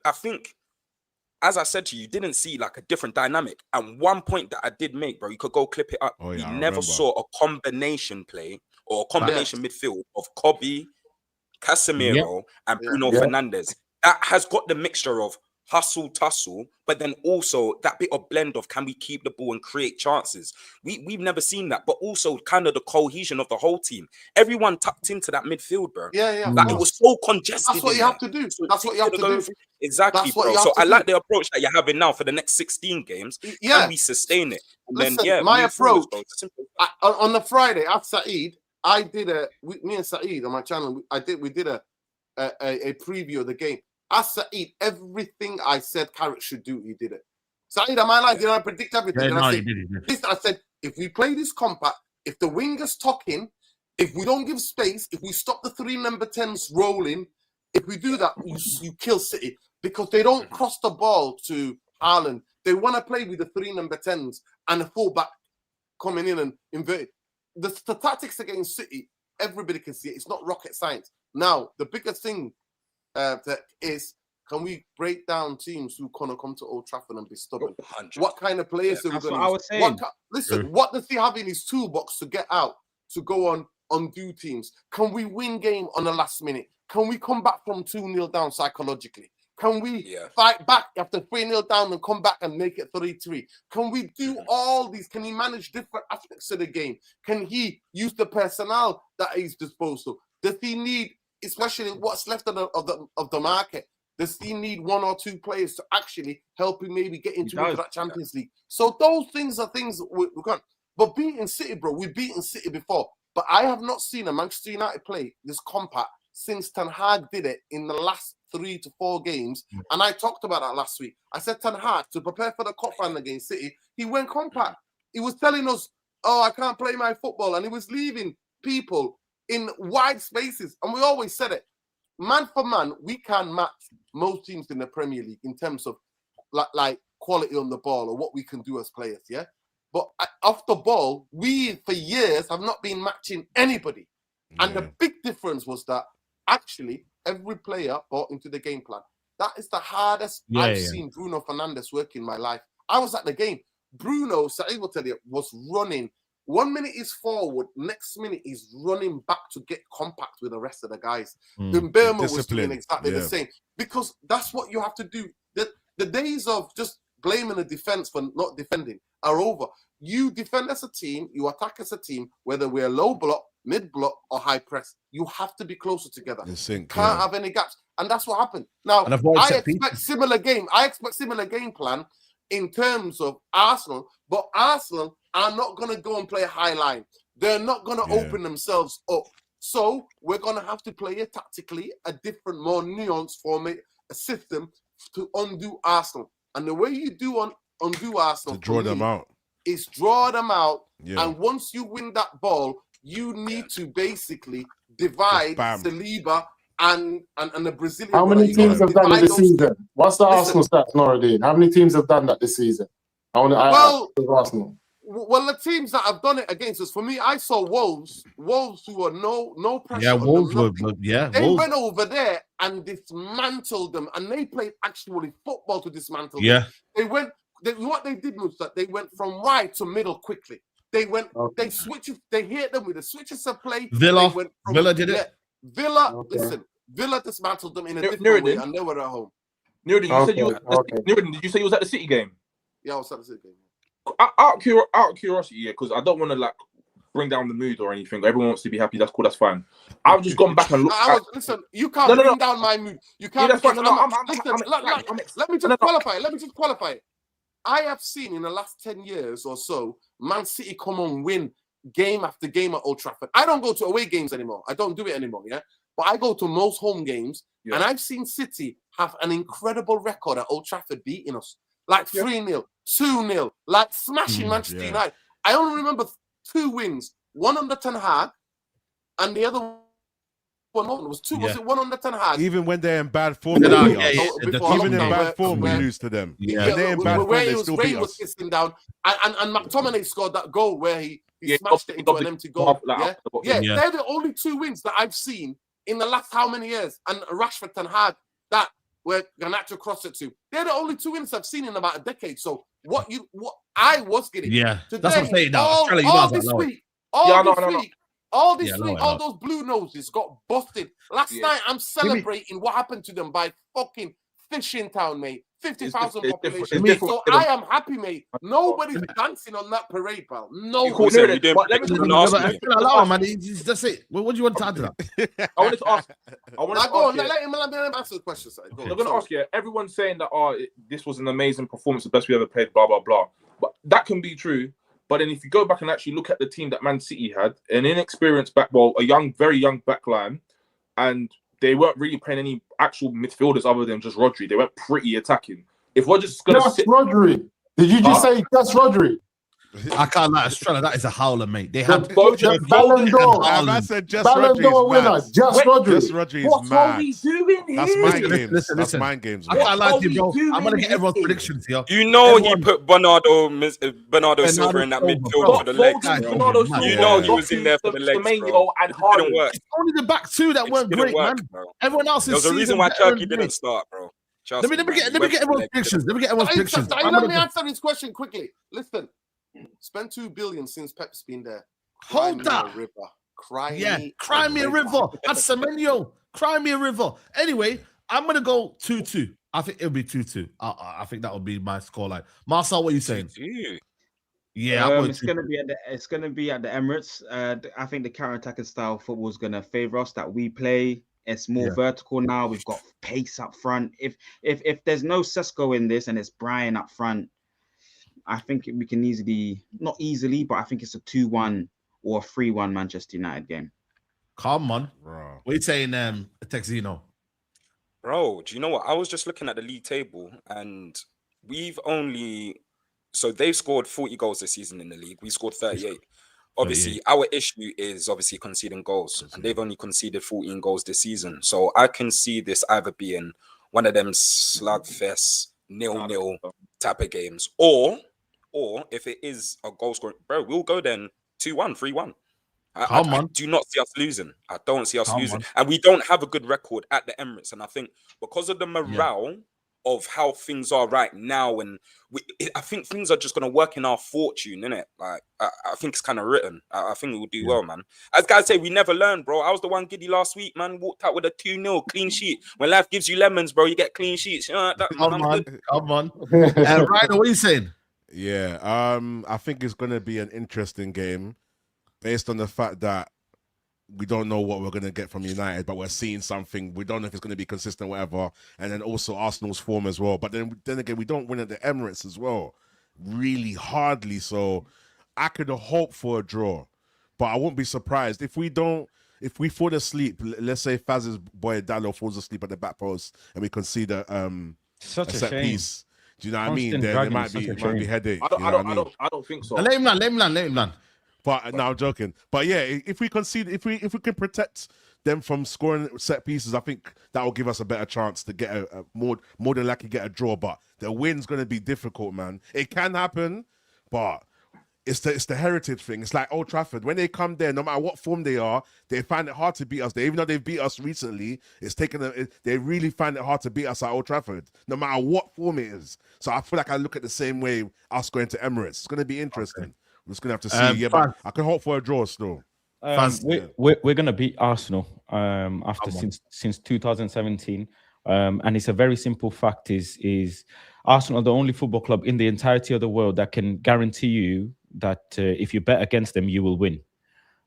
I think, as I said to you, you didn't see like a different dynamic. And one point that I did make, bro, you could go clip it up. We never saw a combination play or a combination midfield of Kobe, Casemiro, and Bruno Fernandes. That has got the mixture of hustle, tussle, but then also that bit of blend of can we keep the ball and create chances? We've never seen that, but also kind of the cohesion of the whole team. Everyone tucked into that midfield, bro. Like it was so congested. That's what you have to do. That's what you have to do. Exactly, bro. So I like the approach that you're having now for the next 16 games. Can we sustain it? And listen, then, my approach on the Friday at Saeed, I did me and Saeed on my channel. We did a preview of the game. As Saeed, everything I said Carrick should do, he did it. Saeed, am I like, I predict everything? I said, if we play this compact, if the wingers talking, if we don't give space, if we stop the 3 number 10s rolling, if we do that, you kill City because they don't cross the ball to Haaland. They want to play with the 3 number 10s and the fullback coming in and inverted. The tactics against City, everybody can see it. It's not rocket science. Now, the biggest thing is, can we break down teams who kind of come to Old Trafford and be stubborn? 100. What kind of players are we going to use? What does he have in his toolbox to get out, to go on undo teams? Can we win game on the last minute? Can we come back from 2-0 down psychologically? Can we fight back after 3-0 down and come back and make it 3-3? Can we do all these? Can he manage different aspects of the game? Can he use the personnel that he's disposed of? Does he need, especially what's left of the market, does he need 1 or 2 players to actually help him maybe get into that Champions League? So those things are things we're going. But beating City, bro, we've beaten City before. But I have not seen a Manchester United play this compact since Ten Hag did it in the last 3 to 4 games. And I talked about that last week. I said Ten Hag, to prepare for the cup final against City, he went compact. He was telling us, oh, I can't play my football. And he was leaving people in wide spaces. And we always said it. Man for man, we can match most teams in the Premier League in terms of like quality on the ball or what we can do as players, yeah? But off the ball, we, for years, have not been matching anybody. And the big difference was that, actually, every player bought into the game plan. That is the hardest I've seen Bruno Fernandes work in my life. I was at the game. Bruno, Saeed will tell you, was running. 1 minute he's forward, next minute he's running back to get compact with the rest of the guys. Burma was doing exactly the same, because that's what you have to do. The days of just blaming the defense for not defending are over. You defend as a team, you attack as a team, whether we're low block, mid block, or high press. You have to be closer together. Can't have any gaps, and that's what happened. Now I expect similar game. I expect similar game plan in terms of Arsenal, but Arsenal are not going to go and play a high line. They're not going to open themselves up. So we're going to have to play it tactically, a different, more nuanced format, a system to undo Arsenal. And the way you do undo Arsenal, to draw them out, is draw them out. And once you win that ball, you need to basically divide Saliba and the Brazilian. How many teams have done it this season? What's the Arsenal stats, Noradine? How many teams have done that this season? Arsenal. Well, the teams that have done it against us, for me, I saw Wolves who were no pressure. Yeah, Wolves were, They went over there and dismantled them, and they played actually football to dismantle them. What they did was that they went from wide to middle quickly. They went, they switched, they hit them with the switches of play. Villa did it. Villa dismantled them in a different way, and they were at home. Nuruddin, did you say you was at the City game? Yeah, I was at the City game. Out of curiosity, because I don't want to bring down the mood or anything. Everyone wants to be happy. That's cool. That's fine. I've just gone back and looked. Listen, you can't bring down my mood. You can't. That's fine. Let me just qualify it. I have seen in the last 10 years or so, Man City come and win game after game at Old Trafford. I don't go to away games anymore. I don't do it anymore. But I go to most home games, and I've seen City have an incredible record at Old Trafford beating us. 3-0, 2-0, smashing Manchester United. I only remember 2 wins. One under Ten Hag, and the other one was 2. Was it one under Ten Hag? Even when they're in bad form, even in bad form, we lose to them. When they're in bad form, they still beat us. Kissing down, and McTominay scored that goal where he smashed it into an empty goal. They're the only 2 wins that I've seen in the last how many years? And Rashford, Ten Hag, that where Garnacho crossed it to. They're the only 2 wins I've seen in about a decade. So what I was getting. Today, that's what I'm saying now. All this week, all those blue noses got busted. Last night, I'm celebrating what happened to them by fucking Fishing Town, mate. 50,000 population. So I am happy, mate. Nobody's dancing on that parade, pal. No. That's it. What do you want to add to that? I wanted to ask. Let him answer the question. I'm going to ask you. Everyone's saying that this was an amazing performance, the best we ever played, blah blah blah. But that can be true. But then if you go back and actually look at the team that Man City had, an inexperienced very young back line, and they weren't really playing any actual midfielders other than just Rodri. They weren't pretty attacking. If we're just going to Rodri. Did you just say just Rodri? I can't lie, Estrella, that is a howler, mate. They had Ballon d'Or. I said just Ballon d'Or winner. Just Rodri. Just Rodri is what mad. Are we doing here? That's mind games. Listen. That's mind games. I can't lie to you, bro. I'm gonna get everyone's predictions here. You know he put Bernardo Silva in that midfield for the legs. You know he was in there for the legs, bro. It didn't work. It's only the back 2 that weren't great, man. Everyone else is. There's a reason why Turkey didn't start, bro. Let me get everyone's predictions. Let me answer this question quickly. Listen, spend 2 billion since Pep's been there. Hold that. Cry me a river. That's Semenyo. Cry me a river. Anyway, I'm gonna go 2-2. I think it'll be 2-2. I think that would be my scoreline. Marcel, what are you saying? 2-2. Yeah, it's gonna be at the Emirates. I think the counter-attacking style football is gonna favor us. That we play. It's more vertical now. We've got pace up front. If there's no Sesko in this and it's Brian up front, I think we can not easily, but I think it's a 2-1 or a 3-1 Manchester United game. Come on, bro. What are you saying, Texino? Bro, do you know what? I was just looking at the league table, and they've scored 40 goals this season in the league. We scored 38. Obviously, our issue is conceding goals, and they've only conceded 14 goals this season. So I can see this either being one of them slugfest 0-0 type of games, or if it is a goal scoring, bro, we'll go then 2-1, 3-1. I do not see us losing. I don't see us losing. And we don't have a good record at the Emirates. And I think because of the morale of how things are right now, and I think things are just going to work in our fortune, innit? Like, I think it's kind of written. I think we'll do well, man. As guys say, we never learn, bro. I was the one giddy last week, man. Walked out with a 2-0 clean sheet. When life gives you lemons, bro, you get clean sheets. You know, Come on. Ryan, what are you saying? Yeah, I think it's going to be an interesting game based on the fact that we don't know what we're going to get from United, but we're seeing something. We don't know if it's going to be consistent, whatever. And then also Arsenal's form as well. But then again, we don't win at the Emirates as well, really hardly. So I could hope for a draw, but I won't be surprised if we fall asleep. Let's say Faz's boy Dallo falls asleep at the back post and we concede a set piece. Do you know what I mean? There might be headache. I don't think so. Let him land. But no, I'm joking. But yeah, if we concede, if we can protect them from scoring set pieces, I think that will give us a better chance to get a more than likely get a draw. But the win's going to be difficult, man. It can happen, but it's the heritage thing. It's like Old Trafford. When they come there, no matter what form they are, they find it hard to beat us. Even though they've beat us recently, they really find it hard to beat us at Old Trafford, no matter what form it is. So I feel like I look at the same way us going to Emirates. It's going to be interesting. Okay. We're just going to have to see. But I can hope for a draw still. We're going to beat Arsenal since 2017. And it's a very simple fact is Arsenal are the only football club in the entirety of the world that can guarantee you that if you bet against them, you will win.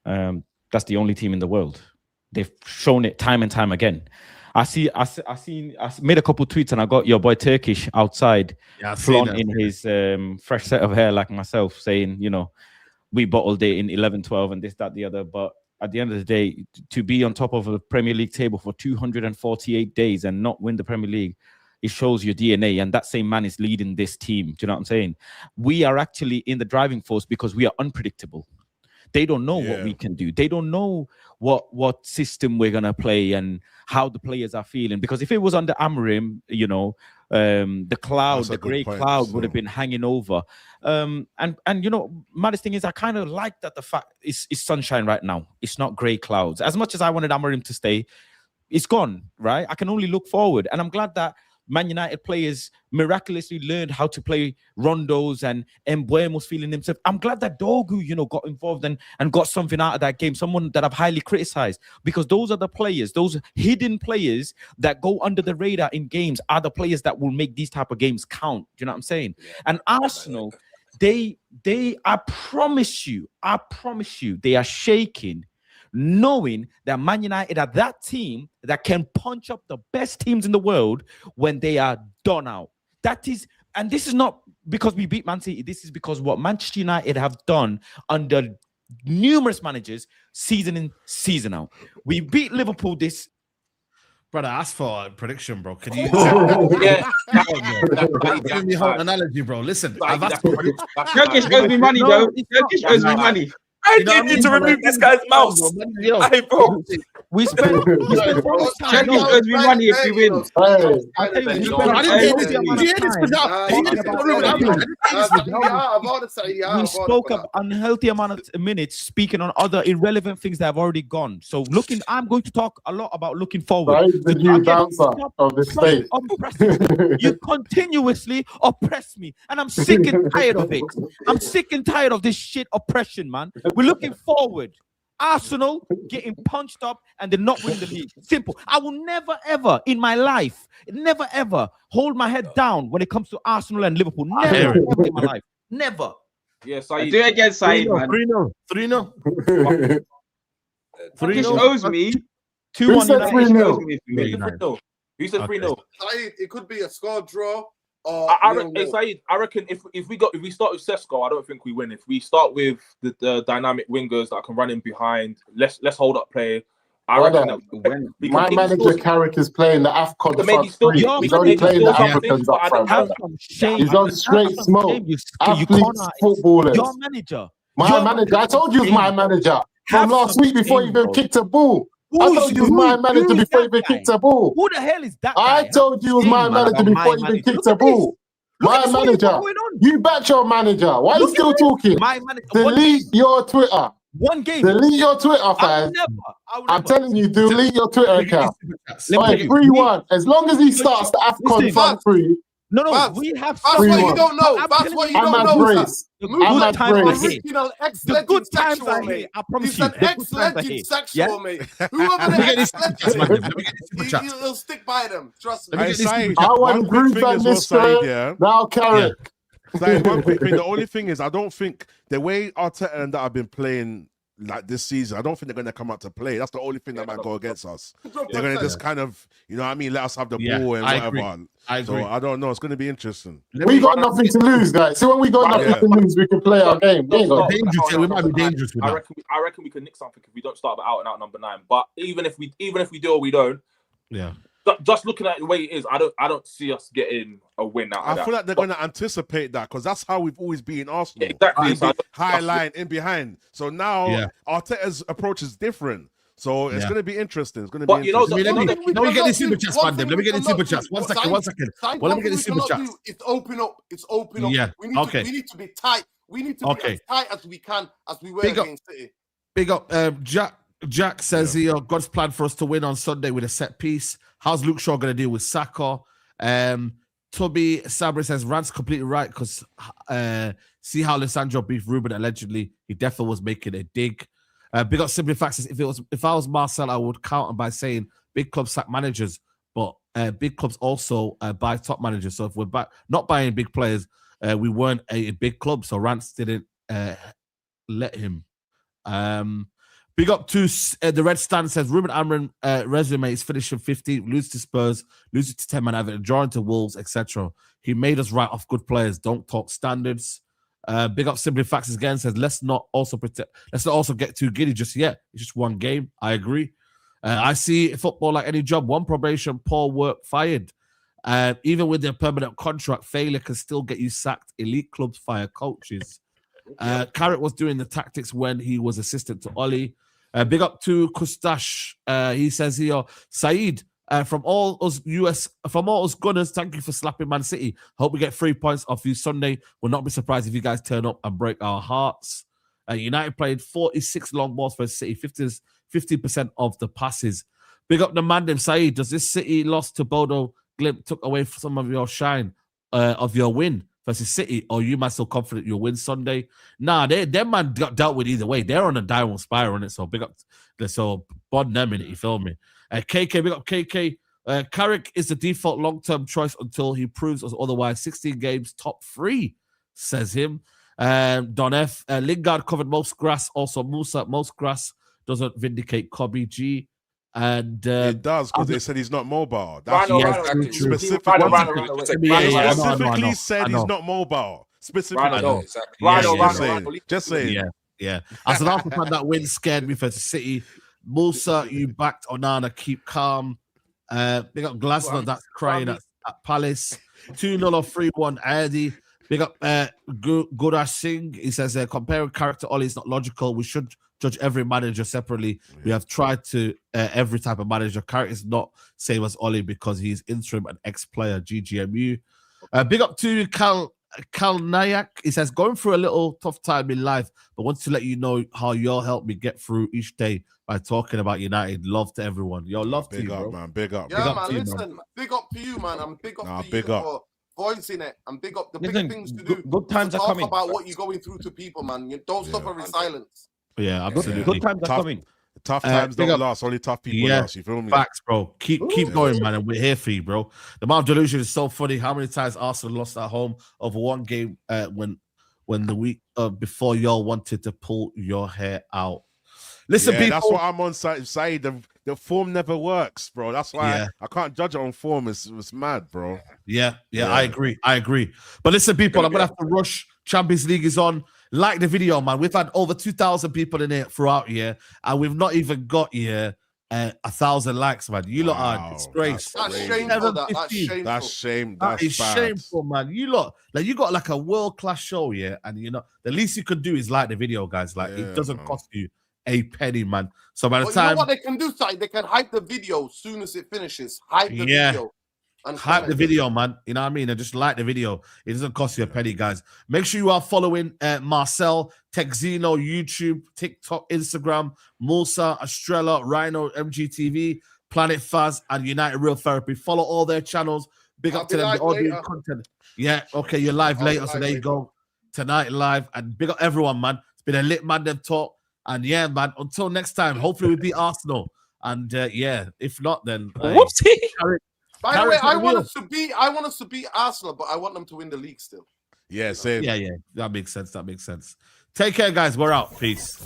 That's the only team in the world. They've shown it time and time again. I made a couple of tweets and I got your boy Turkish outside flaunting his fresh set of hair like myself, saying, you know, we bottled it in 11-12 and this, that, the other. But at the end of the day, to be on top of a Premier League table for 248 days and not win the Premier League, it shows your DNA. And that same man is leading this team. Do you know what I'm saying? We are actually in the driving force because we are unpredictable. They don't know what we can do. They don't know what system we're going to play and how the players are feeling. Because if it was under Amorim, you know, the grey cloud would have been hanging over. And you know, maddest thing is I kind of like that the fact it's sunshine right now. It's not grey clouds. As much as I wanted Amorim to stay, it's gone, right? I can only look forward. And I'm glad that Man United players miraculously learned how to play rondos and Mbuemo's feeling himself. I'm glad that Dogu, you know, got involved and got something out of that game, someone that I've highly criticized, because those are the players, those hidden players that go under the radar in games are the players that will make these type of games count. Do you know what I'm saying? Yeah. And Arsenal, they I promise you, they are shaking, knowing that Man United are that team that can punch up the best teams in the world when they are done out. That is, and this is not because we beat Man City. This is because what Manchester United have done under numerous managers, season in, season out. We beat Liverpool this. Brother, ask for a prediction, bro. Can you? Give me a whole analogy, bro. Listen, I've asked for Turkish owes me money, though. Turkish owes me money. I need to remove this guy's mouse. Hey, bro. We spent Turkish owes me money if we win. We spoke of unhealthy amount of minutes speaking on other irrelevant things that have already gone. So I'm going to talk a lot about looking forward. The new bouncer of the state. You continuously oppress me, and I'm sick and tired of it. I'm sick and tired of this shit oppression, man. We're looking forward. Arsenal getting punched up and they're not winning the league. Simple. I will never, ever in my life, never, ever hold my head down when it comes to Arsenal and Liverpool. Never, ever in my life. Never. Yes, I do it again, Saeed, man. 3-0. 3-0 owes me. 2-1 Who said 3-0? Saeed, it could be a score draw. Saeed, I reckon if we start with Sesko, I don't think we win. If we start with the dynamic wingers that can run in behind, let's hold up play. I reckon that my manager Carrick is playing the AFCON front three. He's only playing the Africans up front. He's on straight smoke. Athletes, footballers. Your manager. My manager. I told you it was my manager from last week before he even kicked a ball. I told you it was my manager before he even kicked a ball. Who the hell is that guy? I told you it was my manager before he even kicked a ball. My manager. You back your manager. Why are you still talking? My manager. Delete your Twitter. One game. Delete your Twitter, I fam. will I'm never. telling you, delete your Twitter account. Let me- 3-1. As long as he starts the AFCON Listen, front three, No, Vance, we have. That's Free what one. you don't know. I'm That's telling what you, you I'm don't at know. Grace. The Musa I'm good at times Grace. are here. original The ex-legend good times sexual, are here. mate. I promise He's you. an The good times are ex-legend here. sexual, mate. Whoever Let the me get these super chats, man. ex-legend, Let me get these super chats. he'll stick by them. Trust me. Let me Hey, get these super Saeed, chats. I one want quick Bruce thing and as well, this Saeed, guy. yeah? Now Carrick. Saeed, one quick thing. The only thing is, I don't think the way Arteta and that have been playing like this season, I don't think they're going to come out to play. That's the only thing that might go against us. They're going to just kind of, you know what I mean, let us have the ball and I whatever. agree. I agree. So I don't know. It's going to be interesting. We got nothing to lose, guys. So when we got nothing to lose, we can play our game. We ain't got dangerous. Yeah, we might be dangerous with I that. reckon we can nick something if we don't start out and out number 9. But even if we do or we don't, Yeah. Just looking at the way it is, I don't see us getting a win out of that. I feel like they're going to anticipate that because that's how we've always been in Arsenal. Exactly. So high line in behind. So now Arteta's approach is different. So it's going to be interesting. It's going to be interesting. Let me get these super chats, Mandem. Let me get these super chats. One second. Well, let me get these super chats. It's open up. It's open up. Yeah. We need to be tight. We need to be as tight as we can as we were against City. Big up, Jack says here, God's plan for us to win on Sunday with a set piece. How's Luke Shaw going to deal with Saka? Toby Sabri says, Rant's completely right because see how Lisandro beefed Ruben allegedly. He definitely was making a dig. Big up Simply Facts says, if I was Marcel, I would counter by saying big clubs sack managers, but big clubs also buy top managers. So if we're not buying big players, we weren't a big club, so Rants didn't let him. Big up to the Red Stand says Ruben Amrin resume is finishing 15th, lose to Spurs, lose to 10 man Everton, drawing to Wolves, etc. He made us write off good players. Don't talk standards. Big up Simply Facts again says let's not also get too giddy just yet. It's just one game. I agree. I see football like any job. One probation, poor work, fired. Even with their permanent contract, failure can still get you sacked. Elite clubs fire coaches. Carrick was doing the tactics when he was assistant to Ollie. Big up to Kustash. He says here, Saeed, from all us Gunners, thank you for slapping Man City. Hope we get 3 points off you Sunday. Will not be surprised if you guys turn up and break our hearts. United played 46 long balls for City, 50% of the passes. Big up the Mandem. Saeed, does this City loss to Bodo Glimt took away some of your shine of your win versus City, or you might still confident you'll win Sunday? Nah, them man got dealt with either way. They're on a downward spiral on it, so big up, so bond them in it. You feel me? KK, big up KK. Carrick is the default long-term choice until he proves us otherwise. 16 games, top 3, says him. Don F. Lingard covered most grass. Also, Musa, most grass doesn't vindicate Kobe G. And it does because they said he's not mobile. That's specifically said he's not mobile. Specifically, just saying. Yeah. As an Arsenal fan, that win scared me for City. Musa, you backed Onana. Keep calm. Big up Glasgow, that's crying at Palace. 2-0 or 3-1. Eddie. Big up Gudash Singh. He says comparing character Ollie is not logical. We should judge every manager separately. We have tried to every type of manager. Carrick is not same as Ollie because he's interim and ex-player. GGMU. Big up to Cal Nayak. He says, going through a little tough time in life, but wants to let you know how you'll help me get through each day by talking about United. Love to everyone. Yo, love to you, bro. Man. Big up. Yeah, man. Listen, big up to you, man. I'm big up to you for voicing it. And big up the big things to do. Good times are coming. Talk about what you're going through to people, man. You don't suffer in silence. Yeah, absolutely. Good times are coming. Tough times don't last. Only tough people last. You feel me? Facts, bro. Keep going, man. And we're here for you, bro. The amount of delusion is so funny. How many times Arsenal lost at home over one game when the week before y'all wanted to pull your hair out? Listen, people. That's what I'm on side. The form never works, bro. That's why I can't judge it on form. It's mad, bro. Yeah. I agree. But listen, people, I'm gonna have to rush. Champions League is on. Like the video, man. We've had over 2,000 people in it throughout here, and we've not even got here 1,000 likes, man. You lot are disgrace. That's shameful. That is shameful, man. You lot, like, you got like a world-class show, yeah, and you know the least you could do is like the video, guys. Like it doesn't cost you a penny, man. So by the time you know what they can do, Si? They can hype the video as soon as it finishes. Hype the video. And hype the video, man. You know what I mean? And just like the video. It doesn't cost you a penny, guys. Make sure you are following Marcel, Texino, YouTube, TikTok, Instagram, Musa, Estrella, Rhino, MGTV, Planet Faz, and United Real Therapy. Follow all their channels. Big up to them. They're all doing content. Yeah, okay, you're live later, so there you go. Tonight live, and big up everyone, man. It's been a lit Mandem talk. And yeah, man, until next time, hopefully we beat Arsenal. And yeah, if not, then whoopsie. By the way, I want us to beat Arsenal, but I want them to win the league still. Yeah, same. Yeah, that makes sense. Take care, guys. We're out. Peace.